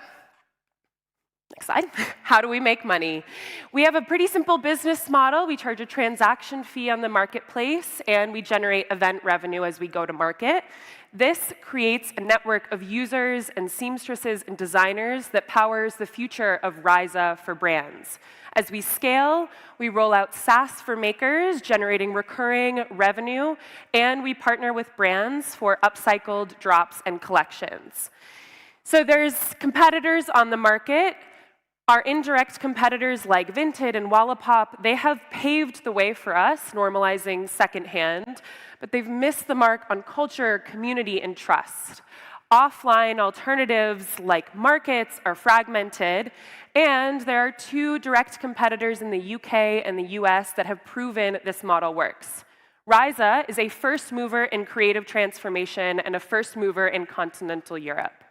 next slide. How do we make money? We have a pretty simple business model. We charge a transaction fee on the marketplace, and we generate event revenue as we go to market. This creates a network of users and seamstresses and designers that powers the future of Risa for brands. As we scale, we roll out SaaS for makers, generating recurring revenue, and we partner with brands for upcycled drops and collections. So there's competitors on the market. Our indirect competitors like Vinted and Wallapop, they have paved the way for us, normalizing secondhand, but they've missed the mark on culture, community, and trust. Offline alternatives like markets are fragmented, and there are 2 direct competitors in the UK and the US that have proven this model works. Risa is a first mover in creative transformation and a first mover in continental Europe.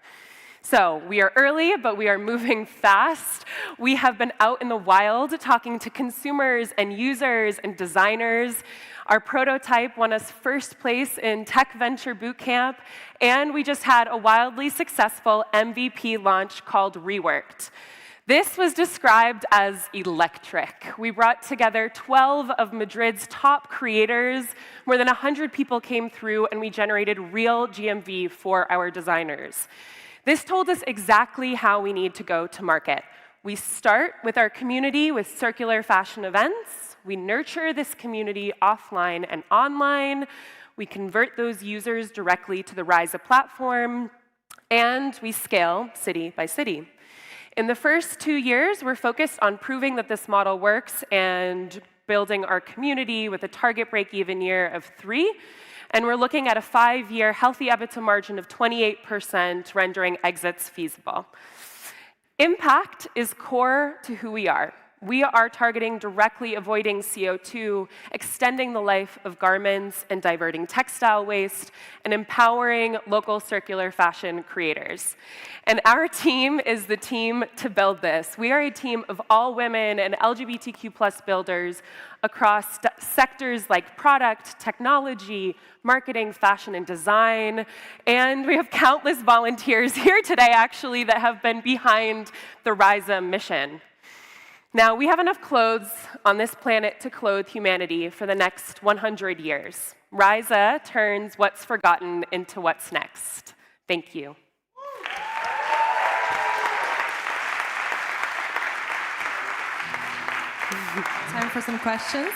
So we are early, but we are moving fast. We have been out in the wild talking to consumers and users and designers. Our prototype won us first place in Tech Venture Bootcamp, and we just had a wildly successful MVP launch called Reworked. This was described as electric. We brought together 12 of Madrid's top creators. More than 100 people came through, and we generated real GMV for our designers. This told us exactly how we need to go to market. We start with our community with circular fashion events. We nurture this community offline and online. We convert those users directly to the Ryza platform. And we scale city by city. In the first 2 years, we're focused on proving that this model works and building our community with a target break-even year of 3. And we're looking at a 5-year healthy EBITDA margin of 28%, rendering exits feasible. Impact is core to who we are. We are targeting directly avoiding CO2, extending the life of garments, and diverting textile waste, and empowering local circular fashion creators. And our team is the team to build this. We are a team of all women and LGBTQ+ builders across sectors like product, technology, marketing, fashion, and design. And we have countless volunteers here today, actually, that have been behind the Ryza mission. Now, we have enough clothes on this planet to clothe humanity for the next 100 years. Ryza turns what's forgotten into what's next. Thank you. Time for some questions.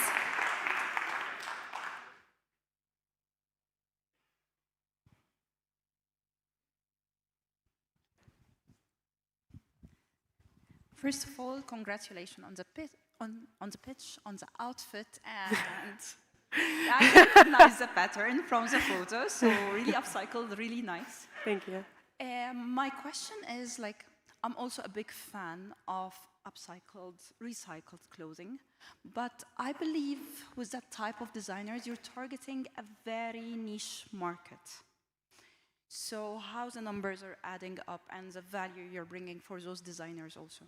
First of all, congratulations on the pitch, on the outfit, and I recognize the pattern from the photo, so really upcycled, really nice. Thank you. My question is, like, I'm also a big fan of upcycled, recycled clothing, but I believe with that type of designers, you're targeting a very niche market. So how the numbers are adding up and the value you're bringing for those designers also?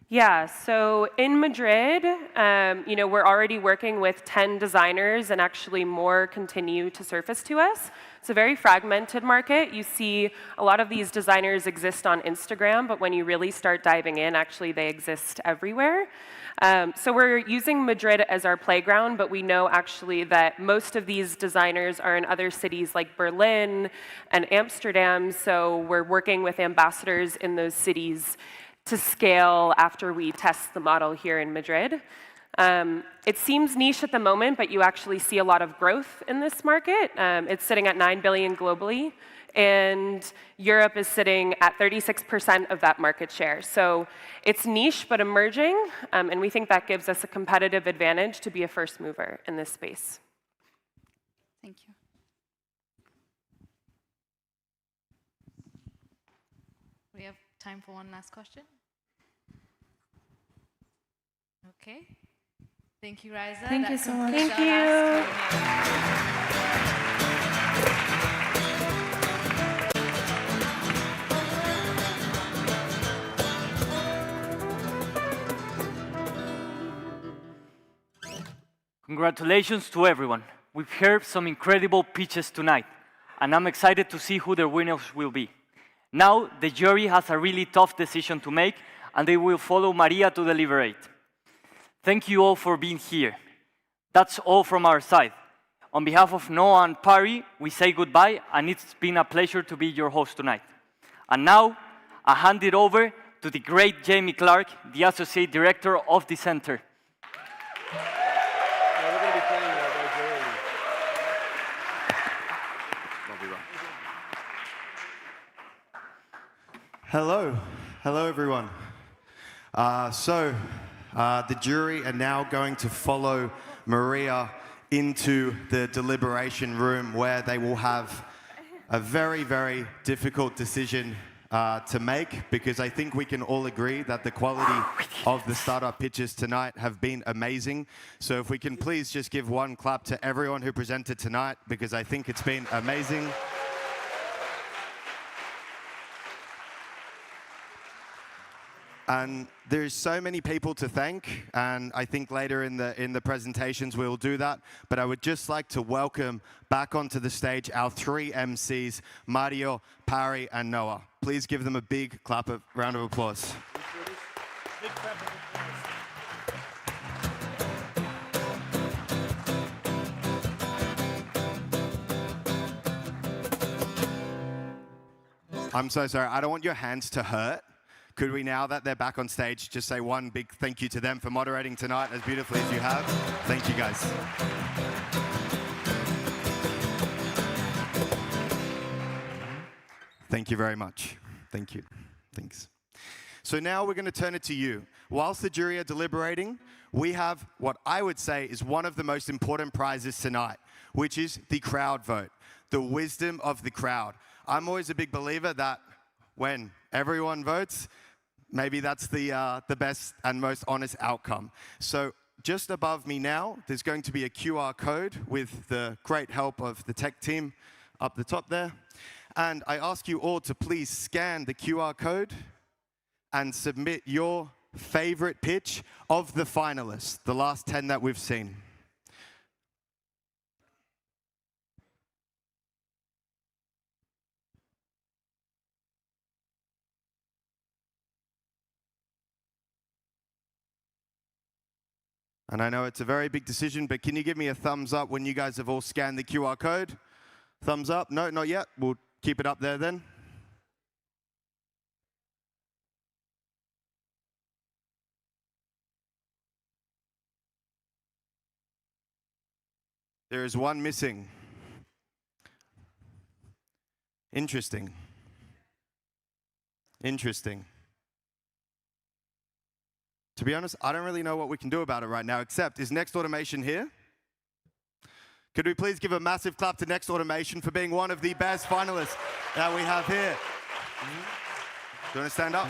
Yeah, so in Madrid, we're already working with 10 designers, and actually more continue to surface to us. It's a very fragmented market. You see a lot of these designers exist on Instagram, but when you really start diving in, actually they exist everywhere. So we're using Madrid as our playground, but we know actually that most of these designers are in other cities like Berlin and Amsterdam, so we're working with ambassadors in those cities to scale after we test the model here in Madrid. It seems niche at the moment, but you actually see a lot of growth in this market. It's sitting at 9 billion globally, and Europe is sitting at 36% of that market share. So it's niche, but emerging, and we think that gives us a competitive advantage to be a first mover in this space. Thank you. We have time for one last question. Okay. Thank you, Ryza. Thank you so much. Thank you. Congratulations to everyone. We've heard some incredible pitches tonight, and I'm excited to see who the winners will be. Now, the jury has a really tough decision to make, and they will follow Maria to deliberate. Thank you all for being here. That's all from our side. On behalf of Noah and Pari, we say goodbye, and it's been a pleasure to be your host tonight. And now, I hand it over to the great Jamie Clark, the Associate Director of the Center. Hello. Hello, everyone. The jury are now going to follow Maria into the deliberation room where they will have a very, very difficult decision to make, because I think we can all agree that the quality of the startup pitches tonight have been amazing. So if we can please just give one clap to everyone who presented tonight, because I think it's been amazing. And there's so many people to thank, and I think later in the presentations we'll do that. But I would just like to welcome back onto the stage our 3 MCs, Mario, Parry, and Noah. Please give them a big round of applause. I'm so sorry. I don't want your hands to hurt. Could we, now that they're back on stage, just say one big thank you to them for moderating tonight as beautifully as you have? Thank you, guys. Thank you very much. Thank you. Thanks. So now we're going to turn it to you. Whilst the jury are deliberating, we have what I would say is one of the most important prizes tonight, which is the crowd vote, the wisdom of the crowd. I'm always a big believer that when everyone votes, maybe that's the best and most honest outcome. So just above me now, there's going to be a QR code with the great help of the tech team up the top there. And I ask you all to please scan the QR code and submit your favorite pitch of the finalists, the last 10 that we've seen. And I know it's a very big decision, but can you give me a thumbs up when you guys have all scanned the QR code? Thumbs up? No, not yet. We'll keep it up there then. There is one missing. Interesting. Interesting. To be honest, I don't really know what we can do about it right now, except, is Next Automation here? Could we please give a massive clap to Next Automation for being one of the best finalists that we have here? Do you want to stand up?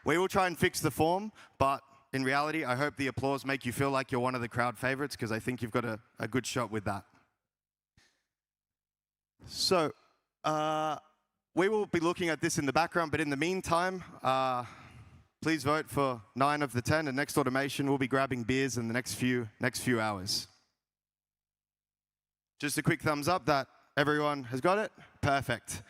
We will try and fix the form, but in reality, I hope the applause make you feel like you're one of the crowd favorites, because I think you've got a good shot with that. So, we will be looking at this in the background, but in the meantime, please vote for 9 of the 10, and Next Automation will be grabbing beers in the next few hours. Just a quick thumbs up that everyone has got it? Perfect.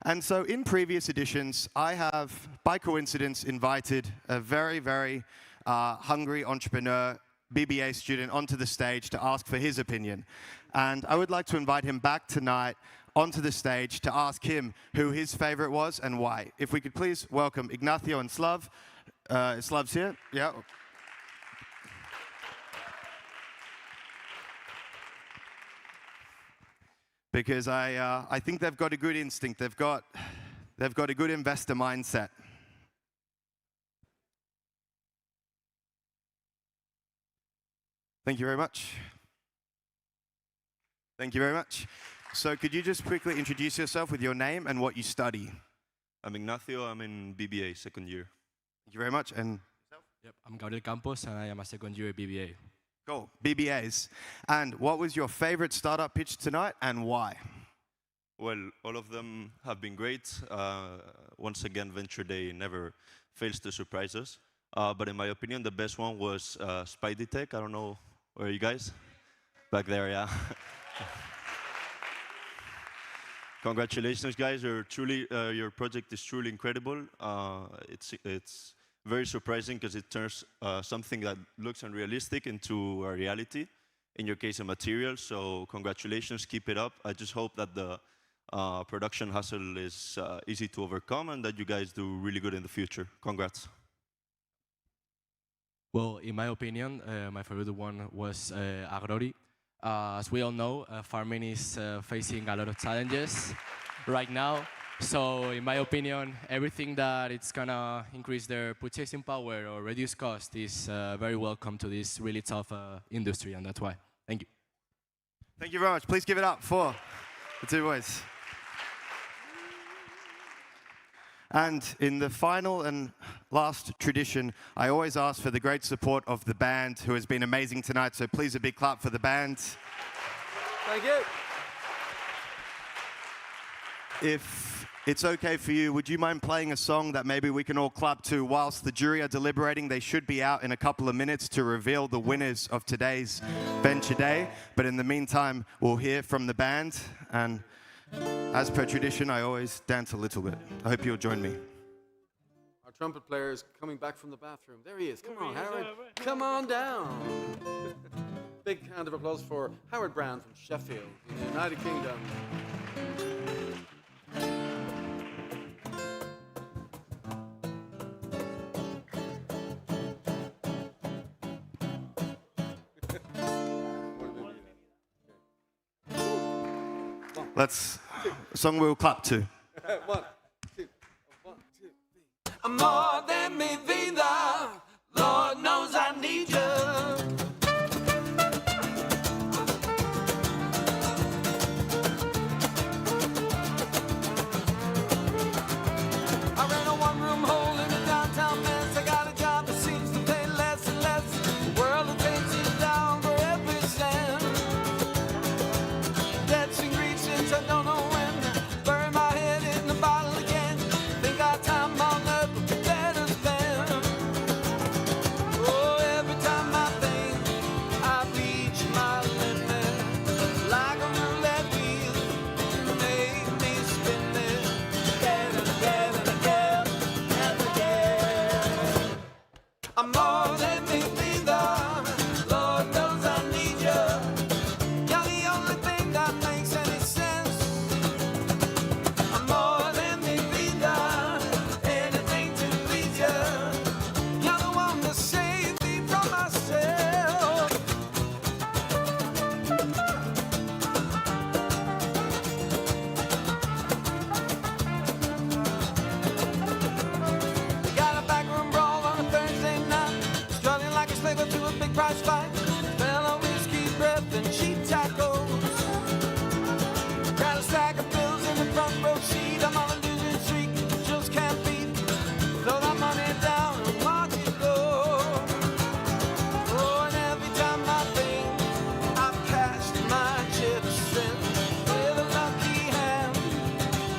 And so in previous editions, I have, by coincidence, invited a very, very hungry entrepreneur, BBA student, onto the stage to ask for his opinion. And I would like to invite him back tonight onto the stage to ask him who his favorite was and why. If we could please welcome Ignacio and Slav. Slav's here, yeah. Because I think they've got a good instinct. They've got a good investor mindset. Thank you very much. Thank you very much. So could you just quickly introduce yourself with your name and what you study? I'm Ignacio. I'm in BBA, second year. Thank you very much. And yourself? Yep, I'm Gabriel Campos, and I am a second year BBA. Cool, BBAs. And what was your favorite startup pitch tonight, and why? Well, all of them have been great. Once again, Venture Day never fails to surprise us. But in my opinion, the best one was Spidey Tech. I don't know, where are you guys? Back there, yeah. Congratulations, guys. Your project is truly incredible. It's very surprising because it turns something that looks unrealistic into a reality. In your case, a material. So congratulations, keep it up. I just hope that the production hustle is easy to overcome and that you guys do really good in the future. Congrats. Well, in my opinion, my favorite one was Agrori. As we all know, farming is facing a lot of challenges right now. So in my opinion, everything that it's gonna increase their purchasing power or reduce cost is very welcome to this really tough industry, and that's why. Thank you. Thank you very much. Please give it up for the two boys. And in the final and last tradition, I always ask for the great support of the band, who has been amazing tonight. So please a big clap for the band. Thank you. it's okay for you, would you mind playing a song that maybe we can all clap to whilst the jury are deliberating? They should be out in a couple of minutes to reveal the winners of today's Venture Day. But in the meantime, we'll hear from the band. And as per tradition, I always dance a little bit. I hope you'll join me. Our trumpet player is coming back from the bathroom. There he is. Come on, Howard. Come on down. Big hand of applause for Howard Brown from Sheffield, in the United Kingdom. Let's, a song we'll clap to. 1, 2, 1, 2, 3. Amor de mi vida, Lord knows I need you. I ran a one-room hole in a downtown mess. I got a job that seems to pay less and less. The world that takes you down for every cent. Debts and grief since I don't know when. Bury my head in the bottle again. Think our time on earth would be better spent. Oh, every time I think I reach my limit, like a roulette wheel, you make me spin it again and again and again and again. I'm more than me vida, Lord knows I need you. You're the only thing that makes any sense. I'm more than me vida, anything to please you. You're the one to save me from myself. Got a backroom brawl on a Thursday night, struggling like a slave to a big prize fight. Smell of whiskey breath and cheap tacos. Got a stack of bills in the front row seat. I'm on a losing streak, just can't beat. Throw that money down and watch it go. Oh, and every time I think I've cashed my chips in with a lucky hand,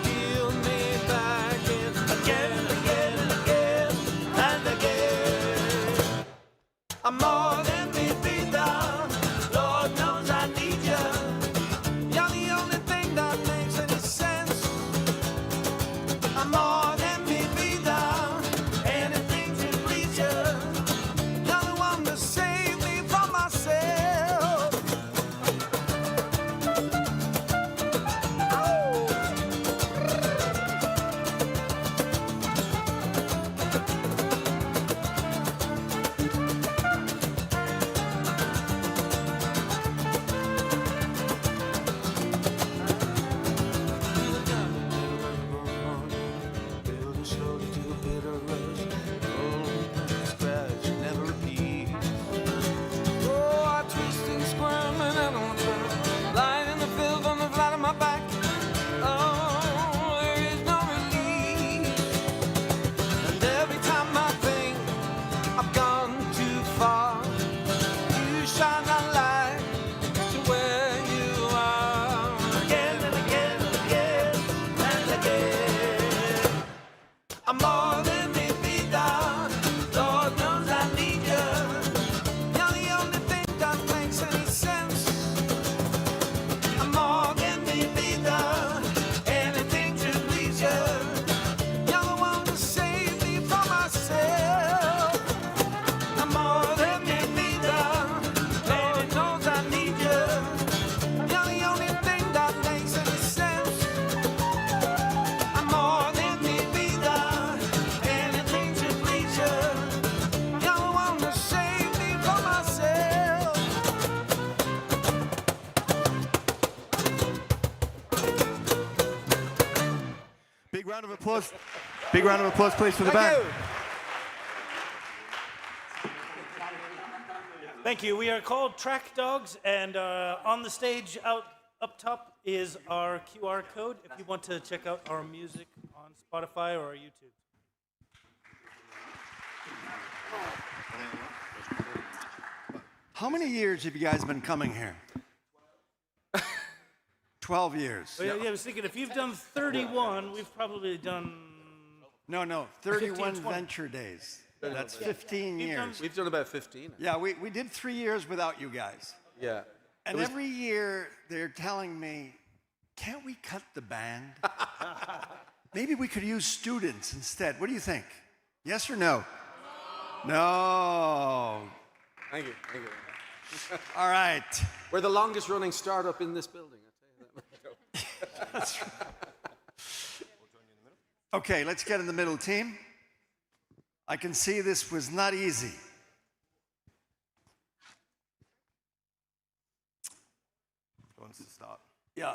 deal me back in again and again and again and again. I'm more than me vida, Lord knows I need you. You're the only thing that makes any sense. I'm more than me vida, anything to please you. You're the one to save me from myself. Build it slowly to a bitter rush. Oh, scratch, never repeat. Oh, I twist and squirm and I don't turn. Lying in the field on the flat of my back. Oh, there is no relief. And every time I think I've gone too far, you shine a light to where you are. Again and again and again and again. I'm more than me vida, Lord knows I need you. You're the only thing that makes any sense. I'm more than me vida, anything to please you. You're the one to save me from myself. I'm more than me vida, Lord knows I need you. You're the only thing that makes any sense. I'm more than me vida, anything to please you. You're the one to save me from myself. Big round of applause. Big round of applause, please, for the band. Thank you. We are called Track Dogs, and on the stage up top is our QR code if you want to check out our music on Spotify or our YouTube. How many years have you guys been coming here? 12 years. Well, yeah, I was thinking if you've done 31, we've probably done. No, 31 venture days. That's 15 years. We've done about 15. Yeah, we did 3 years without you guys. Yeah. And every year they're telling me, can't we cut the band? Maybe we could use students instead. What do you think? Yes or no? No. Thank you. Thank you. All right. We're the longest running startup in this building. I'll tell you that. That's right. Okay, let's get in the middle, team. I can see this was not easy. Who wants to start? Yeah,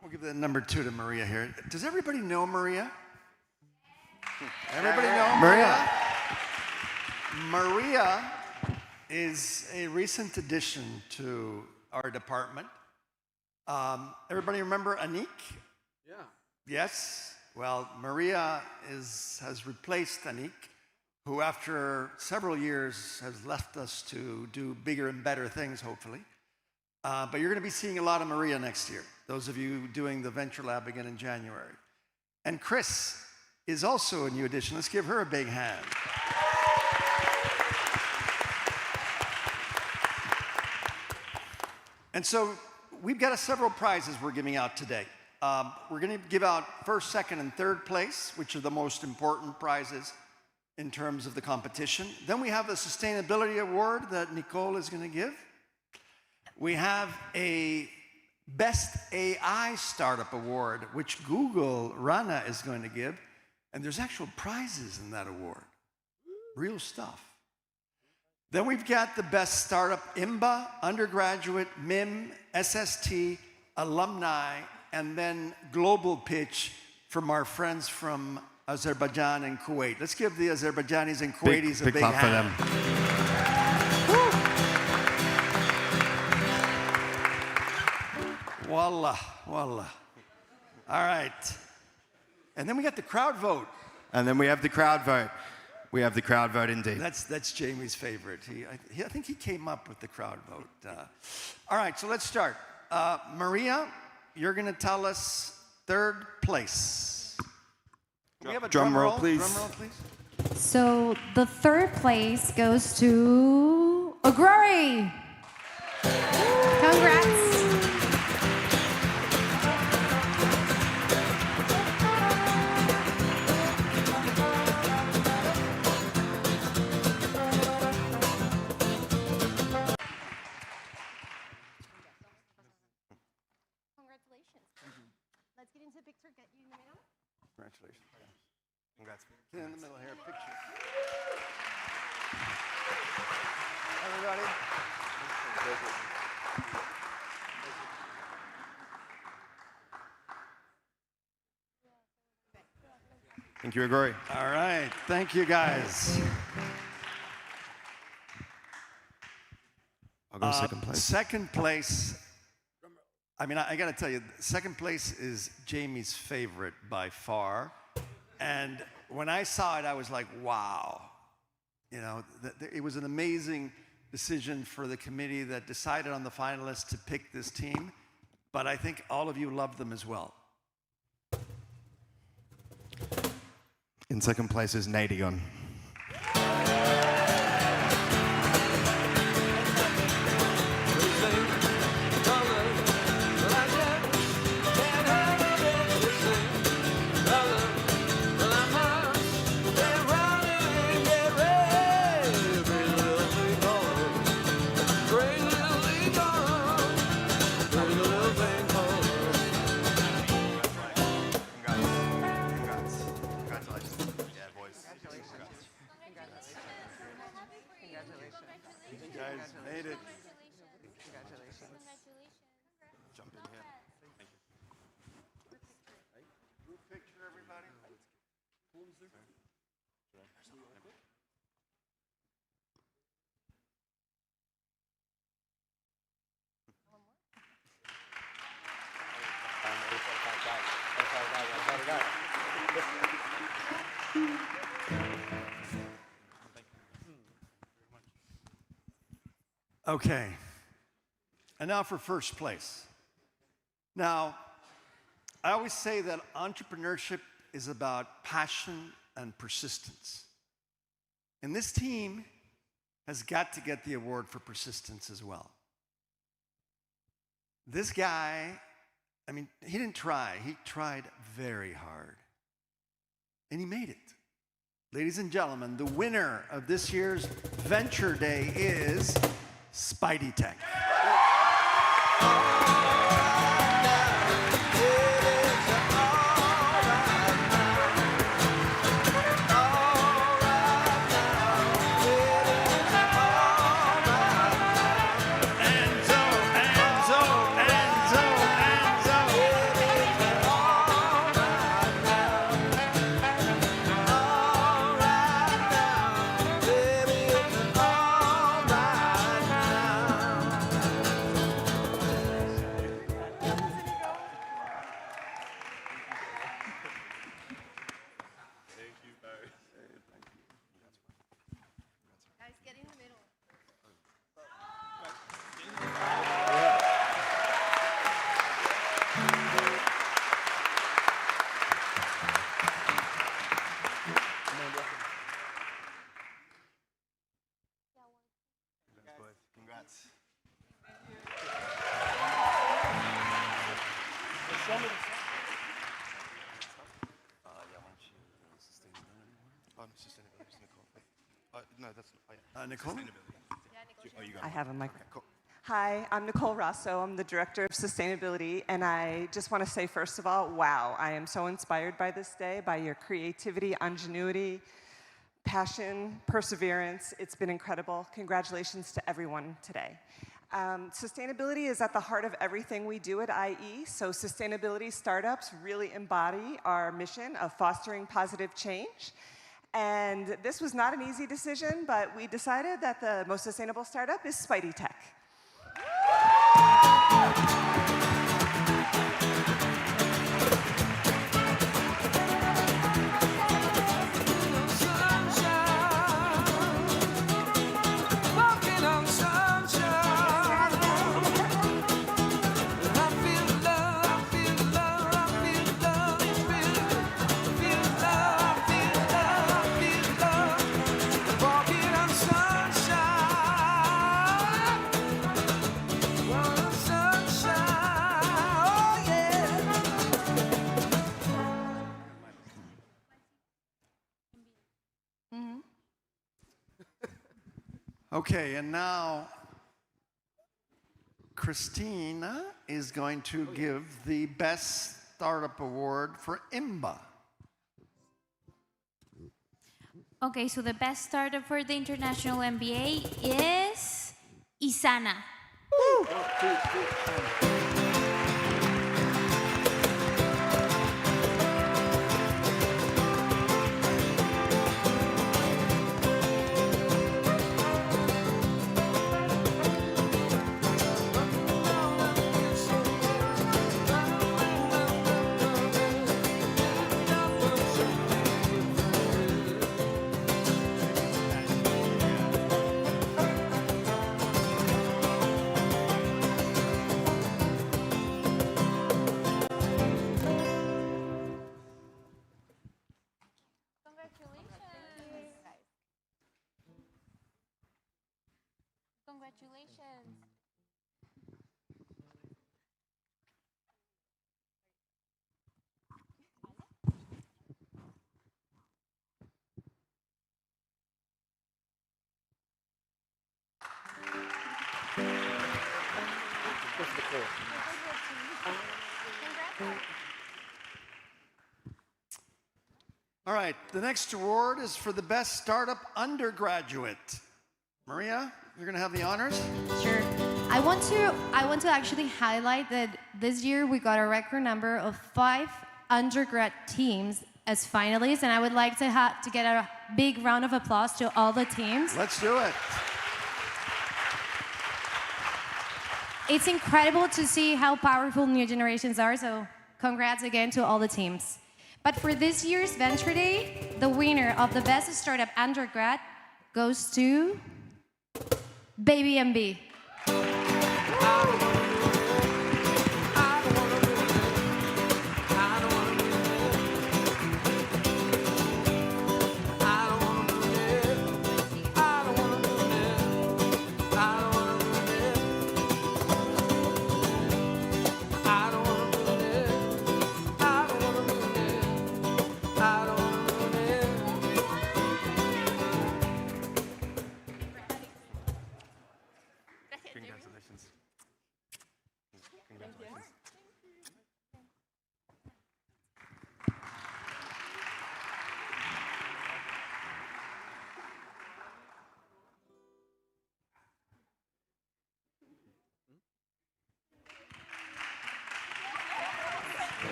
we'll give the number 2 to Maria here. Does everybody know Maria? Everybody know Maria? Maria is a recent addition to our department. Everybody remember Anik? Yeah. Yes? Well, Maria has replaced Anik, who after several years has left us to do bigger and better things, hopefully. But you're going to be seeing a lot of Maria next year, those of you doing the Venture Lab again in January. And Chris is also a new addition. Let's give her a big hand. And so we've got several prizes we're giving out today. We're going to give out first, second, and third place, which are the most important prizes in terms of the competition. Then we have a sustainability award that Nicole is going to give. We have a Best AI Startup Award, which Google Rana is going to give. And there's actual prizes in that award. Real stuff. Then we've got the Best Startup IMBA, Undergraduate, MIM, SST, Alumni, and then Global Pitch from our friends from Azerbaijan and Kuwait. Let's give the Azerbaijanis and Kuwaitis a big clap for hand. Wallah, wallah. All right. And then we got the crowd vote. And then we have the crowd vote. We have the crowd vote indeed. That's Jamie's favorite. I think he came up with the crowd vote. All right, so let's start. Maria, you're going to tell us third place. Can we have a Drum roll, please. Drum roll, please. So the third place goes to Agrari. Congrats. Let's get into the picture, get you in the middle. Congratulations. Congrats. Get in the middle here, picture. Everybody. Thank you, Agrari. All right, thank you guys. I'll go second place. Second place, I mean, I got to tell you, second place is Jamie's favorite by far. And when I saw it, I was like, wow. You know, it was an amazing decision for the committee that decided on the finalists to pick this team. But I think all of you loved them as well. In second place is Nadion. Okay. And now for first place. Now, I always say that entrepreneurship is about passion and persistence. And this team has got to get the award for persistence as well. This guy, I mean, he didn't try. He tried very hard. And he made it. Ladies and gentlemen, the winner of this year's Venture Day is Spidey Tech. Congrats. Sustainability. Nicole. No, that's Nicole. Oh, you got I it. have a mic. Okay, cool. Hi, I'm Nicole Rosso. I'm the Director of Sustainability, and I just want to say, first of all, wow, I am so inspired by this day, by your creativity, ingenuity, passion, perseverance. It's been incredible. Congratulations to everyone today. Sustainability is at the heart of everything we do at IE, so sustainability startups really embody our mission of fostering positive change. And this was not an easy decision, but we decided that the most sustainable startup is Spidey Tech. Okay, and now Christina is going to give the Best Startup Award for IMBA. Okay, so the best startup for the International MBA is Isana. Congratulations. All right, the next award is for the Best Startup Undergraduate. Maria, you're going to have the honors. Sure. I want to actually highlight that this year we got a record number of 5 undergrad teams as finalists, and I would like to get a big round of applause to all the teams. Let's do it. It's incredible to see how powerful new generations are, so congrats again to all the teams. But for this year's Venture Day, the winner of the Best Startup Undergrad goes to Baby MB.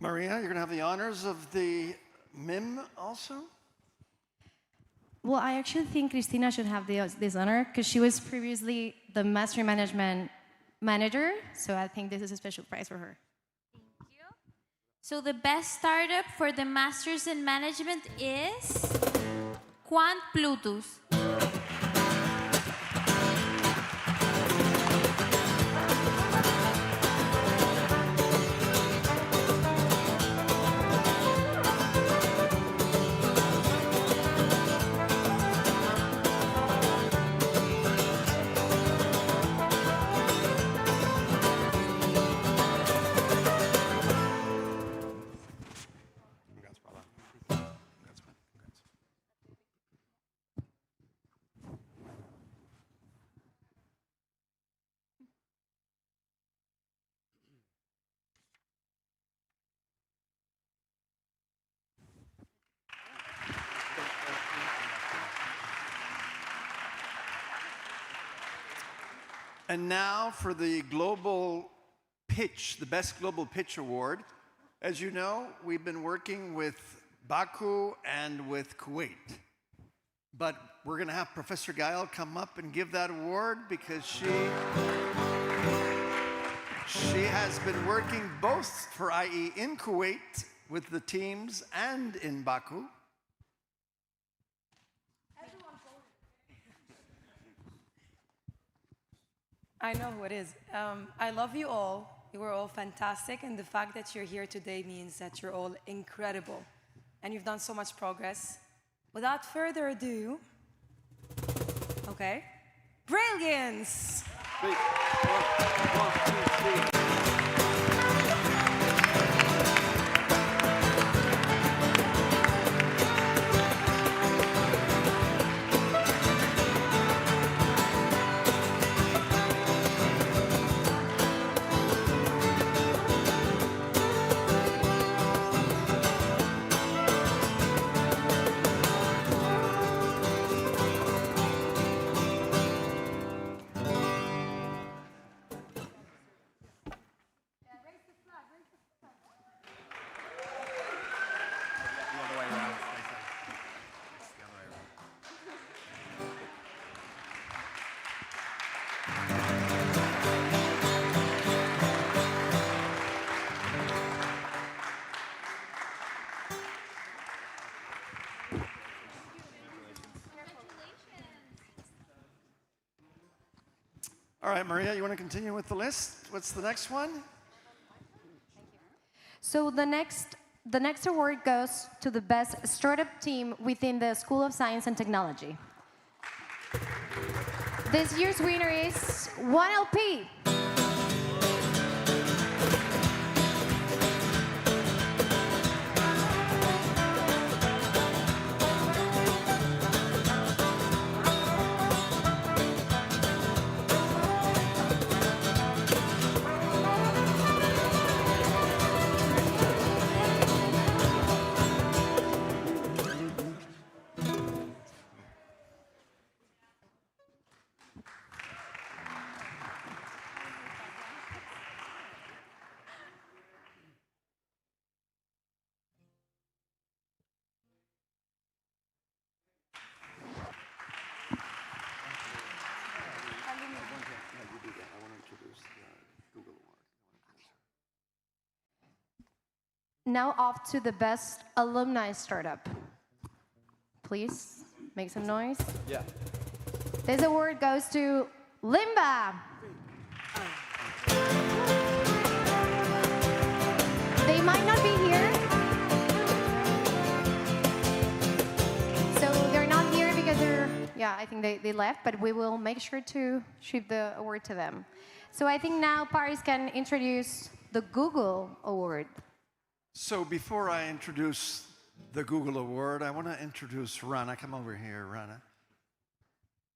Maria, you're going to have the honors of the MIM also? Well, I actually think Cristina should have this honor because she was previously the Master Management Manager, so I think this is a special prize for her. So the best startup for the Masters in Management is Quant Plutus. And now for the global pitch, the Best Global Pitch Award. As you know, we've been working with Baku and with Kuwait. But we're going to have Professor Gael come up and give that award because she has been working both for IE in Kuwait with the teams and in Baku. I know who it is. I love you all. You were all fantastic, and the fact that you're here today means that you're all incredible, and you've done so much progress. Without further ado, okay, brilliance! 3, 1, 2, 3. All right, Maria, you want to continue with the list? What's the next one? So the next award goes to the best startup team within the School of Science and Technology. This year's winner is 1LP. Now off to the best alumni startup. Please make some noise. Yeah. This award goes to Limba. They might not be here. So they're not here because I think they left, but we will make sure to ship the award to them. So I think now Paris can introduce the Google Award. So before I introduce the Google Award, I want to introduce Rana. Come over here, Rana.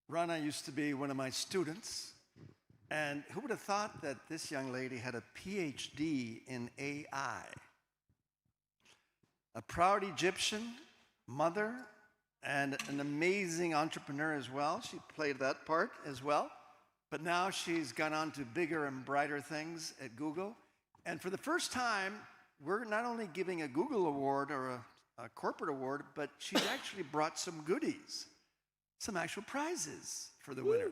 Rana used to be one of my students. And who would have thought that this young lady had a PhD in AI? A proud Egyptian mother and an amazing entrepreneur as well. She played that part as well. But now she's gone on to bigger and brighter things at Google. And for the first time, we're not only giving a Google award or a corporate award, but she's actually brought some goodies, some actual prizes for the winner.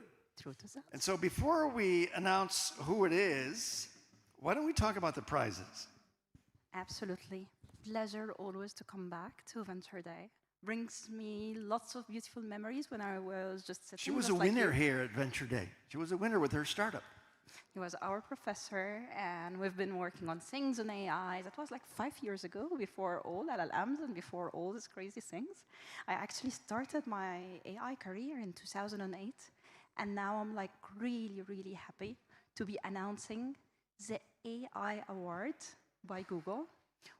And so before we announce who it is, why don't we talk about the prizes? Absolutely. Pleasure always to come back to Venture Day. Brings me lots of beautiful memories when I was just sitting. She was a winner here at Venture Day. She was a winner with her startup. He was our professor, and we've been working on things on AI. That was like 5 years ago, before all LLMs and before all these crazy things. I actually started my AI career in 2008, and now I'm like really, really happy to be announcing the AI Award by Google,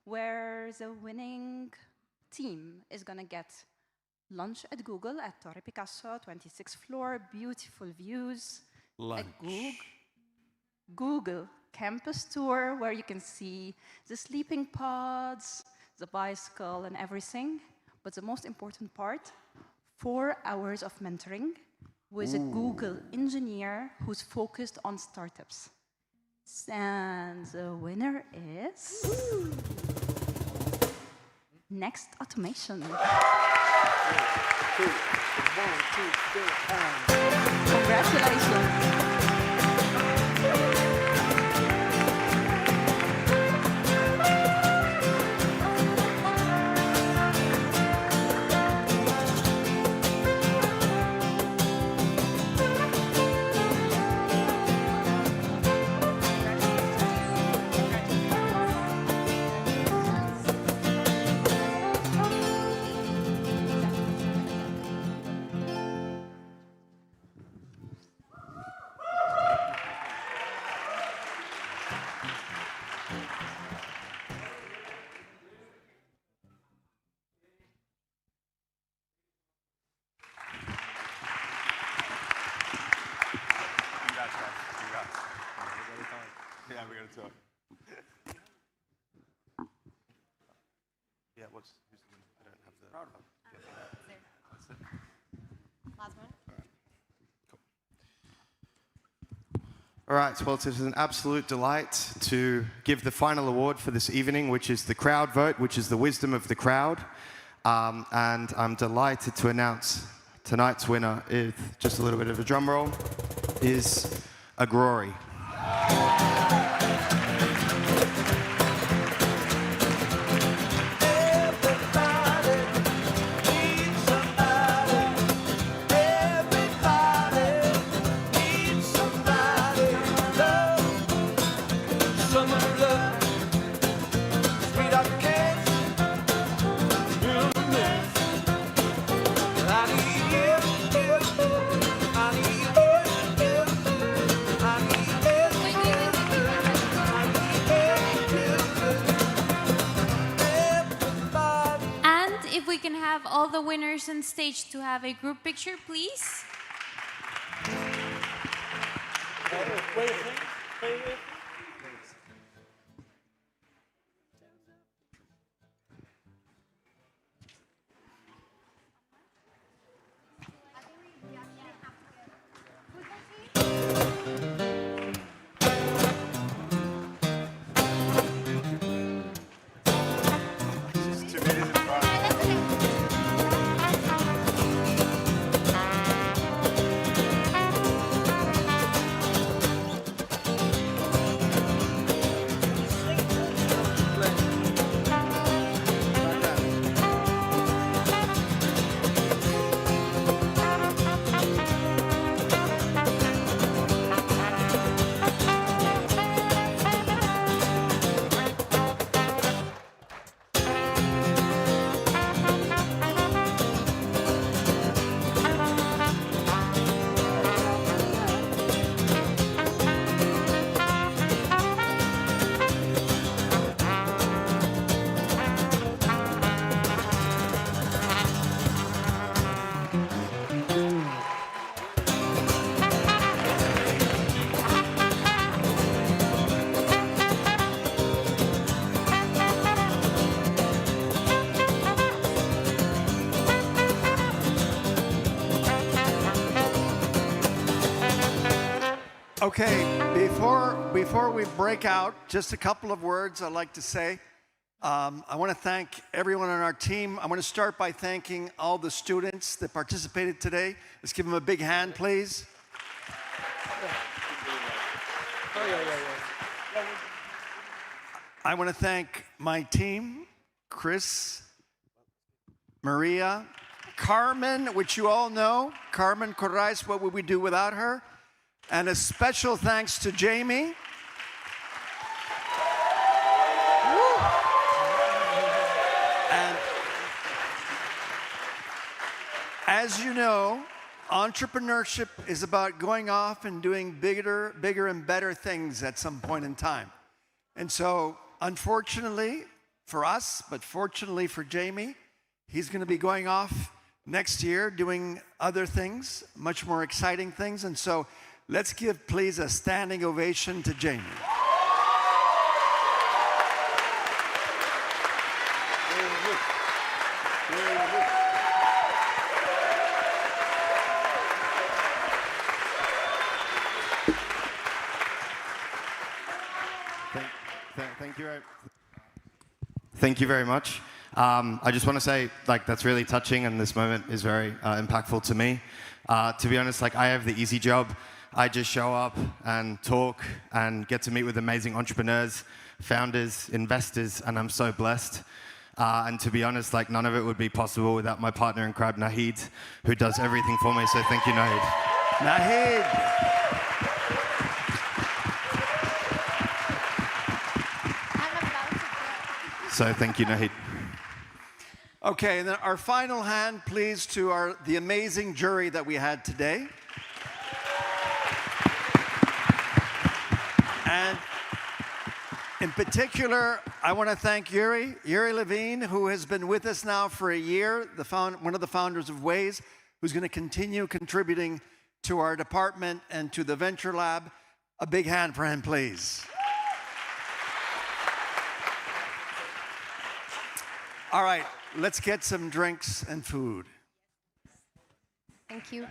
where the winning team is going to get lunch at Google at Torre Picasso, 26th floor, beautiful views. Lunch. At Google campus tour, where you can see the sleeping pods, the bicycle, and everything. But the most important part, 4 hours of mentoring with a Google engineer who's focused on startups. And the winner is Next Automation. Congratulations. Yeah, we got to talk. Yeah, who's the winner? I don't have the. Proud of Last one. All right, well, it is an absolute delight to give the final award for this evening, which is the crowd vote, which is the wisdom of the crowd. And I'm delighted to announce tonight's winner, is, just a little bit of a drum roll, is Agrori. All the winners on stage to have a group picture, please. Okay, before we break out, just a couple of words I'd like to say. I want to thank everyone on our team. I want to start by thanking all the students that participated today. Let's give them a big hand, please. I want to thank my team, Chris, Maria, Carmen, which you all know. Carmen Corrais, what would we do without her? And a special thanks to Jamie. And as you know, entrepreneurship is about going off and doing bigger and better things at some point in time. And so, unfortunately for us, but fortunately for Jamie, he's going to be going off next year doing other things, much more exciting things. And so, let's give, please, a standing ovation to Jamie. Thank you very much. I just want to say, that's really touching, and this moment is very impactful to me. To be honest, I have the easy job. I just show up and talk and get to meet with amazing entrepreneurs, founders, investors, and I'm so blessed. And to be honest, none of it would be possible without my partner in crime, Nahid, who does everything for me. So thank you, Nahid. Nahid. So thank you, Nahid. Okay, and then our final hand, please, to the amazing jury that we had today. And in particular, I want to thank Yuri Levine, who has been with us now for a year, one of the founders of Waze, who's going to continue contributing to our department and to the Venture Lab. A big hand for him, please. All right, let's get some drinks and food. Thank you.